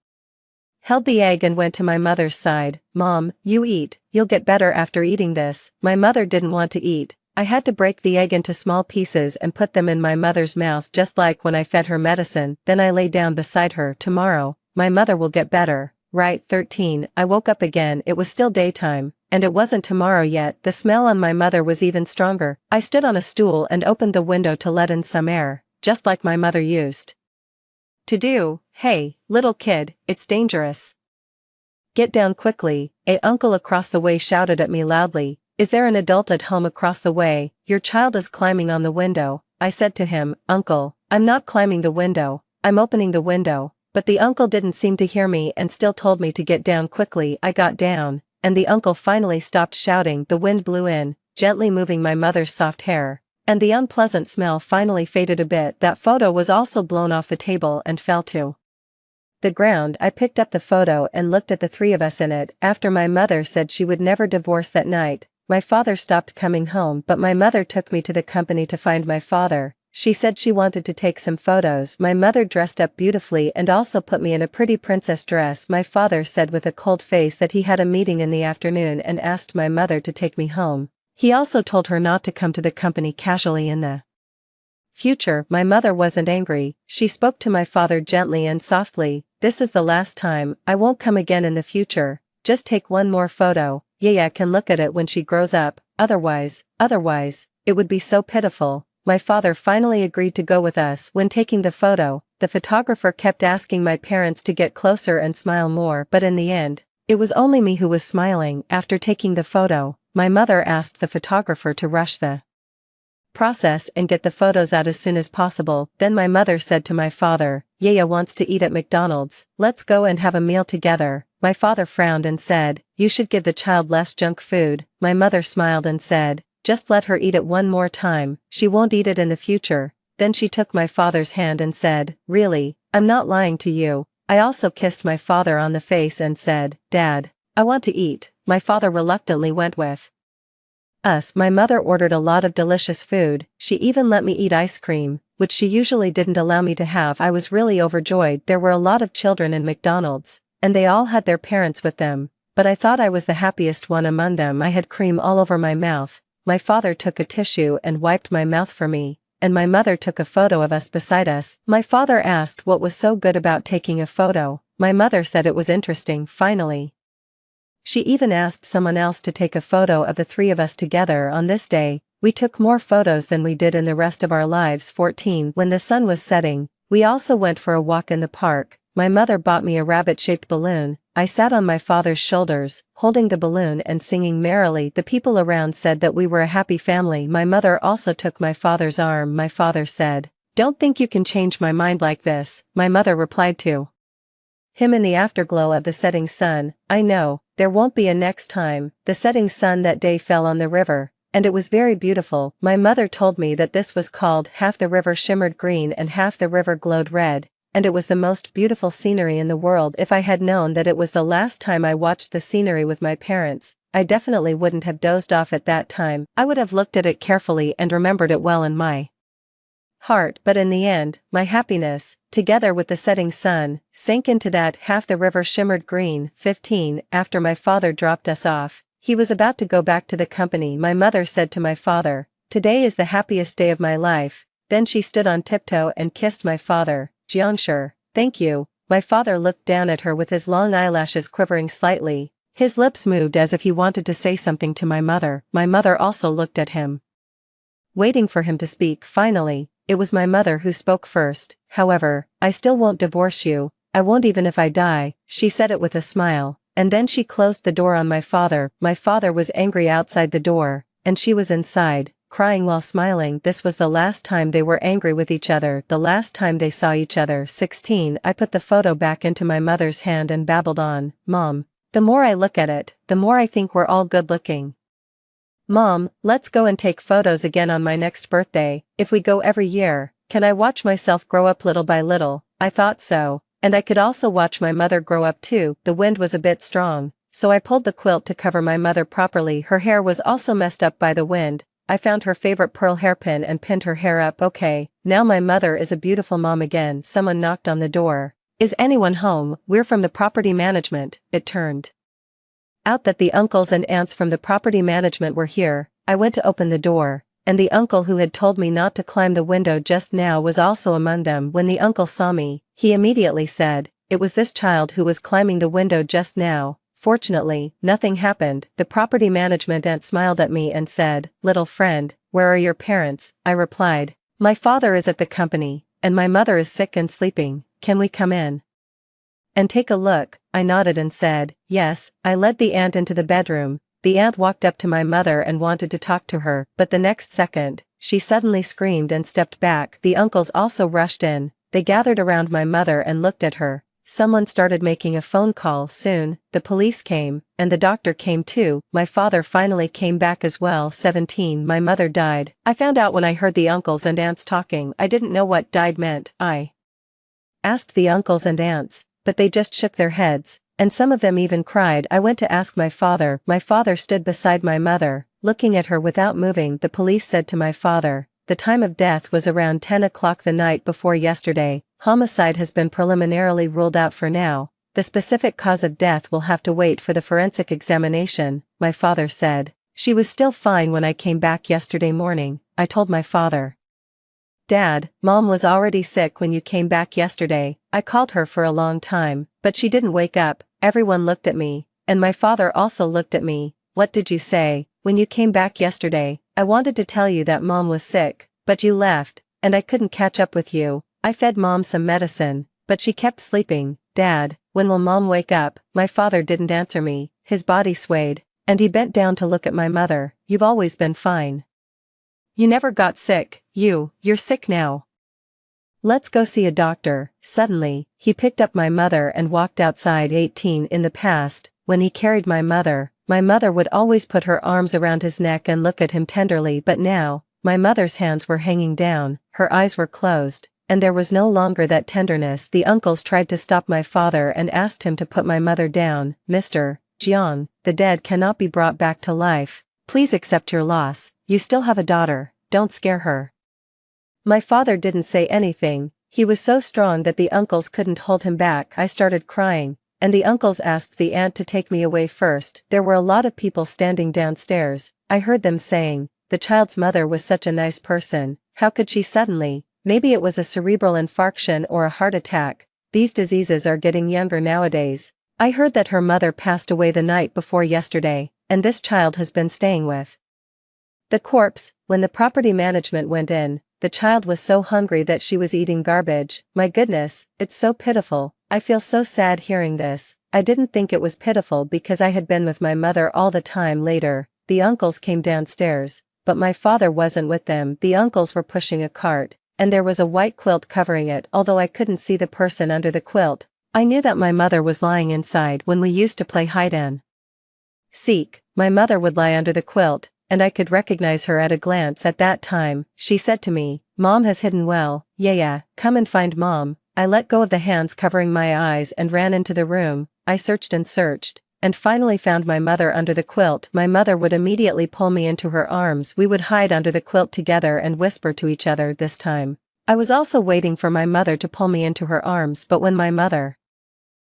held the egg and went to my mother's side. "Mom, you eat, you'll get better after eating this." My mother didn't want to eat. I had to break the egg into small pieces and put them in my mother's mouth just like when I fed her medicine. Then I lay down beside her. "Tomorrow, my mother will get better, right?" 13. I woke up again. It was still daytime, and it wasn't tomorrow yet. The smell on my mother was even stronger. I stood on a stool and opened the window to let in some air, just like my mother used to do. "Hey, little kid, it's dangerous. Get down quickly," a uncle across the way shouted at me loudly. "Is there an adult at home?" "Across the way, your child is climbing on the window." I said to him, "Uncle, I'm not climbing the window, I'm opening the window." But the uncle didn't seem to hear me and still told me to get down quickly. I got down, and the uncle finally stopped shouting. The wind blew in, gently moving my mother's soft hair, and the unpleasant smell finally faded a bit. That photo was also blown off the table and fell to the ground. I picked up the photo and looked at the three of us in it. After my mother said she would never divorce that night, my father stopped coming home, but my mother took me to the company to find my father. She said she wanted to take some photos. My mother dressed up beautifully and also put me in a pretty princess dress. My father said with a cold face that he had a meeting in the afternoon and asked my mother to take me home. He also told her not to come to the company casually in the future. My mother wasn't angry. She spoke to my father gently and softly. "This is the last time, I won't come again in the future. Just take one more photo. Yaya can look at it when she grows up, otherwise, it would be so pitiful." My father finally agreed to go with us. When taking the photo, the photographer kept asking my parents to get closer and smile more, but in the end, it was only me who was smiling. After taking the photo, my mother asked the photographer to rush the process and get the photos out as soon as possible. Then my mother said to my father, "Yaya wants to eat at McDonald's, let's go and have a meal together." My father frowned and said, "You should give the child less junk food." My mother smiled and said, "Just let her eat it one more time, she won't eat it in the future." Then she took my father's hand and said, "Really, I'm not lying to you." I also kissed my father on the face and said, "Dad, I want to eat." My father reluctantly went with us. My mother ordered a lot of delicious food. She even let me eat ice cream, which she usually didn't allow me to have. I was really overjoyed. There were a lot of children in McDonald's, and they all had their parents with them, but I thought I was the happiest one among them. I had cream all over my mouth. My father took a tissue and wiped my mouth for me, and my mother took a photo of us beside us. My father asked what was so good about taking a photo. My mother said it was interesting. Finally, she even asked someone else to take a photo of the three of us together. On this day, we took more photos than we did in the rest of our lives. 14. When the sun was setting, we also went for a walk in the park. My mother bought me a rabbit-shaped balloon. I sat on my father's shoulders, holding the balloon and singing merrily. The people around said that we were a happy family. My mother also took my father's arm. My father said, "Don't think you can change my mind like this." My mother replied to him in the afterglow of the setting sun, "I know, there won't be a next time. The setting sun that day fell on the river, and it was very beautiful. My mother told me that this was called half the river shimmered green and half the river glowed red, and it was the most beautiful scenery in the world. If I had known that it was the last time I watched the scenery with my parents, I definitely wouldn't have dozed off at that time. I would have looked at it carefully and remembered it well in my heart. But in the end, my happiness, together with the setting sun, sank into that half the river shimmered green. 15. After my father dropped us off, he was about to go back to the company. My mother said to my father, "Today is the happiest day of my life." Then she stood on tiptoe and kissed my father. "Jiangshi, thank you." My father looked down at her with his long eyelashes quivering slightly. His lips moved as if he wanted to say something to my mother. My mother also looked at him, waiting for him to speak. Finally, it was my mother who spoke first. "However, I still won't divorce you. I won't even if I die." She said it with a smile, and then she closed the door on my father. My father was angry outside the door, and she was inside, crying while smiling. This was the last time they were angry with each other, the last time they saw each other. 16. I put the photo back into my mother's hand and babbled on. "Mom, the more I look at it, the more I think we're all good looking. Mom, let's go and take photos again on my next birthday. If we go every year, can I watch myself grow up little by little?" I thought so, and I could also watch my mother grow up too. The wind was a bit strong, so I pulled the quilt to cover my mother properly. Her hair was also messed up by the wind. I found her favorite pearl hairpin and pinned her hair up. Okay, now my mother is a beautiful mom again. Someone knocked on the door. "Is anyone home? We're from the property management." It turned out that the uncles and aunts from the property management were here. I went to open the door, and the uncle who had told me not to climb the window just now was also among them. When the uncle saw me, he immediately said, "It was this child who was climbing the window just now." Fortunately, nothing happened. The property management aunt smiled at me and said, "Little friend, where are your parents?" I replied, "My father is at the company, and my mother is sick and sleeping. Can we come in and take a look?" I nodded and said, "Yes." I led the aunt into the bedroom. The aunt walked up to my mother and wanted to talk to her, but the next second, she suddenly screamed and stepped back. The uncles also rushed in. They gathered around my mother and looked at her. Someone started making a phone call. Soon, the police came, and the doctor came too. My father finally came back as well. 17. My mother died. I found out when I heard the uncles and aunts talking. I didn't know what died meant. I asked the uncles and aunts, but they just shook their heads, and some of them even cried. I went to ask my father. My father stood beside my mother, looking at her without moving. The police said to my father, "The time of death was around 10 o'clock the night before yesterday. Homicide has been preliminarily ruled out for now. The specific cause of death will have to wait for the forensic examination." My father said, "She was still fine when I came back yesterday morning." I told my father, "Dad, Mom was already sick when you came back yesterday. I called her for a long time, but she didn't wake up." Everyone looked at me, and my father also looked at me. "What did you say when you came back yesterday?" "I wanted to tell you that Mom was sick, but you left, and I couldn't catch up with you. I fed Mom some medicine, but she kept sleeping." "Dad, when will Mom wake up?" My father didn't answer me. His body swayed, and he bent down to look at my mother. "You've always been fine. You never got sick. You're sick now. Let's go see a doctor." Suddenly, he picked up my mother and walked outside. 18. In the past, when he carried my mother would always put her arms around his neck and look at him tenderly. But now, my mother's hands were hanging down, her eyes were closed, and there was no longer that tenderness. The uncles tried to stop my father and asked him to put my mother down. "Mr. Jiang, the dead cannot be brought back to life. Please accept your loss. You still have a daughter. Don't scare her." My father didn't say anything. He was so strong that the uncles couldn't hold him back. I started crying, and the uncles asked the aunt to take me away first. There were a lot of people standing downstairs. I heard them saying, "The child's mother was such a nice person. How could she suddenly?" Maybe it was a cerebral infarction or a heart attack. These diseases are getting younger nowadays. I heard that her mother passed away the night before yesterday, and this child has been staying with the corpse. When the property management went in, the child was so hungry that she was eating garbage. My goodness, it's so pitiful. I feel so sad hearing this. I didn't think it was pitiful because I had been with my mother all the time. Later, the uncles came downstairs, but my father wasn't with them. The uncles were pushing a cart, and there was a white quilt covering it. Although I couldn't see the person under the quilt, I knew that my mother was lying inside. When we used to play hide and seek, my mother would lie under the quilt, and I could recognize her at a glance. At that time, she said to me, "Mom has hidden well, yeah, come and find Mom." I let go of the hands covering my eyes and ran into the room. I searched and finally found my mother under the quilt. My mother would immediately pull me into her arms. We would hide under the quilt together and whisper to each other. This time, I was also waiting for my mother to pull me into her arms, but when my mother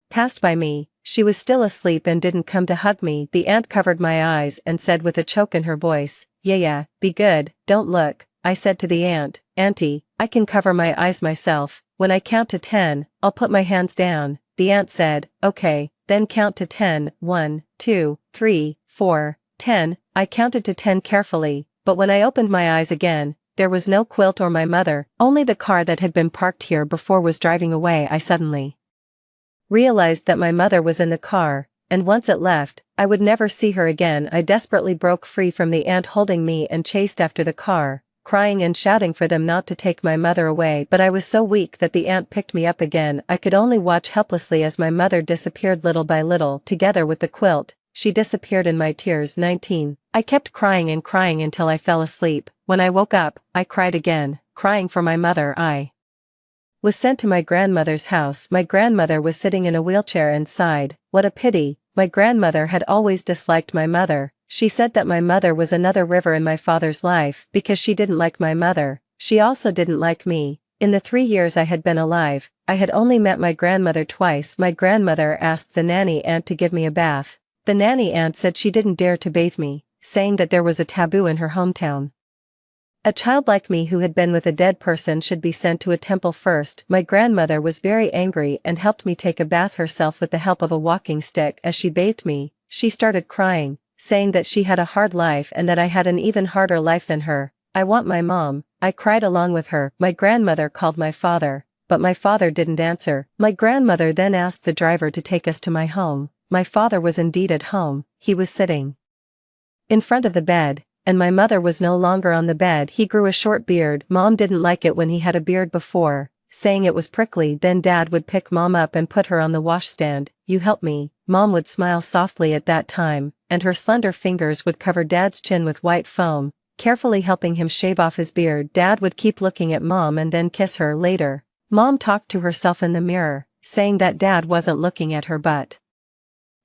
passed by me, she was still asleep and didn't come to hug me. The aunt covered my eyes and said with a choke in her voice, "Yeah, be good, don't look." I said to the aunt, "Auntie, I can cover my eyes myself. When I count to 10, I'll put my hands down." The aunt said, "Okay, then count to 10, 1, 2, 3, 4, 10. I counted to 10 carefully, but when I opened my eyes again, there was no quilt or my mother, only the car that had been parked here before was driving away. I suddenly realized that my mother was in the car, and once it left, I would never see her again. I desperately broke free from the aunt holding me and chased after the car, crying and shouting for them not to take my mother away, but I was so weak that the aunt picked me up again. I could only watch helplessly as my mother disappeared little by little. Together with the quilt, she disappeared in my tears. 19. I kept crying and crying until I fell asleep. When I woke up, I cried again, crying for my mother. I was sent to my grandmother's house. My grandmother was sitting in a wheelchair and sighed. What a pity. My grandmother had always disliked my mother. She said that my mother was another river in my father's life. Because she didn't like my mother, she also didn't like me. In the 3 years I had been alive, I had only met my grandmother twice. My grandmother asked the nanny aunt to give me a bath. The nanny aunt said she didn't dare to bathe me, saying that there was a taboo in her hometown. A child like me who had been with a dead person should be sent to a temple first. My grandmother was very angry and helped me take a bath herself with the help of a walking stick. As she bathed me, she started crying, saying that she had a hard life and that I had an even harder life than her. "I want my mom." I cried along with her. My grandmother called my father, but my father didn't answer. My grandmother then asked the driver to take us to my home. My father was indeed at home. He was sitting in front of the bed, and my mother was no longer on the bed. He grew a short beard. Mom didn't like it when he had a beard before, saying it was prickly. Then Dad would pick Mom up and put her on the washstand. "You help me." Mom would smile softly at that time, and her slender fingers would cover Dad's chin with white foam, carefully helping him shave off his beard. Dad would keep looking at Mom and then kiss her. Later, Mom talked to herself in the mirror, saying that Dad wasn't looking at her but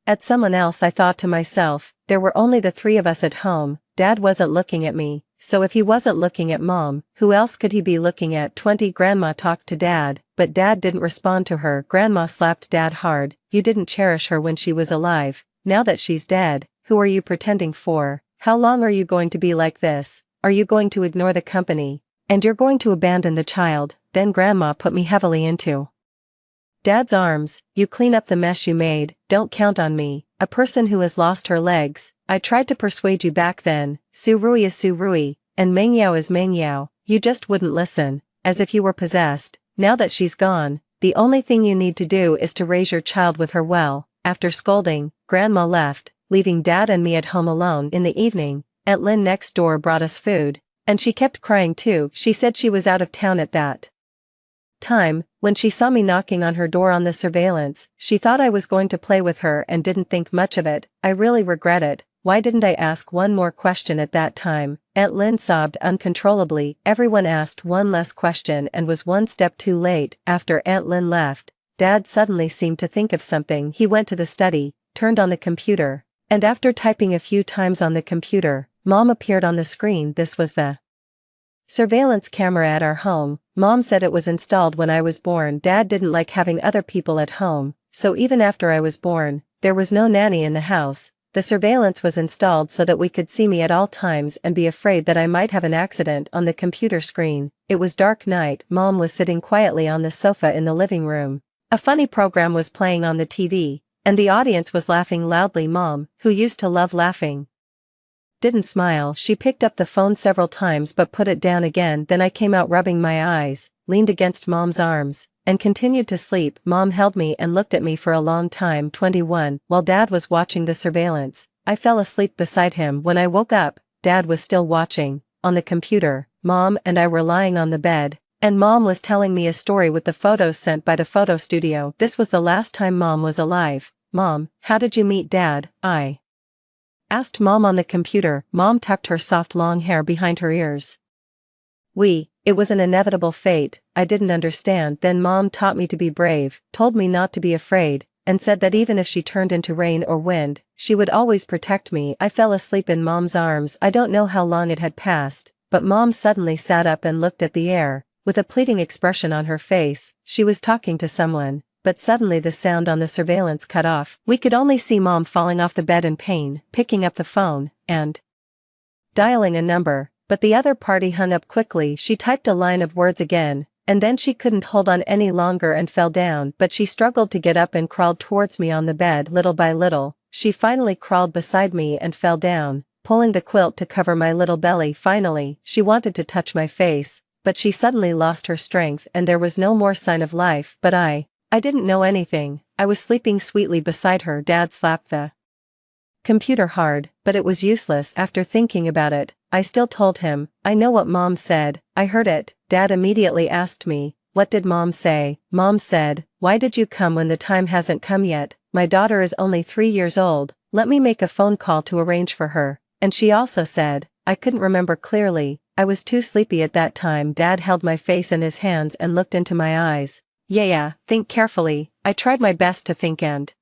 at someone else. I thought to myself, there were only the 3 of us at home. Dad wasn't looking at me, so if he wasn't looking at Mom, who else could he be looking at? 20. Grandma talked to Dad, but Dad didn't respond to her. Grandma slapped Dad hard. "You didn't cherish her when she was alive. Now that she's dead, who are you pretending for? How long are you going to be like this? Are you going to ignore the company? And you're going to abandon the child?" Then Grandma put me heavily into Dad's arms. "You clean up the mess you made. Don't count on me, a person who has lost her legs. I tried to persuade you back then. Surui is Surui, and Mengyao is Mengyao. You just wouldn't listen, as if you were possessed. Now that she's gone, the only thing you need to do is to raise your child with her well." After scolding, Grandma left, leaving Dad and me at home alone. In the evening, Aunt Lynn next door brought us food, and she kept crying too. She said she was out of town at that time. When she saw me knocking on her door on the surveillance, she thought I was going to play with her and didn't think much of it. I really regret it. Why didn't I ask one more question at that time? Aunt Lynn sobbed uncontrollably. Everyone asked one less question and was one step too late. After Aunt Lynn left, Dad suddenly seemed to think of something. He went to the study, turned on the computer, and after typing a few times on the computer, Mom appeared on the screen. This was the surveillance camera at our home. Mom said it was installed when I was born. Dad didn't like having other people at home, so even after I was born, there was no nanny in the house. The surveillance was installed so that we could see me at all times and be afraid that I might have an accident on the computer screen. It was dark night. Mom was sitting quietly on the sofa in the living room. A funny program was playing on the TV, and the audience was laughing loudly. Mom, who used to love laughing, didn't smile. She picked up the phone several times but put it down again. Then I came out rubbing my eyes, leaned against Mom's arms, and continued to sleep. Mom held me and looked at me for a long time. 21. While Dad was watching the surveillance, I fell asleep beside him. When I woke up, Dad was still watching. On the computer, Mom and I were lying on the bed, and Mom was telling me a story with the photos sent by the photo studio. This was the last time Mom was alive. "Mom, how did you meet Dad?" I asked Mom on the computer. Mom tucked her soft long hair behind her ears. It was an inevitable fate. I didn't understand. Then Mom taught me to be brave, told me not to be afraid, and said that even if she turned into rain or wind, she would always protect me. I fell asleep in Mom's arms. I don't know how long it had passed, but Mom suddenly sat up and looked at the air, with a pleading expression on her face. She was talking to someone, but suddenly the sound on the surveillance cut off. We could only see Mom falling off the bed in pain, picking up the phone, and dialing a number. But the other party hung up quickly. She typed a line of words again, and then she couldn't hold on any longer and fell down. But she struggled to get up and crawled towards me on the bed. Little by little, she finally crawled beside me and fell down, pulling the quilt to cover my little belly. Finally, she wanted to touch my face, but she suddenly lost her strength and there was no more sign of life. But I didn't know anything. I was sleeping sweetly beside her. Dad slapped the computer hard, but it was useless. After thinking about it, I still told him, I know what Mom said. I heard it. Dad immediately asked me, what did Mom say? Mom said, why did you come when the time hasn't come yet? My daughter is only 3 years old. Let me make a phone call to arrange for her. And she also said, I couldn't remember clearly. I was too sleepy at that time. Dad held my face in his hands and looked into my eyes. Yeah, think carefully. I tried my best to think and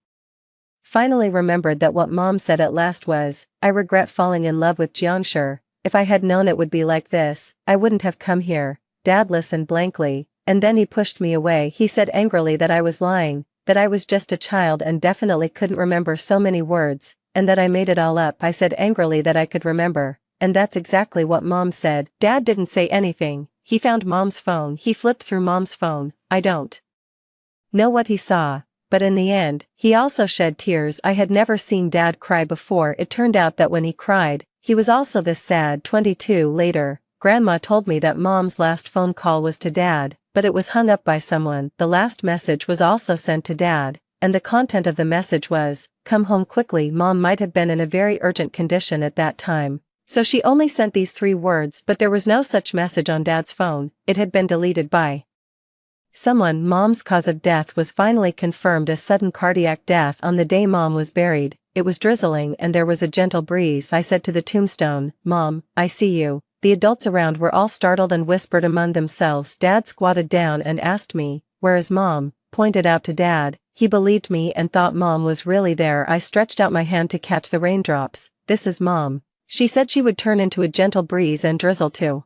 finally remembered that what Mom said at last was, I regret falling in love with Jiangshi. If I had known it would be like this, I wouldn't have come here. Dad listened blankly, and then he pushed me away. He said angrily that I was lying, that I was just a child and definitely couldn't remember so many words, and that I made it all up. I said angrily that I could remember, and that's exactly what Mom said. Dad didn't say anything. He found Mom's phone. He flipped through Mom's phone. I don't know what he saw, but in the end, he also shed tears. I had never seen Dad cry before. It turned out that when he cried, he was also this sad. 22 later, Grandma told me that Mom's last phone call was to Dad, but it was hung up by someone. The last message was also sent to Dad, and the content of the message was, come home quickly. Mom might have been in a very urgent condition at that time, so she only sent these 3 words, but there was no such message on Dad's phone. It had been deleted by someone. Mom's cause of death was finally confirmed as sudden cardiac death on the day Mom was buried. It was drizzling and there was a gentle breeze. I said to the tombstone, Mom, I see you. The adults around were all startled and whispered among themselves. Dad squatted down and asked me, where is Mom? Pointed out to Dad. He believed me and thought Mom was really there. I stretched out my hand to catch the raindrops. This is Mom. She said she would turn into a gentle breeze and drizzle too.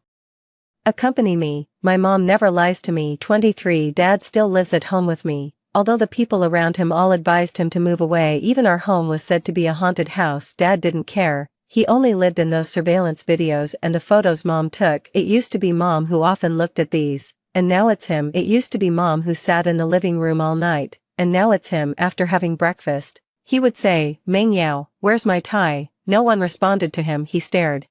Accompany me. My mom never lies to me. 23 Dad still lives at home with me, although the people around him all advised him to move away. Even our home was said to be a haunted house. Dad didn't care. He only lived in those surveillance videos and the photos Mom took. It used to be Mom who often looked at these, and now it's him. It used to be Mom who sat in the living room all night, and now it's him. After having breakfast, he would say, Meng Yao, where's my tie? No one responded to him. He stared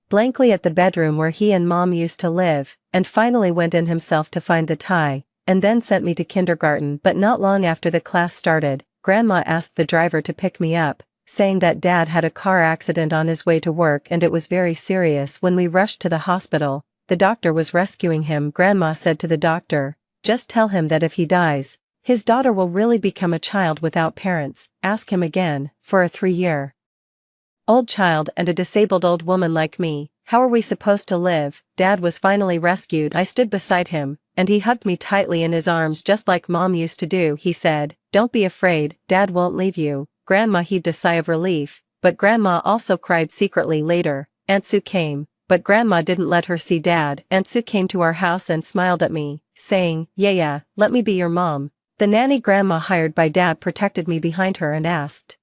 blankly at the bedroom where he and Mom used to live, and finally went in himself to find the tie, and then sent me to kindergarten. But not long after the class started, Grandma asked the driver to pick me up, saying that Dad had a car accident on his way to work and it was very serious. When we rushed to the hospital, the doctor was rescuing him. Grandma said to the doctor, just tell him that if he dies, his daughter will really become a child without parents. Ask him again, for a 3-year-old child and a disabled old woman like me, how are we supposed to live? Dad was finally rescued. I stood beside him, and he hugged me tightly in his arms just like Mom used to do. He said, don't be afraid, Dad won't leave you. Grandma heaved a sigh of relief, but Grandma also cried secretly. Later, Aunt Sue came, but Grandma didn't let her see Dad. Aunt Sue came to our house and smiled at me, saying, yeah, let me be your mom. The nanny Grandma hired by Dad protected me behind her and asked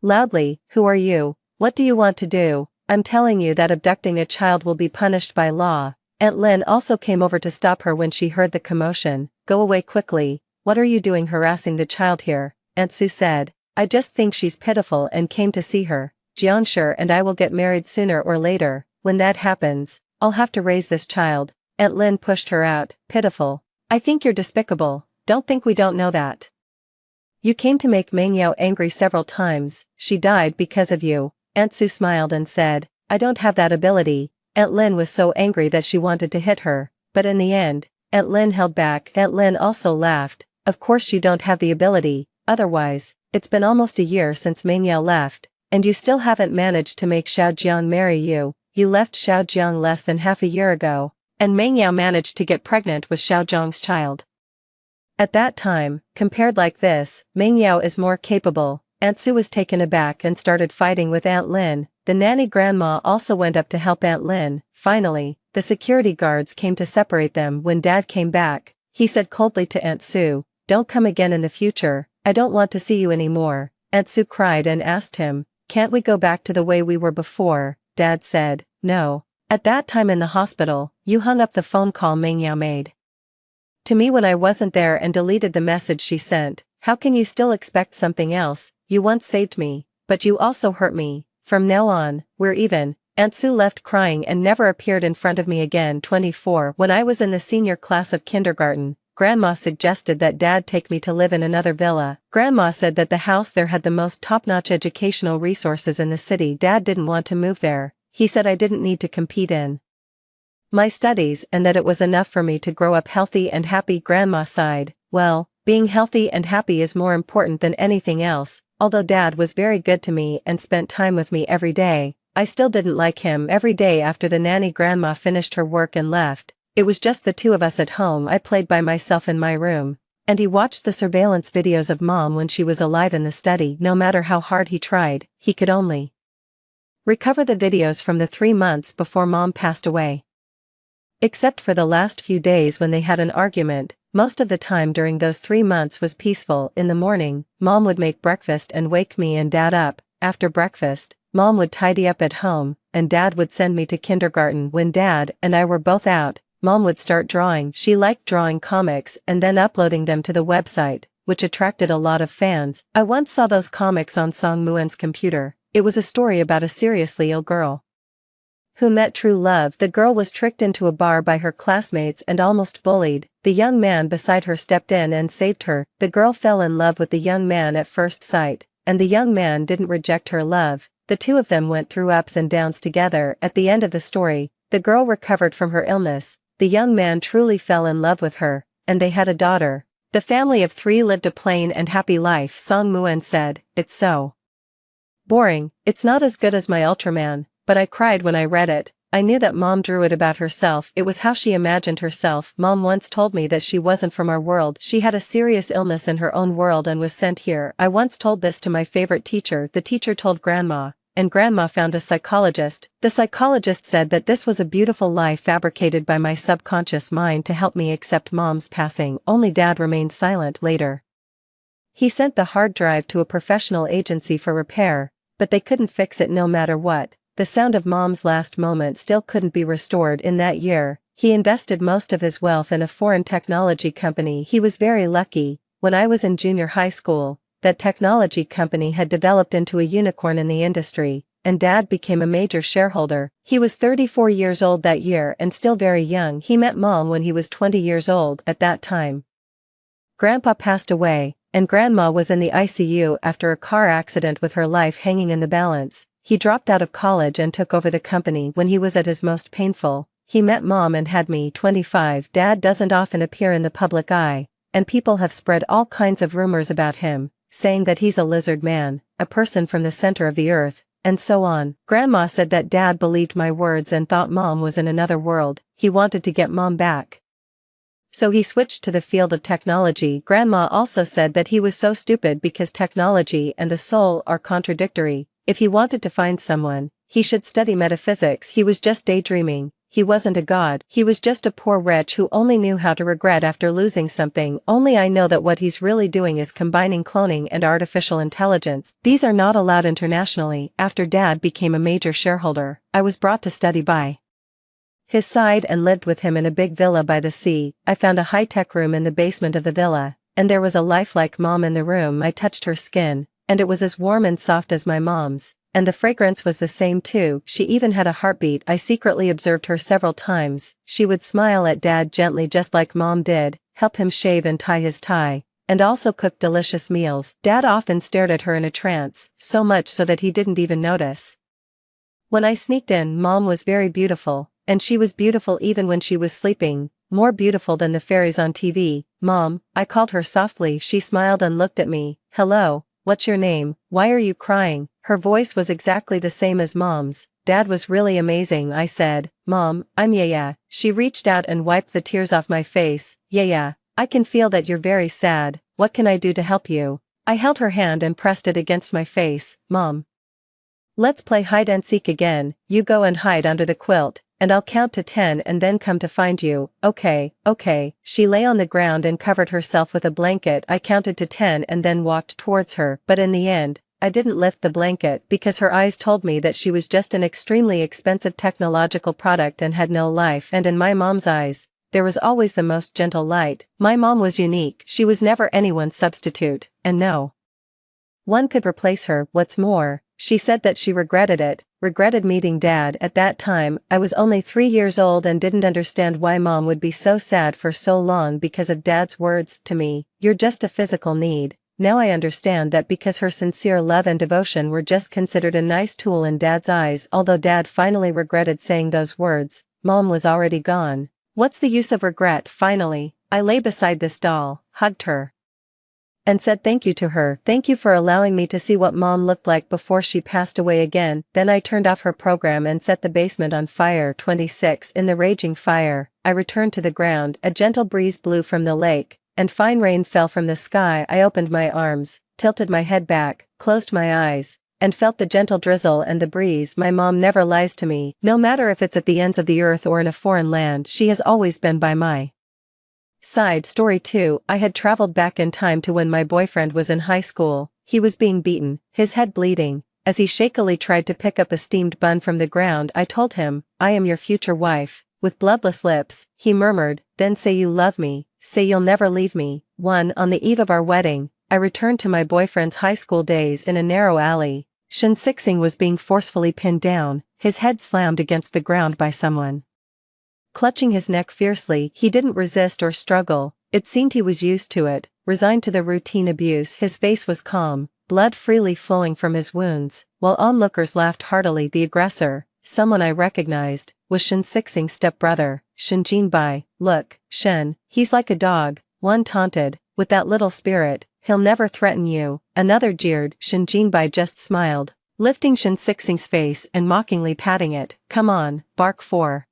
loudly, who are you? What do you want to do? I'm telling you that abducting a child will be punished by law. Aunt Lynn also came over to stop her when she heard the commotion. Go away quickly. What are you doing harassing the child here? Aunt Sue said, I just think she's pitiful and came to see her. Jiangshi and I will get married sooner or later. When that happens, I'll have to raise this child. Aunt Lynn pushed her out. Pitiful. I think you're despicable. Don't think we don't know that. You came to make Meng Yao angry several times. She died because of you. Aunt Sue smiled and said, I don't have that ability. Aunt Lynn was so angry that she wanted to hit her, but in the end, Aunt Lynn held back. Aunt Lynn also laughed. Of course you don't have the ability, otherwise, it's been almost a year since Meng Yao left. And you still haven't managed to make Xiaojiang marry you. You left Xiaojiang less than half a year ago. And Meng Yao managed to get pregnant with Xiaojiang's child. At that time, compared like this, Meng Yao is more capable. Aunt Sue was taken aback and started fighting with Aunt Lin. The nanny grandma also went up to help Aunt Lin. Finally, the security guards came to separate them when Dad came back. He said coldly to Aunt Sue, "Don't come again in the future, I don't want to see you anymore." Aunt Sue cried and asked him, "Can't we go back to the way we were before?" Dad said, "No. At that time in the hospital, you hung up the phone call Meng Yao made to me when I wasn't there and deleted the message she sent. How can you still expect something else? You once saved me, but you also hurt me. From now on, we're even." Aunt Sue left crying and never appeared in front of me again. 24 When I was in the senior class of kindergarten, Grandma suggested that Dad take me to live in another villa. Grandma said that the house there had the most top-notch educational resources in the city. Dad didn't want to move there. He said I didn't need to compete in my studies and that it was enough for me to grow up healthy and happy. Grandma sighed. Well, being healthy and happy is more important than anything else. Although Dad was very good to me and spent time with me every day, I still didn't like him. Every day after the nanny grandma finished her work and left, it was just the two of us at home. I played by myself in my room, and he watched the surveillance videos of Mom when she was alive in the study. No matter how hard he tried, he could only recover the videos from the 3 months before Mom passed away. Except for the last few days when they had an argument, most of the time during those 3 months was peaceful. In the morning, Mom would make breakfast and wake me and Dad up. After breakfast, Mom would tidy up at home, and Dad would send me to kindergarten. When Dad and I were both out, Mom would start drawing. She liked drawing comics and then uploading them to the website, which attracted a lot of fans. I once saw those comics on Song Muen's computer. It was a story about a seriously ill girl who met true love. The girl was tricked into a bar by her classmates and almost bullied. The young man beside her stepped in and saved her. The girl fell in love with the young man at first sight, and the young man didn't reject her love. The two of them went through ups and downs together. At the end of the story, the girl recovered from her illness. The young man truly fell in love with her, and they had a daughter. The family of 3 lived a plain and happy life. Song Muen said, "It's so boring. It's not as good as my Ultraman, but I cried when I read it. I knew that Mom drew it about herself. It was how she imagined herself. Mom once told me that she wasn't from our world. She had a serious illness in her own world and was sent here. I once told this to my favorite teacher. The teacher told Grandma, and Grandma found a psychologist. The psychologist said that this was a beautiful lie fabricated by my subconscious mind to help me accept Mom's passing. Only Dad remained silent. Later, he sent the hard drive to a professional agency for repair, but they couldn't fix it no matter what. The sound of Mom's last moment still couldn't be restored. In that year, he invested most of his wealth in a foreign technology company. He was very lucky. When I was in junior high school, that technology company had developed into a unicorn in the industry, and Dad became a major shareholder. He was 34 years old that year and still very young. He met Mom when he was 20 years old. At that time, Grandpa passed away, and Grandma was in the ICU after a car accident with her life hanging in the balance. He dropped out of college and took over the company. When he was at his most painful, he met Mom and had me. 25 Dad doesn't often appear in the public eye, and people have spread all kinds of rumors about him, saying that he's a lizard man, a person from the center of the earth, and so on. Grandma said that Dad believed my words and thought Mom was in another world. He wanted to get Mom back, so he switched to the field of technology. Grandma also said that he was so stupid because technology and the soul are contradictory. If he wanted to find someone, he should study metaphysics. He was just daydreaming. He wasn't a god. He was just a poor wretch who only knew how to regret after losing something. Only I know that what he's really doing is combining cloning and artificial intelligence. These are not allowed internationally. After Dad became a major shareholder, I was brought to study by his side and lived with him in a big villa by the sea. I found a high-tech room in the basement of the villa, and there was a lifelike Mom in the room. I touched her skin, and it was as warm and soft as my mom's, and the fragrance was the same too. She even had a heartbeat. I secretly observed her several times. She would smile at Dad gently just like Mom did, help him shave and tie his tie, and also cook delicious meals. Dad often stared at her in a trance, so much so that he didn't even notice. When I sneaked in, Mom was very beautiful, and she was beautiful even when she was sleeping, more beautiful than the fairies on TV. "Mom," I called her softly. She smiled and looked at me. "Hello. What's your name? Why are you crying?" Her voice was exactly the same as Mom's. Dad was really amazing, I said. Mom, I'm Yaya. She reached out and wiped the tears off my face. Yaya, I can feel that you're very sad. What can I do to help you? I held her hand and pressed it against my face. Mom. Let's play hide and seek again. You go and hide under the quilt, and I'll count to 10 and then come to find you. Okay. She lay on the ground and covered herself with a blanket. I counted to 10 and then walked towards her, but in the end, I didn't lift the blanket because her eyes told me that she was just an extremely expensive technological product and had no life. And in my mom's eyes, there was always the most gentle light. My mom was unique. She was never anyone's substitute, and no one could replace her. What's more, she said that she regretted meeting Dad. At that time, I was only 3 years old and didn't understand why Mom would be so sad for so long because of Dad's words to me, "You're just a physical need." Now I understand that because her sincere love and devotion were just considered a nice tool in Dad's eyes. Although Dad finally regretted saying those words, Mom was already gone. What's the use of regret? Finally, I lay beside this doll, hugged her, and said thank you to her. Thank you for allowing me to see what Mom looked like before she passed away again. Then I turned off her program and set the basement on fire. 26 In the raging fire, I returned to the ground. A gentle breeze blew from the lake, and fine rain fell from the sky. I opened my arms, tilted my head back, closed my eyes, and felt the gentle drizzle and the breeze. My mom never lies to me. No matter if it's at the ends of the earth or in a foreign land, she has always been by my side. Story 2. I had traveled back in time to when my boyfriend was in high school. He was being beaten, his head bleeding, as he shakily tried to pick up a steamed bun from the ground. I told him, "I am your future wife." With bloodless lips, he murmured, "Then say you love me, say you'll never leave me." On the eve of our wedding, I returned to my boyfriend's high school days in a narrow alley. Shin Sixing was being forcefully pinned down, his head slammed against the ground by someone clutching his neck fiercely. He didn't resist or struggle. It seemed he was used to it, resigned to the routine abuse. His face was calm, blood freely flowing from his wounds, while onlookers laughed heartily. The aggressor, someone I recognized, was Shin Sixing's stepbrother, Shin Jinbai. "Look, Shin, he's like a dog," one taunted. "With that little spirit, he'll never threaten you." Another jeered. Shin Jinbai just smiled, lifting Shin Sixing's face and mockingly patting it. "Come on, bark for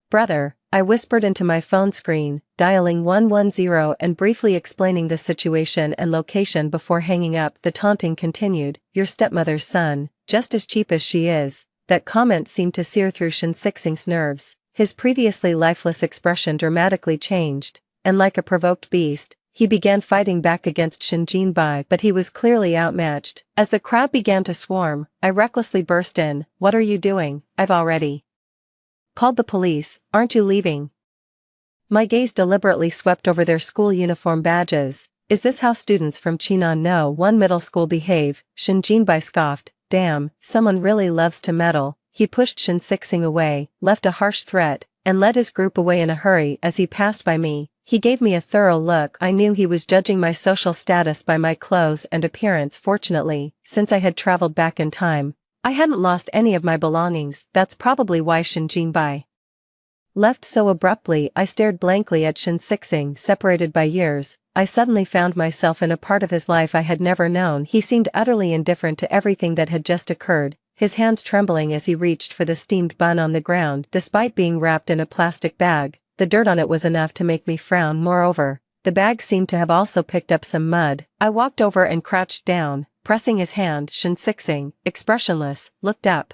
brother," I whispered into my phone screen, dialing 110 and briefly explaining the situation and location before hanging up. The taunting continued. "Your stepmother's son, just as cheap as she is." That comment seemed to sear through Shin Sixing's nerves. His previously lifeless expression dramatically changed, and like a provoked beast, he began fighting back against Shin Jinbai, but he was clearly outmatched. As the crowd began to swarm, I recklessly burst in. "What are you doing? I've already called the police. Aren't you leaving?" My gaze deliberately swept over their school uniform badges. "Is this how students from Chinan No 1 middle school behave?" Shin Jinbai scoffed. "Damn, someone really loves to meddle." He pushed Shin Sixing away, left a harsh threat, and led his group away in a hurry. As he passed by me, he gave me a thorough look. I knew he was judging my social status by my clothes and appearance. Fortunately, since I had traveled back in time, I hadn't lost any of my belongings. That's probably why Shin Jinbai left so abruptly. I stared blankly at Shin Sixing. Separated by years, I suddenly found myself in a part of his life I had never known. He seemed utterly indifferent to everything that had just occurred, his hands trembling as he reached for the steamed bun on the ground. Despite being wrapped in a plastic bag, the dirt on it was enough to make me frown. Moreover, the bag seemed to have also picked up some mud. I walked over and crouched down, pressing his hand. Shin Sixing, expressionless, looked up,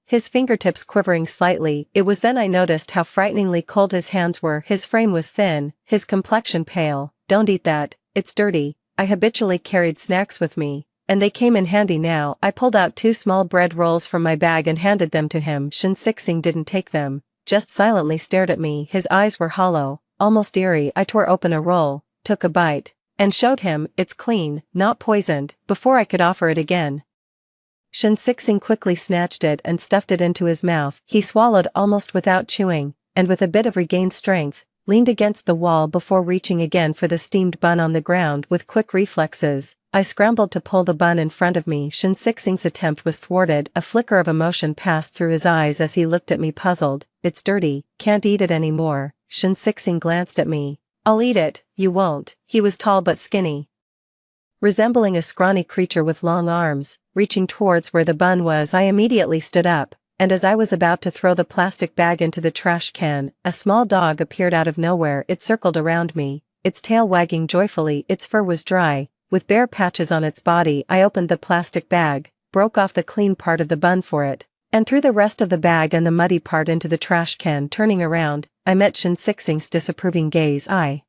his fingertips quivering slightly. It was then I noticed how frighteningly cold his hands were. His frame was thin, his complexion pale. "Don't eat that, it's dirty." I habitually carried snacks with me, and they came in handy now. I pulled out 2 small bread rolls from my bag and handed them to him. Shin Sixing didn't take them, just silently stared at me. His eyes were hollow, almost eerie. I tore open a roll, took a bite, and showed him. "It's clean, not poisoned," before I could offer it again. Shin Sixing quickly snatched it and stuffed it into his mouth. He swallowed almost without chewing, and with a bit of regained strength, leaned against the wall before reaching again for the steamed bun on the ground. With quick reflexes, I scrambled to pull the bun in front of me. Shin Sixing's attempt was thwarted. A flicker of emotion passed through his eyes as he looked at me puzzled. "It's dirty, can't eat it anymore." Shin Sixing glanced at me. "I'll eat it." "You won't." He was tall but skinny, resembling a scrawny creature with long arms, reaching towards where the bun was. I immediately stood up, and as I was about to throw the plastic bag into the trash can, a small dog appeared out of nowhere. It circled around me, its tail wagging joyfully. Its fur was dry, with bare patches on its body. I opened the plastic bag, broke off the clean part of the bun for it, and threw the rest of the bag and the muddy part into the trash can. Turning around, I met Shin Sixing's disapproving gaze. I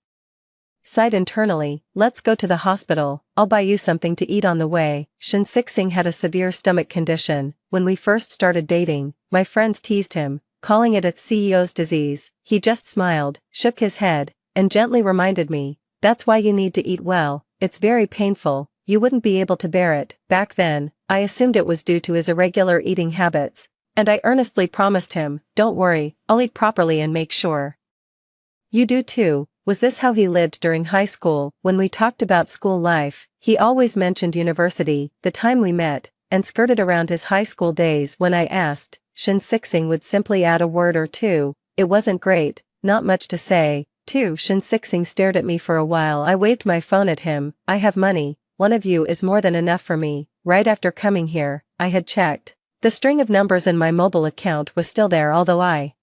sighed internally. Let's go to the hospital, I'll buy you something to eat on the way. Shin Sixing had a severe stomach condition. When we first started dating, my friends teased him, calling it a CEO's disease. He just smiled, shook his head, and gently reminded me, that's why you need to eat well, it's very painful, you wouldn't be able to bear it. Back then, I assumed it was due to his irregular eating habits, and I earnestly promised him, don't worry, I'll eat properly and make sure you do too. Was this how he lived during high school? When we talked about school life, he always mentioned university, the time we met, and skirted around his high school days. When I asked, Shin Sixing would simply add a word or two, it wasn't great, not much to say, too. Shin Sixing stared at me for a while. I waved my phone at him. I have money, one of you is more than enough for me. Right after coming here, I had checked. The string of numbers in my mobile account was still there. Although I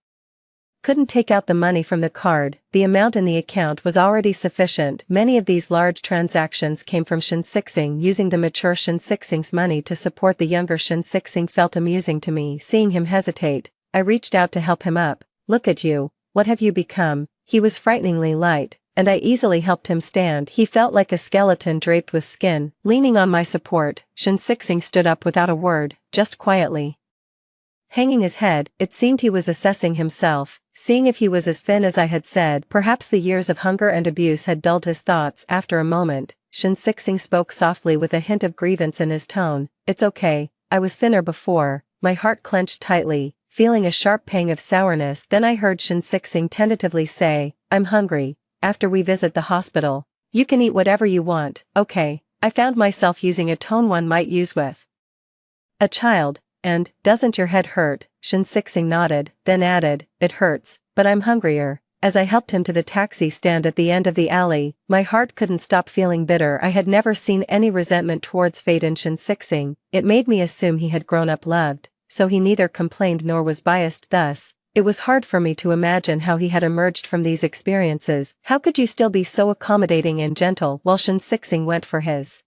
couldn't take out the money from the card, the amount in the account was already sufficient. Many of these large transactions came from Shin Sixing using the mature Shin Sixing's money to support the younger Shin Sixing. Felt amusing to me. Seeing him hesitate, I reached out to help him up. Look at you, what have you become? He was frighteningly light, and I easily helped him stand. He felt like a skeleton draped with skin. Leaning on my support, Shin Sixing stood up without a word, just quietly hanging his head. It seemed he was assessing himself, seeing if he was as thin as I had said. Perhaps the years of hunger and abuse had dulled his thoughts. After a moment, Shin Sixing spoke softly with a hint of grievance in his tone. It's okay, I was thinner before. My heart clenched tightly, feeling a sharp pang of sourness. Then I heard Shin Sixing tentatively say, I'm hungry, after we visit the hospital. You can eat whatever you want, okay? I found myself using a tone one might use with a child. And, doesn't your head hurt? Shin Sixing nodded, then added, it hurts, but I'm hungrier. As I helped him to the taxi stand at the end of the alley, my heart couldn't stop feeling bitter. I had never seen any resentment towards fate in Shin Sixing. It made me assume he had grown up loved, so he neither complained nor was biased. Thus, it was hard for me to imagine how he had emerged from these experiences. How could you still be so accommodating and gentle? While Shin Sixing went for his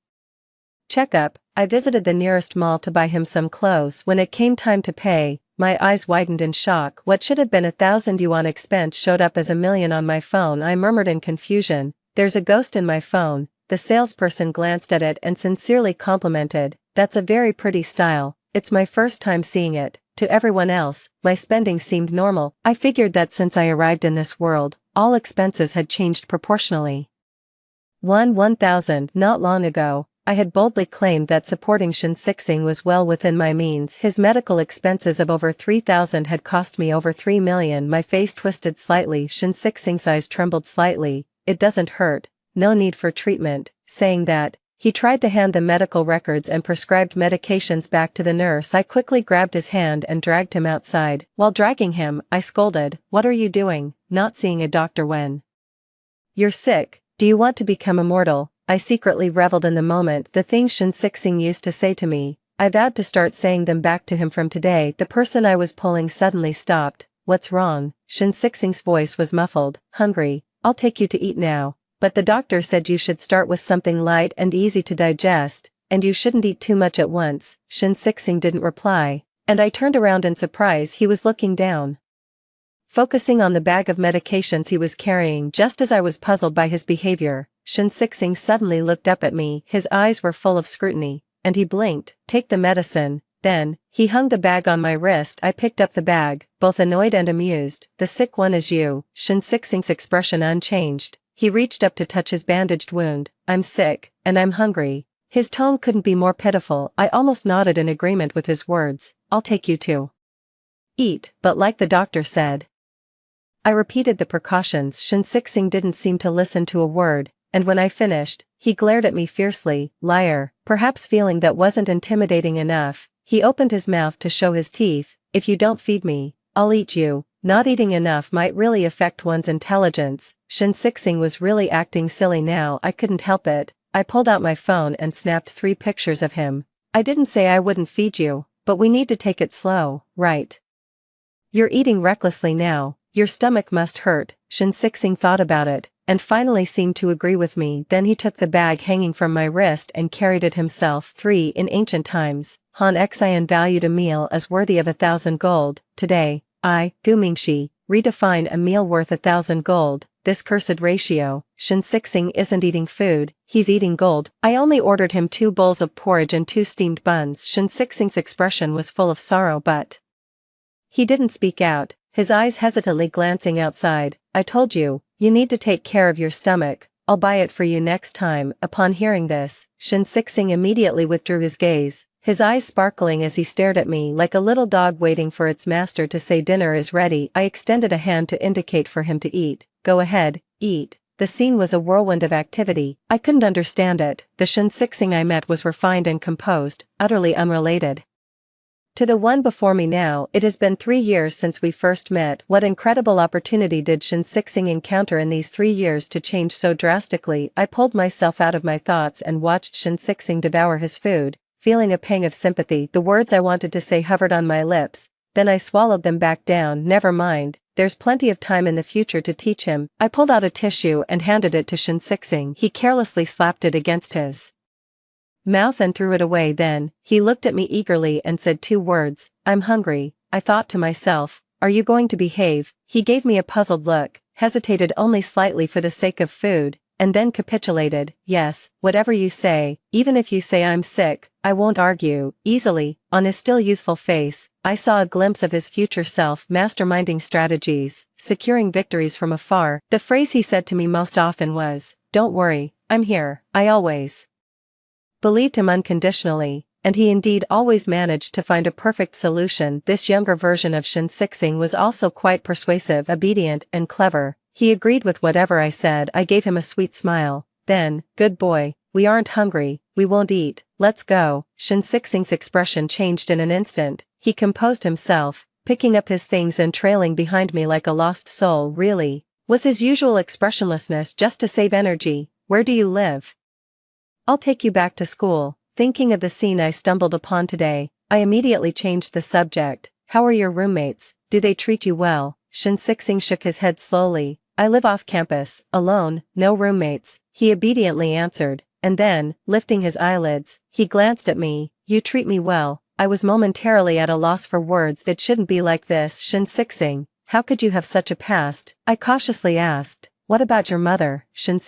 checkup, I visited the nearest mall to buy him some clothes. When it came time to pay, my eyes widened in shock. What should have been 1,000 yuan expense showed up as 1,000,000 on my phone. I murmured in confusion, there's a ghost in my phone. The salesperson glanced at it and sincerely complimented, that's a very pretty style. It's my first time seeing it. To everyone else, my spending seemed normal. I figured that since I arrived in this world, all expenses had changed proportionally. 1,000. Not long ago, I had boldly claimed that supporting Shin Sixing was well within my means. His medical expenses of over 3,000 had cost me over 3 million. My face twisted slightly. Shin Sixing's eyes trembled slightly. It doesn't hurt, no need for treatment. Saying that, he tried to hand the medical records and prescribed medications back to the nurse. I quickly grabbed his hand and dragged him outside. While dragging him, I scolded, what are you doing, not seeing a doctor when you're sick? Do you want to become immortal? I secretly reveled in the moment. The things Shin Sixing used to say to me, I vowed to start saying them back to him from today. The person I was pulling suddenly stopped. What's wrong? Shin Sixing's voice was muffled. Hungry, I'll take you to eat now. But the doctor said you should start with something light and easy to digest, and you shouldn't eat too much at once. Shin Sixing didn't reply, and I turned around in surprise. He was looking down, focusing on the bag of medications he was carrying. Just as I was puzzled by his behavior, Shin Sixing suddenly looked up at me. His eyes were full of scrutiny, and he blinked. Take the medicine. Then, he hung the bag on my wrist. I picked up the bag, both annoyed and amused. The sick one is you. Shin Sixing's expression unchanged. He reached up to touch his bandaged wound. I'm sick, and I'm hungry. His tone couldn't be more pitiful. I almost nodded in agreement with his words. I'll take you to eat, but like the doctor said. I repeated the precautions. Shin Sixing didn't seem to listen to a word, and when I finished, he glared at me fiercely. Liar. Perhaps feeling that wasn't intimidating enough, he opened his mouth to show his teeth. If you don't feed me, I'll eat you. Not eating enough might really affect one's intelligence. Shin Sixing was really acting silly now. I couldn't help it. I pulled out my phone and snapped 3 pictures of him. I didn't say I wouldn't feed you, but we need to take it slow, right? You're eating recklessly now, your stomach must hurt. Shin thought about it, and finally seemed to agree with me. Then he took the bag hanging from my wrist and carried it himself. 3 In ancient times, Han Xian valued a meal as worthy of 1,000 gold. Today, Gu Mingxi, redefine a meal worth 1,000 gold. This cursed ratio. Shin isn't eating food, he's eating gold. I only ordered him 2 bowls of porridge and 2 steamed buns. Shin expression was full of sorrow, but he didn't speak out, his eyes hesitantly glancing outside. I told you, you need to take care of your stomach, I'll buy it for you next time. Upon hearing this, Shin immediately withdrew his gaze, his eyes sparkling as he stared at me like a little dog waiting for its master to say dinner is ready. I extended a hand to indicate for him to eat. Go ahead, eat. The scene was a whirlwind of activity. I couldn't understand it. The Shin I met was refined and composed, utterly unrelated to the one before me now. It has been 3 years since we first met. What incredible opportunity did Shin encounter in these 3 years to change so drastically? I pulled myself out of my thoughts and watched Shin devour his food, feeling a pang of sympathy. The words I wanted to say hovered on my lips, then I swallowed them back down. Never mind, there's plenty of time in the future to teach him. I pulled out a tissue and handed it to Shin He carelessly slapped it against his mouth and threw it away. Then, he looked at me eagerly and said 2 words, I'm hungry. I thought to myself, are you going to behave? He gave me a puzzled look, hesitated only slightly for the sake of food, and then capitulated. Yes, whatever you say, even if you say I'm sick, I won't argue. Easily, on his still youthful face, I saw a glimpse of his future self masterminding strategies, securing victories from afar. The phrase he said to me most often was, don't worry, I'm here. I always believed him unconditionally, and he indeed always managed to find a perfect solution. This younger version of Shin was also quite persuasive, obedient, and clever. He agreed with whatever I said. I gave him a sweet smile. Then, good boy, we aren't hungry, we won't eat, let's go. Shin expression changed in an instant. He composed himself, picking up his things and trailing behind me like a lost soul. Really, was his usual expressionlessness just to save energy? Where do you live? I'll take you back to school. Thinking of the scene I stumbled upon today, I immediately changed the subject. How are your roommates? Do they treat you well? Shin shook his head slowly. I live off campus, alone, no roommates, he obediently answered, and then, lifting his eyelids, he glanced at me. You treat me well. I was momentarily at a loss for words. It shouldn't be like this. Shin how could you have such a past? I cautiously asked. What about your mother? Shin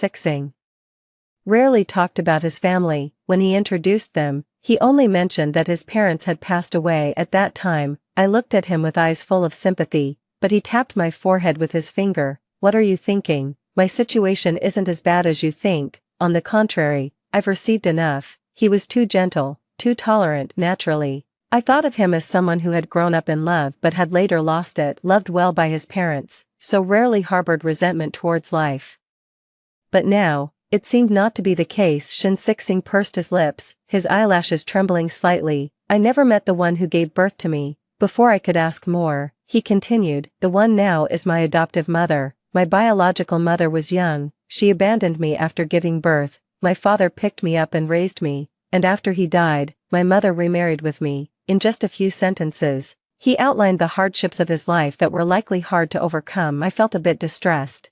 rarely talked about his family. When he introduced them, he only mentioned that his parents had passed away at that time. I looked at him with eyes full of sympathy, but he tapped my forehead with his finger. What are you thinking? My situation isn't as bad as you think. On the contrary, I've received enough. He was too gentle, too tolerant. Naturally, I thought of him as someone who had grown up in love but had later lost it, loved well by his parents, so rarely harbored resentment towards life. But now, it seemed not to be the case. Shin pursed his lips, his eyelashes trembling slightly. I never met the one who gave birth to me. Before I could ask more, he continued, the one now is my adoptive mother. My biological mother was young, she abandoned me after giving birth. My father picked me up and raised me, and after he died, my mother remarried with me. In just a few sentences, he outlined the hardships of his life that were likely hard to overcome. I felt a bit distressed.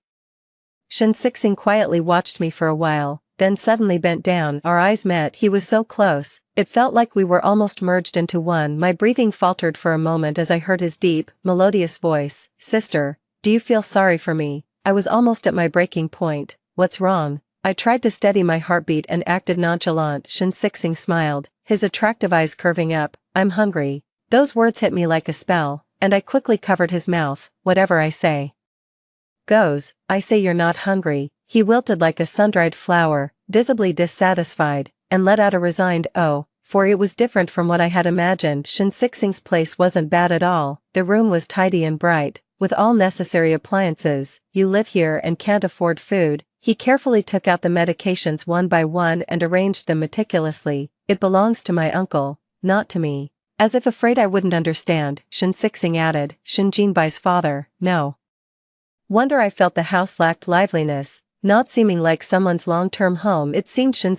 Shin quietly watched me for a while, then suddenly bent down. Our eyes met. He was so close, it felt like we were almost merged into one. My breathing faltered for a moment as I heard his deep, melodious voice. Sister, do you feel sorry for me? I was almost at my breaking point. What's wrong? I tried to steady my heartbeat and acted nonchalant. Shin smiled, his attractive eyes curving up. I'm hungry. Those words hit me like a spell, and I quickly covered his mouth. Whatever I say goes. I say you're not hungry. He wilted like a sun-dried flower, visibly dissatisfied, and let out a resigned oh, for it was different from what I had imagined. Shin place wasn't bad at all. The room was tidy and bright, with all necessary appliances. You live here and can't afford food. He carefully took out the medications one by one and arranged them meticulously. It belongs to my uncle, not to me. As if afraid I wouldn't understand, Shin added, Shin Jinbai's father. No wonder I felt the house lacked liveliness. not seeming like someone's long-term home. It seemed Shin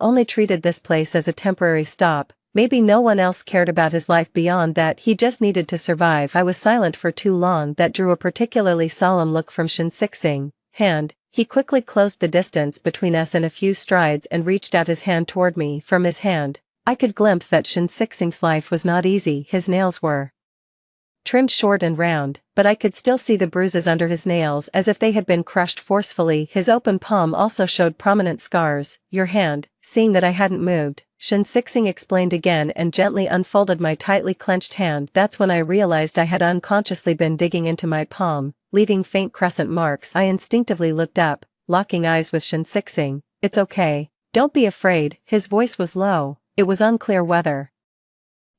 only treated this place as a temporary stop. Maybe no one else cared about his life beyond that, he just needed to survive. I was silent for too long. That drew a particularly solemn look from Shin hand. He quickly closed the distance between us in a few strides and reached out his hand toward me. From his hand, I could glimpse that Shin life was not easy. His nails were trimmed short and round, but I could still see the bruises under his nails as if they had been crushed forcefully. His open palm also showed prominent scars. Your hand, seeing that I hadn't moved, Shin explained again and gently unfolded my tightly clenched hand. That's when I realized I had unconsciously been digging into my palm, leaving faint crescent marks. I instinctively looked up, locking eyes with Shin. It's okay. Don't be afraid. His voice was low. It was unclear whether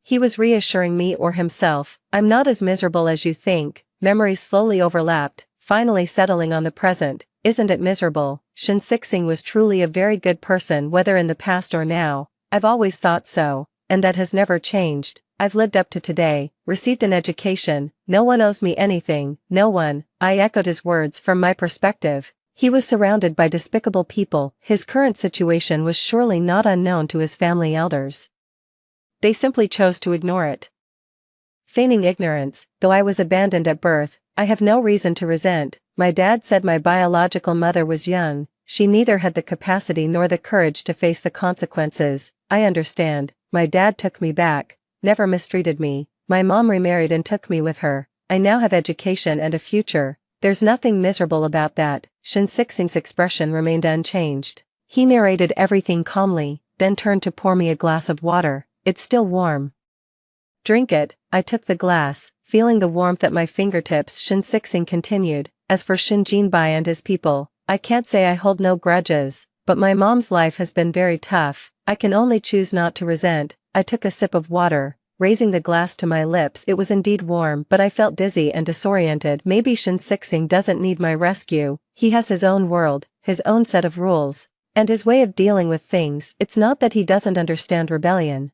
he was reassuring me or himself. I'm not as miserable as you think. Memories slowly overlapped, finally settling on the present. Isn't it miserable? Shin was truly a very good person, whether in the past or now. I've always thought so, and that has never changed. I've lived up to today, received an education, no one owes me anything, no one. I echoed his words. From my perspective, he was surrounded by despicable people. His current situation was surely not unknown to his family elders. They simply chose to ignore it. Feigning ignorance, though I was abandoned at birth, I have no reason to resent. My dad said my biological mother was young. She neither had the capacity nor the courage to face the consequences. I understand. My dad took me back, never mistreated me. My mom remarried and took me with her. I now have education and a future. There's nothing miserable about that. Shin expression remained unchanged. He narrated everything calmly, then turned to pour me a glass of water. It's still warm. Drink it. I took the glass, feeling the warmth at my fingertips. Shin continued. As for Shin Jinbai and his people, I can't say I hold no grudges, but my mom's life has been very tough. I can only choose not to resent. I took a sip of water, raising the glass to my lips. It was indeed warm, but I felt dizzy and disoriented. Maybe Shin doesn't need my rescue. He has his own world, his own set of rules, and his way of dealing with things. It's not that he doesn't understand rebellion.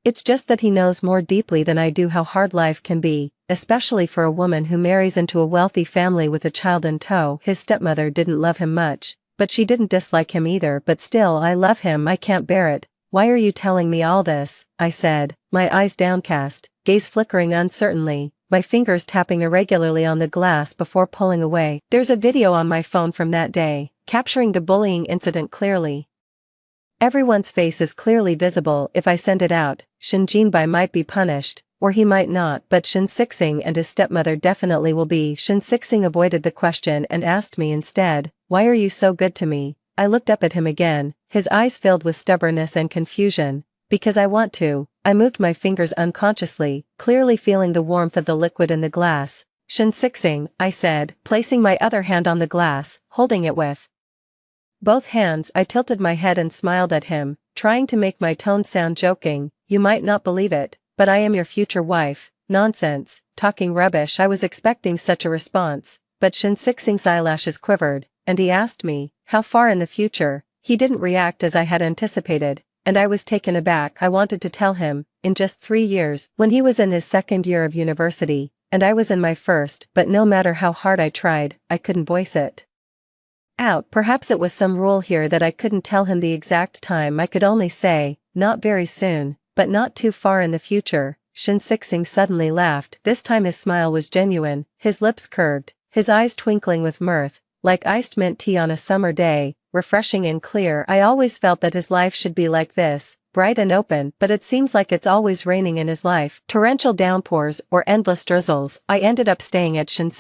It's just that he knows more deeply than I do how hard life can be, especially for a woman who marries into a wealthy family with a child in tow. His stepmother didn't love him much, but she didn't dislike him either. But still, I love him. I can't bear it. Why are you telling me all this? I said, my eyes downcast, gaze flickering uncertainly, my fingers tapping irregularly on the glass before pulling away. There's a video on my phone from that day, capturing the bullying incident clearly. Everyone's face is clearly visible. If I send it out, Shin Jinbai might be punished, or he might not, but Shin and his stepmother definitely will be. Shin avoided the question and asked me instead, why are you so good to me? I looked up at him again, his eyes filled with stubbornness and confusion. Because I want to. I moved my fingers unconsciously, clearly feeling the warmth of the liquid in the glass. Shin I said, placing my other hand on the glass, holding it with both hands. I tilted my head and smiled at him, trying to make my tone sound joking. You might not believe it, but I am your future wife. Nonsense, talking rubbish. I was expecting such a response, but Shin eyelashes quivered, and he asked me, how far in the future? He didn't react as I had anticipated, and I was taken aback. I wanted to tell him, in just 3 years, when he was in his second year of university, and I was in my first, but no matter how hard I tried, I couldn't voice it out. Perhaps it was some rule here that I couldn't tell him the exact time. I could only say, not very soon, but not too far in the future. Shin suddenly laughed. This time his smile was genuine, his lips curved, his eyes twinkling with mirth, like iced mint tea on a summer day, refreshing and clear. I always felt that his life should be like this, bright and open, but it seems like it's always raining in his life, torrential downpours or endless drizzles. I ended up staying at Shin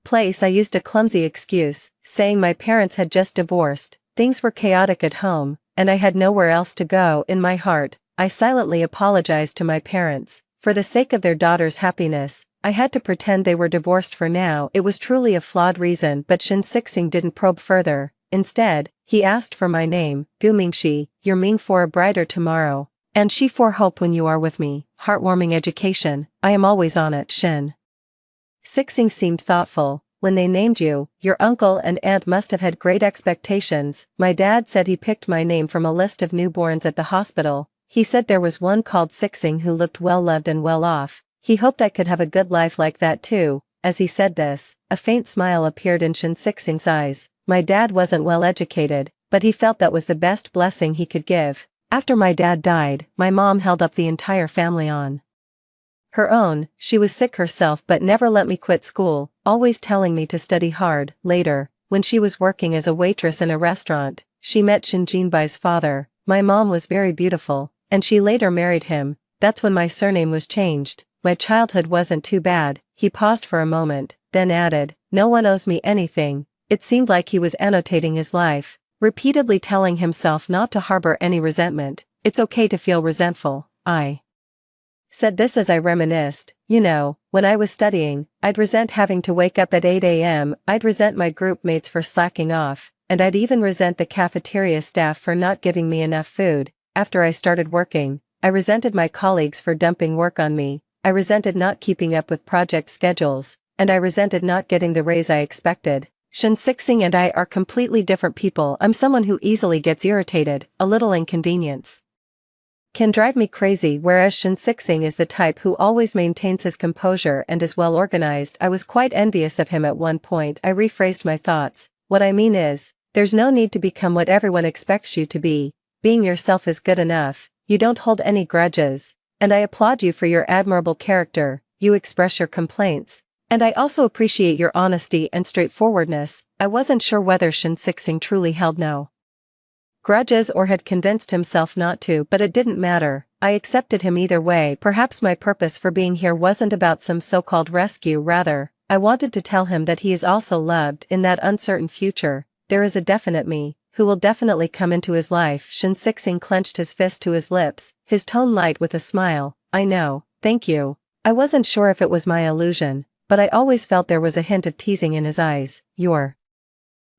place. I used a clumsy excuse, saying my parents had just divorced, things were chaotic at home, and I had nowhere else to go. In my heart, I silently apologized to my parents. For the sake of their daughter's happiness, I had to pretend they were divorced for now. It was truly a flawed reason, but Shin didn't probe further. Instead, he asked for my name, Gu Mingxi. You're Ming for a brighter tomorrow, and Shi for hope when you are with me. Heartwarming education, I am always on it. Shin seemed thoughtful. When they named you, your uncle and aunt must have had great expectations. My dad said he picked my name from a list of newborns at the hospital. He said there was one called Sixing who looked well loved and well off. He hoped I could have a good life like that too. As he said this, A faint smile appeared in Shinshixing's eyes. My dad wasn't well educated, but he felt that was the best blessing he could give. After my dad died, my mom held up the entire family on her own. She was sick herself but never let me quit school, always telling me to study hard. Later, when she was working as a waitress in a restaurant, she met Shinjinbai's father. My mom was very beautiful, and she later married him. That's when my surname was changed. My childhood wasn't too bad. He paused for a moment, then added, no one owes me anything. It seemed like he was annotating his life, repeatedly telling himself not to harbor any resentment. It's okay to feel resentful. I said this as I reminisced. You know, when I was studying, I'd resent having to wake up at 8 a.m., I'd resent my group mates for slacking off, and I'd even resent the cafeteria staff for not giving me enough food. After I started working, I resented my colleagues for dumping work on me, I resented not keeping up with project schedules, and I resented not getting the raise I expected. Shinshixing and I are completely different people. I'm someone who easily gets irritated. A little inconvenience can drive me crazy, whereas Shinshixing is the type who always maintains his composure and is well organized. I was quite envious of him at one point. I rephrased my thoughts. What I mean is, there's no need to become what everyone expects you to be. Being yourself is good enough. You don't hold any grudges. And I applaud you for your admirable character. You express your complaints. And I also appreciate your honesty and straightforwardness. I wasn't sure whether Shinshixing truly held no grudges or had convinced himself not to, but it didn't matter. I accepted him either way. Perhaps my purpose for being here wasn't about some so-called rescue. Rather, I wanted to tell him that he is also loved. In that uncertain future, there is a definite me, who will definitely come into his life. Shinshixing clenched his fist to his lips, his tone light with a smile. I know, thank you. I wasn't sure if it was my illusion, but I always felt there was a hint of teasing in his eyes. You're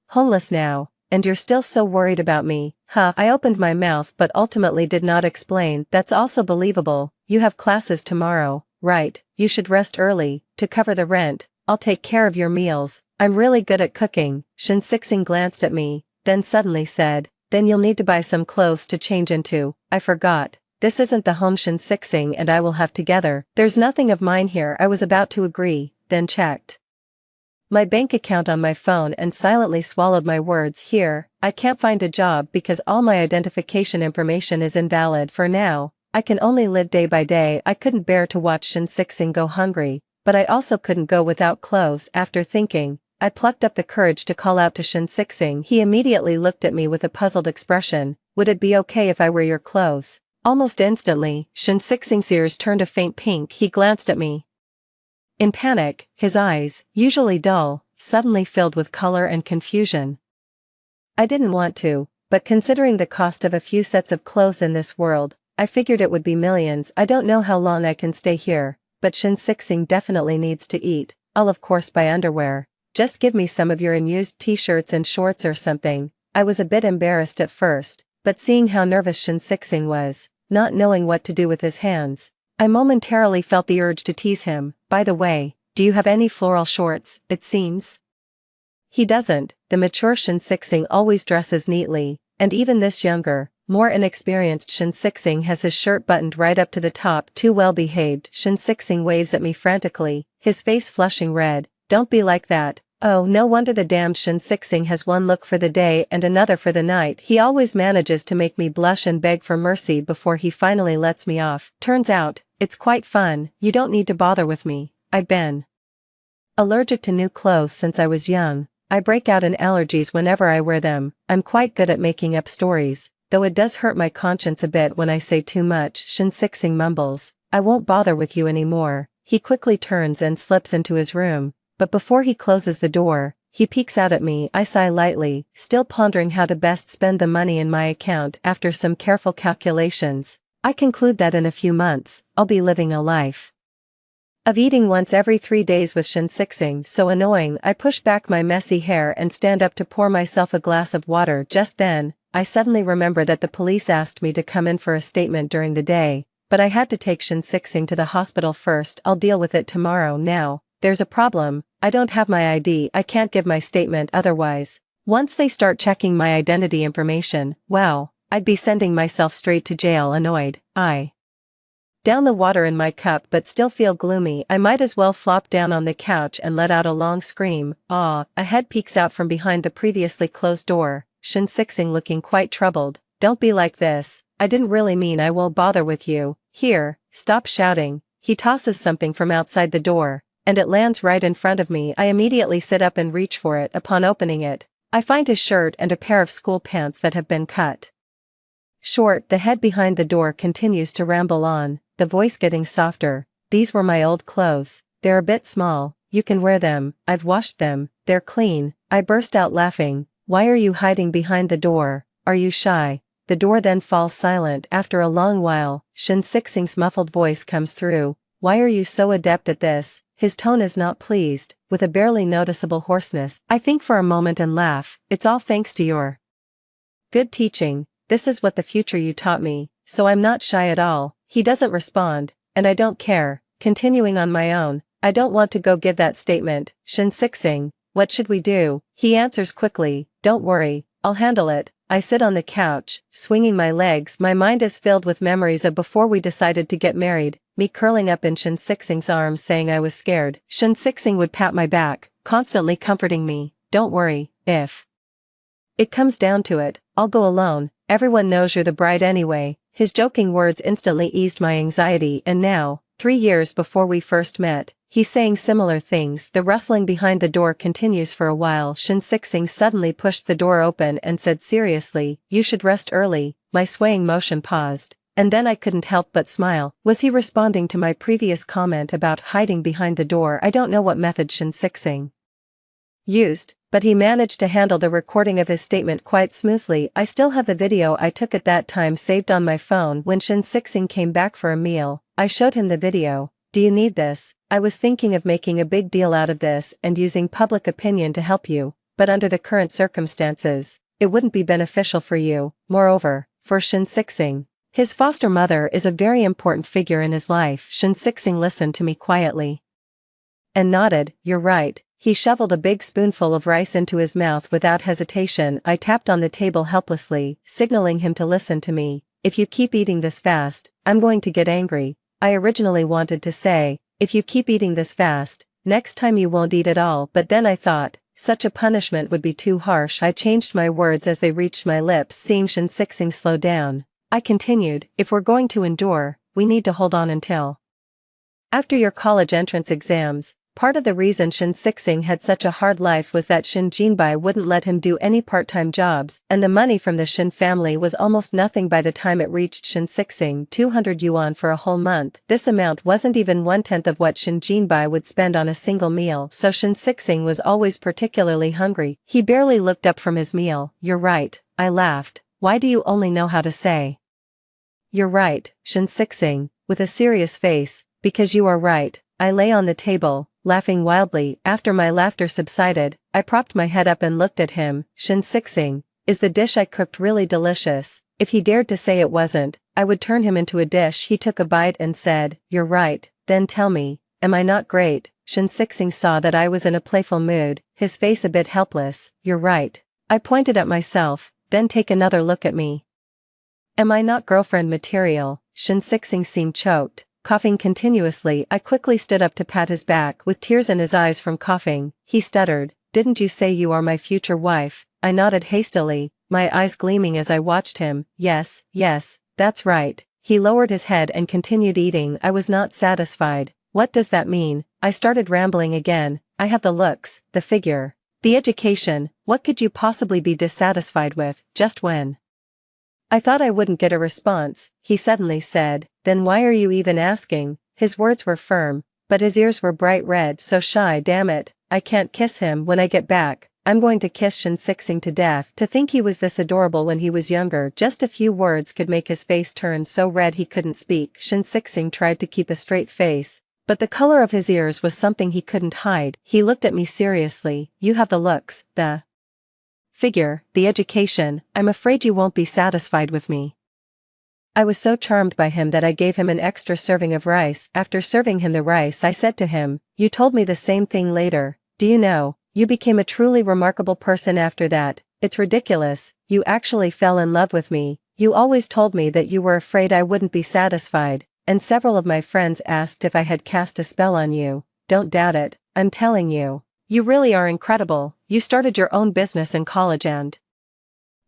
homeless now, and you're still so worried about me. Huh, I opened my mouth but ultimately did not explain. That's also believable. You have classes tomorrow, right? You should rest early, to cover the rent. I'll take care of your meals. I'm really good at cooking. Shinshixing glanced at me, then suddenly said, then you'll need to buy some clothes to change into. I forgot. This isn't the home Shinshixing and I will have together. There's nothing of mine here. I was about to agree, then checked my bank account on my phone and silently swallowed my words. Here, I can't find a job because all my identification information is invalid. For now, I can only live day by day. I couldn't bear to watch Shinshixing go hungry, but I also couldn't go without clothes. After thinking, I plucked up the courage to call out to Shinshixing. He immediately looked at me with a puzzled expression. Would it be okay if I wear your clothes? Almost instantly, Shinshixing's ears turned a faint pink. He glanced at me in panic, his eyes, usually dull, suddenly filled with color and confusion. I didn't want to, but considering the cost of a few sets of clothes in this world, I figured it would be millions. I don't know how long I can stay here, but Shinshixing definitely needs to eat. I'll of course buy underwear. Just give me some of your unused t-shirts and shorts or something. I was a bit embarrassed at first, but seeing how nervous Shinshixing was, not knowing what to do with his hands, I momentarily felt the urge to tease him. By the way, do you have any floral shorts? It seems he doesn't. The mature Shinshixing always dresses neatly, and even this younger, more inexperienced Shinshixing has his shirt buttoned right up to the top. Too well behaved. Shinshixing waves at me frantically, his face flushing red. Don't be like that. Oh, no wonder the damned Shinshixing has one look for the day and another for the night. He always manages to make me blush and beg for mercy before he finally lets me off. Turns out, it's quite fun. You don't need to bother with me. I've been allergic to new clothes since I was young. I break out in allergies whenever I wear them. I'm quite good at making up stories, though it does hurt my conscience a bit when I say too much. Shinshixing mumbles, I won't bother with you anymore. He quickly turns and slips into his room. But before he closes the door, he peeks out at me. I sigh lightly, still pondering how to best spend the money in my account. After some careful calculations, I conclude that in a few months, I'll be living a life of eating once every 3 days with Shinshixing. So annoying. I push back my messy hair and stand up to pour myself a glass of water. Just then, I suddenly remember that the police asked me to come in for a statement during the day, but I had to take Shinshixing to the hospital first. I'll deal with it tomorrow. Now, there's a problem. I don't have my ID. I can't give my statement otherwise. Once they start checking my identity information, wow, I'd be sending myself straight to jail. Annoyed, I down the water in my cup but still feel gloomy. I might as well flop down on the couch and let out a long scream. Ah, a head peeks out from behind the previously closed door, Shin Sixing looking quite troubled. Don't be like this, I didn't really mean I won't bother with you. Here, stop shouting. He tosses something from outside the door, and it lands right in front of me. I immediately sit up and reach for it. Upon opening it, I find his shirt and a pair of school pants that have been cut short. The head behind the door continues to ramble on, the voice getting softer. These were my old clothes. They're a bit small, you can wear them, I've washed them, they're clean. I burst out laughing. Why are you hiding behind the door? Are you shy? The door then falls silent. After a long while, Shin Sixing's muffled voice comes through. Why are you so adept at this? His tone is not pleased, with a barely noticeable hoarseness. I think for a moment and laugh. It's all thanks to your good teaching. This is what the future you taught me, so I'm not shy at all. He doesn't respond, and I don't care. Continuing on my own, I don't want to go give that statement. Shin Sixing, what should we do? He answers quickly, don't worry, I'll handle it. I sit on the couch, swinging my legs. My mind is filled with memories of before we decided to get married, me curling up in Shin Sixing's arms saying I was scared. Shin Sixing would pat my back, constantly comforting me. Don't worry, if it comes down to it, I'll go alone. Everyone knows you're the bride anyway. His joking words instantly eased my anxiety, and now, 3 years before we first met, he's saying similar things. The rustling behind the door continues for a while. Shin Sixing suddenly pushed the door open and said seriously, you should rest early. My swaying motion paused, and then I couldn't help but smile. Was he responding to my previous comment about hiding behind the door? I don't know what method Shin Sixing used, but he managed to handle the recording of his statement quite smoothly. I still have the video I took at that time saved on my phone. When Shin Sixing came back for a meal, I showed him the video. Do you need this? I was thinking of making a big deal out of this and using public opinion to help you, but under the current circumstances, it wouldn't be beneficial for you. Moreover, for Shin Sixing, his foster mother is a very important figure in his life. Shin Sixing listened to me quietly and nodded. You're right. He shoveled a big spoonful of rice into his mouth without hesitation. I tapped on the table helplessly, signaling him to listen to me. If you keep eating this fast, I'm going to get angry. I originally wanted to say, if you keep eating this fast, next time you won't eat at all, but then I thought, such a punishment would be too harsh. I changed my words as they reached my lips. Seeing Shin Sixing slow down, I continued, if we're going to endure, we need to hold on until after your college entrance exams. Part of the reason Shin Sixing had such a hard life was that Shin Jinbai wouldn't let him do any part-time jobs, and the money from the Shin family was almost nothing by the time it reached Shin Sixing. 200 yuan for a whole month. This amount wasn't even 1/10 of what Shin Jinbai would spend on a single meal, so Shin Sixing was always particularly hungry. He barely looked up from his meal. You're right, I laughed. Why do you only know how to say you're right, Shin Sixing, with a serious face? Because you are right. I lay on the table, laughing wildly. After my laughter subsided, I propped my head up and looked at him. Shin Sixing, is the dish I cooked really delicious? If he dared to say it wasn't, I would turn him into a dish. He took a bite and said, you're right. Then tell me, am I not great? Shin Sixing saw that I was in a playful mood, his face a bit helpless. You're right. I pointed at myself. Then take another look at me. Am I not girlfriend material? Shin Sixing seemed choked, coughing continuously. I quickly stood up to pat his back. With tears in his eyes from coughing, he stuttered, didn't you say you are my future wife? I nodded hastily, my eyes gleaming as I watched him. Yes, that's right. He lowered his head and continued eating. I was not satisfied. What does that mean? I started rambling again. I have the looks, the figure, the education. What could you possibly be dissatisfied with? Just when I thought I wouldn't get a response, he suddenly said, then why are you even asking? His words were firm, but his ears were bright red. So shy. Damn it, I can't kiss him. When I get back, I'm going to kiss Shin Sixing to death. To think he was this adorable when he was younger. Just a few words could make his face turn so red he couldn't speak. Shin Sixing tried to keep a straight face, but the color of his ears was something he couldn't hide. He looked at me seriously. You have the looks, the figure, the education. I'm afraid you won't be satisfied with me. I was so charmed by him that I gave him an extra serving of rice. After serving him the rice, I said to him, you told me the same thing later. Do you know, you became a truly remarkable person after that. It's ridiculous, you actually fell in love with me. You always told me that you were afraid I wouldn't be satisfied, and several of my friends asked if I had cast a spell on you. Don't doubt it, I'm telling you. You really are incredible. You started your own business in college and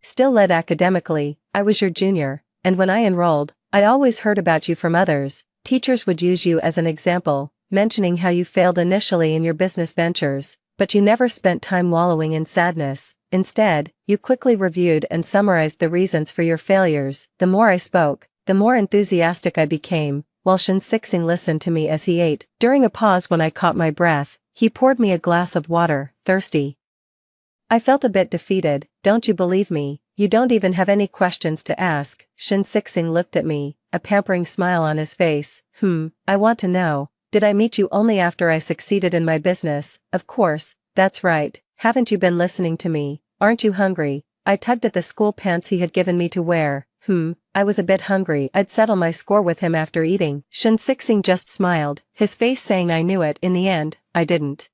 still led academically. I was your junior, and when I enrolled, I always heard about you from others. Teachers would use you as an example, mentioning how you failed initially in your business ventures, but you never spent time wallowing in sadness. Instead, you quickly reviewed and summarized the reasons for your failures. The more I spoke, the more enthusiastic I became, while Shin-Sixing listened to me as he ate. During a pause when I caught my breath, he poured me a glass of water, thirsty. I felt a bit defeated. Don't you believe me? You don't even have any questions to ask. Shin-Sixing looked at me, a pampering smile on his face. I want to know, did I meet you only after I succeeded in my business? Of course, that's right. Haven't you been listening to me? Aren't you hungry? I tugged at the school pants he had given me to wear. I was a bit hungry. I'd settle my score with him after eating. Shin-Sixing just smiled, his face saying I knew it. In the end, I didn't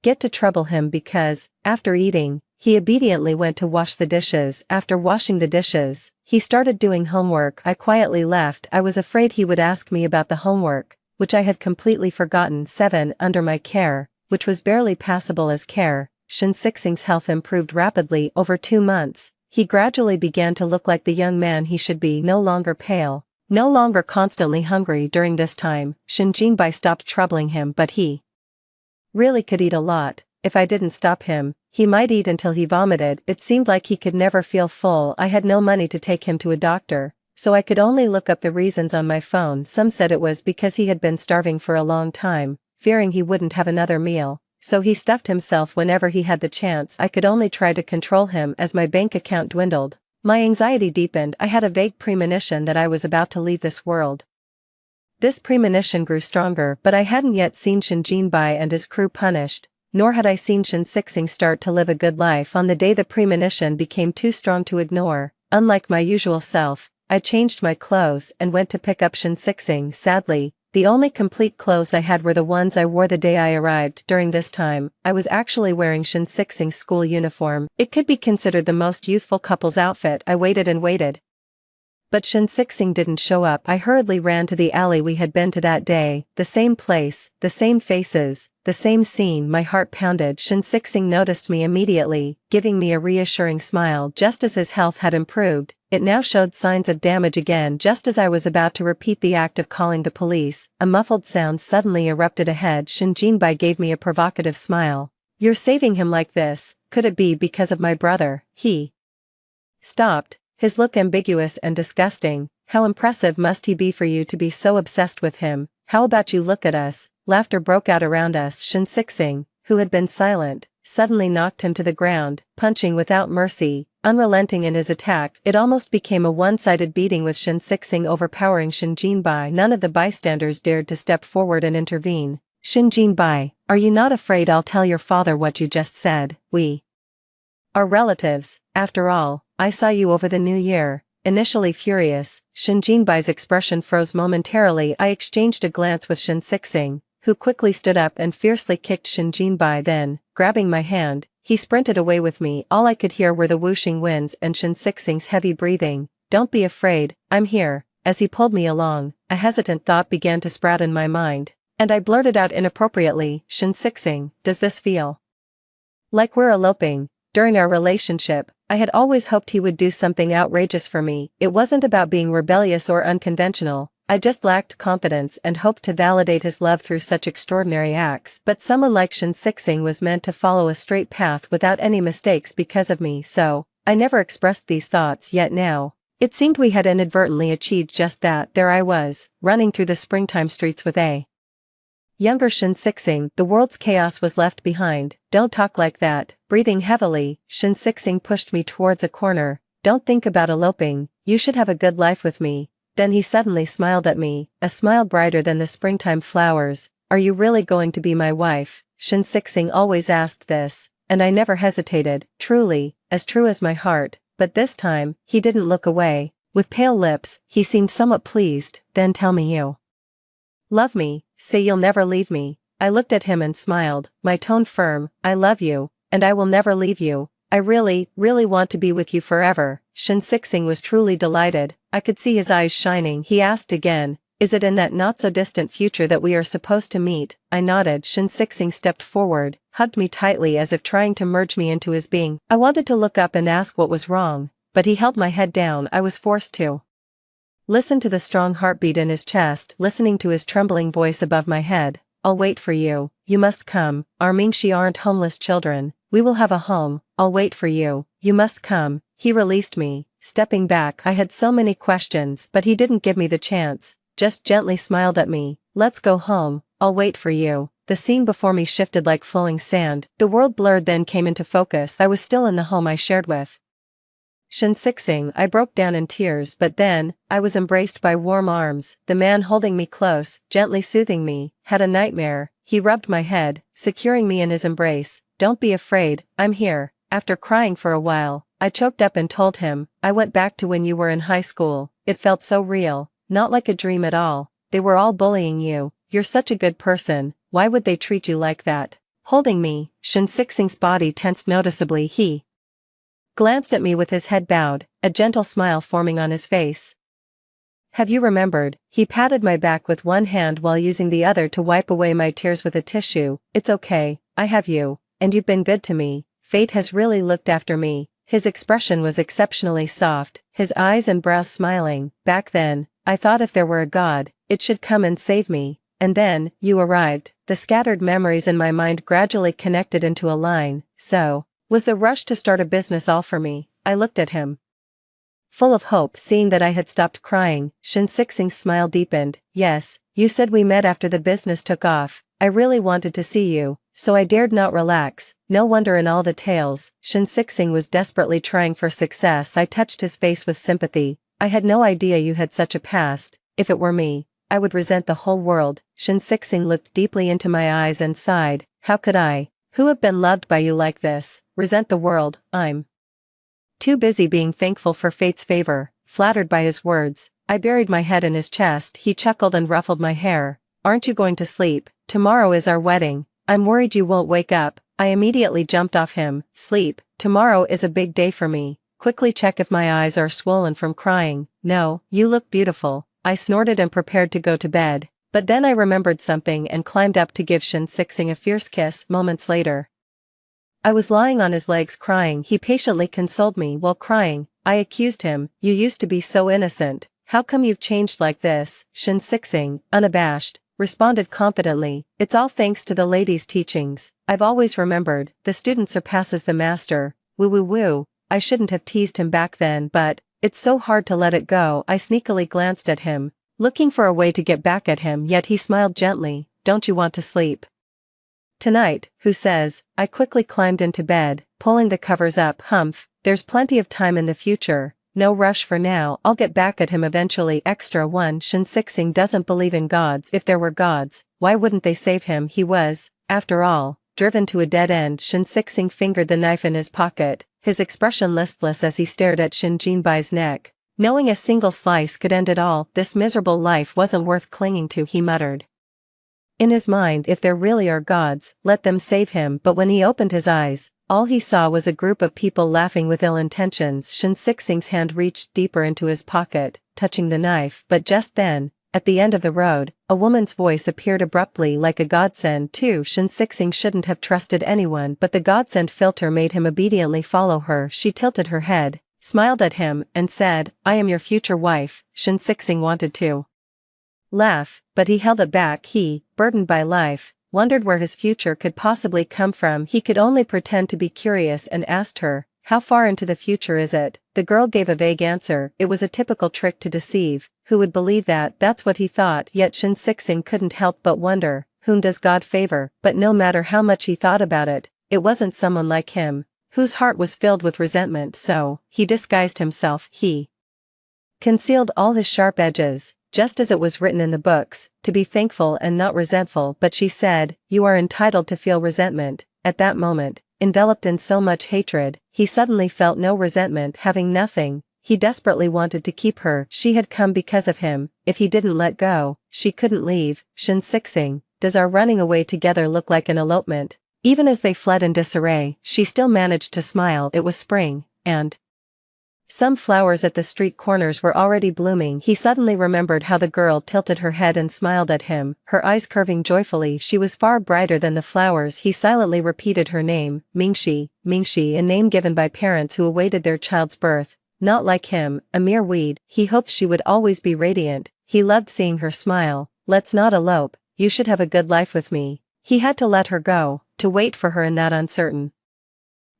get to trouble him because, after eating, he obediently went to wash the dishes. After washing the dishes, he started doing homework. I quietly left. I was afraid he would ask me about the homework, which I had completely forgotten. 7. Under my care, which was barely passable as care, Shin-Sixing's health improved rapidly. Over 2 months, he gradually began to look like the young man he should be. No longer pale, no longer constantly hungry. During this time, Shin Jinbai stopped troubling him, but he really could eat a lot. If I didn't stop him, he might eat until he vomited. It seemed like he could never feel full. I had no money to take him to a doctor, so I could only look up the reasons on my phone. Some said it was because he had been starving for a long time, fearing he wouldn't have another meal, so he stuffed himself whenever he had the chance. I could only try to control him as my bank account dwindled. My anxiety deepened. I had a vague premonition that I was about to leave this world. This premonition grew stronger, but I hadn't yet seen Shin Jinbai and his crew punished, nor had I seen Shin-Sixing start to live a good life. On the day the premonition became too strong to ignore, unlike my usual self, I changed my clothes and went to pick up Shin-Sixing. Sadly, the only complete clothes I had were the ones I wore the day I arrived. During this time, I was actually wearing Shin-Sixing's school uniform. It could be considered the most youthful couple's outfit. I waited and waited, but Shin-Sixing didn't show up. I hurriedly ran to the alley we had been to that day. The same place, the same faces, the same scene. My heart pounded. Shin-Sixing noticed me immediately, giving me a reassuring smile. Just as his health had improved, it now showed signs of damage again. Just as I was about to repeat the act of calling the police, a muffled sound suddenly erupted ahead. Shin Jinbai gave me a provocative smile. You're saving him like this? Could it be because of my brother? He stopped, his look ambiguous and disgusting. How impressive must he be for you to be so obsessed with him? How about you look at us? Laughter broke out around us. Shin-Sixing, who had been silent, suddenly knocked him to the ground, punching without mercy, unrelenting in his attack. It almost became a one-sided beating with Shin-Sixing overpowering Shin Jinbai. None of the bystanders dared to step forward and intervene. Shin Jinbai, are you not afraid I'll tell your father what you just said? We are relatives, after all. I saw you over the new year. Initially furious, Shin Jinbai's expression froze momentarily. I exchanged a glance with Shin-Sixing, who quickly stood up and fiercely kicked Shin Jinbai. Then, grabbing my hand, he sprinted away with me. All I could hear were the whooshing winds and Shin-Sixing's heavy breathing. Don't be afraid, I'm here. As he pulled me along, a hesitant thought began to sprout in my mind, and I blurted out inappropriately, Shin-Sixing, does this feel like we're eloping? During our relationship, I had always hoped he would do something outrageous for me. It wasn't about being rebellious or unconventional, I just lacked confidence and hoped to validate his love through such extraordinary acts. But someone like Shin-Sixing was meant to follow a straight path without any mistakes because of me, so I never expressed these thoughts. Yet now, it seemed we had inadvertently achieved just that. There I was, running through the springtime streets with a younger Shin-Sixing. The world's chaos was left behind. Don't talk like that. Breathing heavily, Shin-Sixing pushed me towards a corner. Don't think about eloping, you should have a good life with me. Then he suddenly smiled at me, a smile brighter than the springtime flowers. Are you really going to be my wife? Shin-Sixing always asked this, and I never hesitated. Truly, as true as my heart. But this time, he didn't look away. With pale lips, he seemed somewhat pleased. Then tell me you love me, say you'll never leave me. I looked at him and smiled, my tone firm. I love you, and I will never leave you. I really, really want to be with you forever. Shin-Sixing was truly delighted. I could see his eyes shining. He asked again, Is it in that not-so-distant future that we are supposed to meet? I nodded. Shin Sixing stepped forward, hugged me tightly as if trying to merge me into his being. I wanted to look up and ask what was wrong, but he held my head down. I was forced to listen to the strong heartbeat in his chest, listening to his trembling voice above my head. I'll wait for you. You must come. Our Mingxi aren't homeless children. We will have a home. I'll wait for you. You must come. He released me. Stepping back, I had so many questions, but he didn't give me the chance. Just gently smiled at me. Let's go home. I'll wait for you. The scene before me shifted like flowing sand. The world blurred, then came into focus. I was still in the home I shared with Shin Sixing. I broke down in tears, but then, I was embraced by warm arms. The man holding me close, gently soothing me, had a nightmare. He rubbed my head, securing me in his embrace. Don't be afraid, I'm here. After crying for a while, I choked up and told him, I went back to when you were in high school. It felt so real. Not like a dream at all. They were all bullying you. You're such a good person. Why would they treat you like that? Holding me, Shin Sixing's body tensed noticeably. He glanced at me with his head bowed, a gentle smile forming on his face. Have you remembered? He patted my back with one hand while using the other to wipe away my tears with a tissue. It's okay, I have you, and you've been good to me. Fate has really looked after me. His expression was exceptionally soft, his eyes and brows smiling. Back then, I thought if there were a God, it should come and save me. And then, you arrived. The scattered memories in my mind gradually connected into a line. So, was the rush to start a business all for me? I looked at him, full of hope. Seeing that I had stopped crying, Shin Sixing's smile deepened. Yes, you said we met after the business took off. I really wanted to see you, so I dared not relax. No wonder in all the tales, Shin Sixing was desperately trying for success. I touched his face with sympathy. I had no idea you had such a past. If it were me, I would resent the whole world. Shin Sixing looked deeply into my eyes and sighed. How could I, who have been loved by you like this, resent the world? I'm too busy being thankful for fate's favor. Flattered by his words, I buried my head in his chest. He chuckled and ruffled my hair. Aren't you going to sleep? Tomorrow is our wedding. I'm worried you won't wake up. I immediately jumped off him. Sleep? Tomorrow is a big day for me. Quickly check if my eyes are swollen from crying. No, you look beautiful. I snorted and prepared to go to bed. But then I remembered something and climbed up to give Shin Sixing a fierce kiss. Moments later, I was lying on his legs crying. He patiently consoled me while crying. I accused him. You used to be so innocent. How come you've changed like this? Shin Sixing, unabashed, responded confidently. It's all thanks to the lady's teachings. I've always remembered, the student surpasses the master. Woo woo woo. I shouldn't have teased him back then, but it's so hard to let it go. I sneakily glanced at him, looking for a way to get back at him, yet he smiled gently. Don't you want to sleep tonight? Who says? I quickly climbed into bed, pulling the covers up. Humph, there's plenty of time in the future. No rush for now. I'll get back at him eventually. Extra 1. Shin Sixing doesn't believe in gods. If there were gods, why wouldn't they save him? He was, after all, driven to a dead end. Shin Sixing fingered the knife in his pocket, his expression listless as he stared at Shin Jinbai's neck. Knowing a single slice could end it all, this miserable life wasn't worth clinging to, he muttered in his mind. If there really are gods, let them save him. But when he opened his eyes, all he saw was a group of people laughing with ill intentions. Shin Sixing's hand reached deeper into his pocket, touching the knife, but just then, at the end of the road, a woman's voice appeared abruptly like a godsend too. Shin Sixing shouldn't have trusted anyone, but the godsend filter made him obediently follow her. She tilted her head, smiled at him, and said, I am your future wife. Shin Sixing wanted to laugh, but he held it back. He, burdened by life, wondered where his future could possibly come from. He could only pretend to be curious and asked her, how far into the future is it? The girl gave a vague answer. It was a typical trick to deceive. Who would believe that? That's what he thought. Yet Shin Sixing couldn't help but wonder, whom does God favor? But no matter how much he thought about it, it wasn't someone like him, whose heart was filled with resentment. So, he disguised himself. He concealed all his sharp edges, just as it was written in the books, to be thankful and not resentful. But she said, you are entitled to feel resentment. At that moment, enveloped in so much hatred, he suddenly felt no resentment. Having nothing, he desperately wanted to keep her. She had come because of him. If he didn't let go, she couldn't leave. Shin Sixing, does our running away together look like an elopement? Even as they fled in disarray, she still managed to smile. It was spring, and Some flowers at the street corners were already blooming. He suddenly remembered how the girl tilted her head and smiled at him, her eyes curving joyfully. She was far brighter than the flowers. He silently repeated her name, Mingxi, Mingxi, a name given by parents who awaited their child's birth. Not like him, a mere weed. He hoped she would always be radiant. He loved seeing her smile. Let's not elope, you should have a good life with me. He had to let her go, to wait for her in that uncertain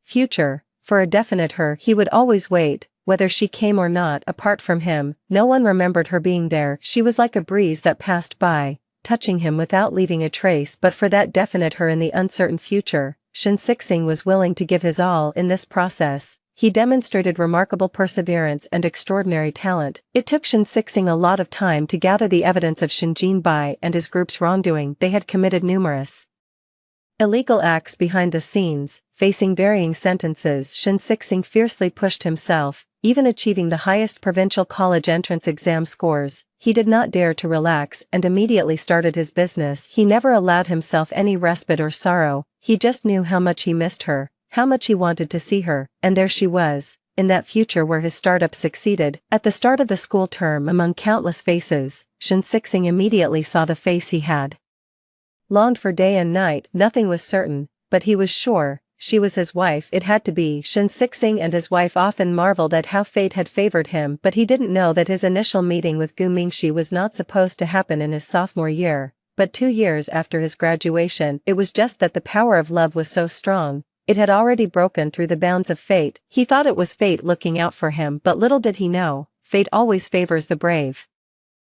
future. For a definite her he would always wait, whether she came or not. Apart from him, no one remembered her being there. She was like a breeze that passed by, touching him without leaving a trace. But for that definite her in the uncertain future, Shen Sixing was willing to give his all. In this process, he demonstrated remarkable perseverance and extraordinary talent. It took Shen Sixing a lot of time to gather the evidence of Shen Jinbai and his group's wrongdoing. They had committed numerous illegal acts behind the scenes. Facing varying sentences, Shen Sixing fiercely pushed himself, even achieving the highest provincial college entrance exam scores. He did not dare to relax and immediately started his business. He never allowed himself any respite or sorrow. He just knew how much he missed her, how much he wanted to see her, and there she was, in that future where his startup succeeded. At the start of the school term, among countless faces, Shen Sixing immediately saw the face he had longed for day and night. Nothing was certain, but he was sure she was his wife. It had to be. Shen Sixing and his wife often marveled at how fate had favored him, but he didn't know that his initial meeting with Gu Mingxi was not supposed to happen in his sophomore year, but 2 years after his graduation. It was just that the power of love was so strong, it had already broken through the bounds of fate. He thought it was fate looking out for him, but little did he know, fate always favors the brave.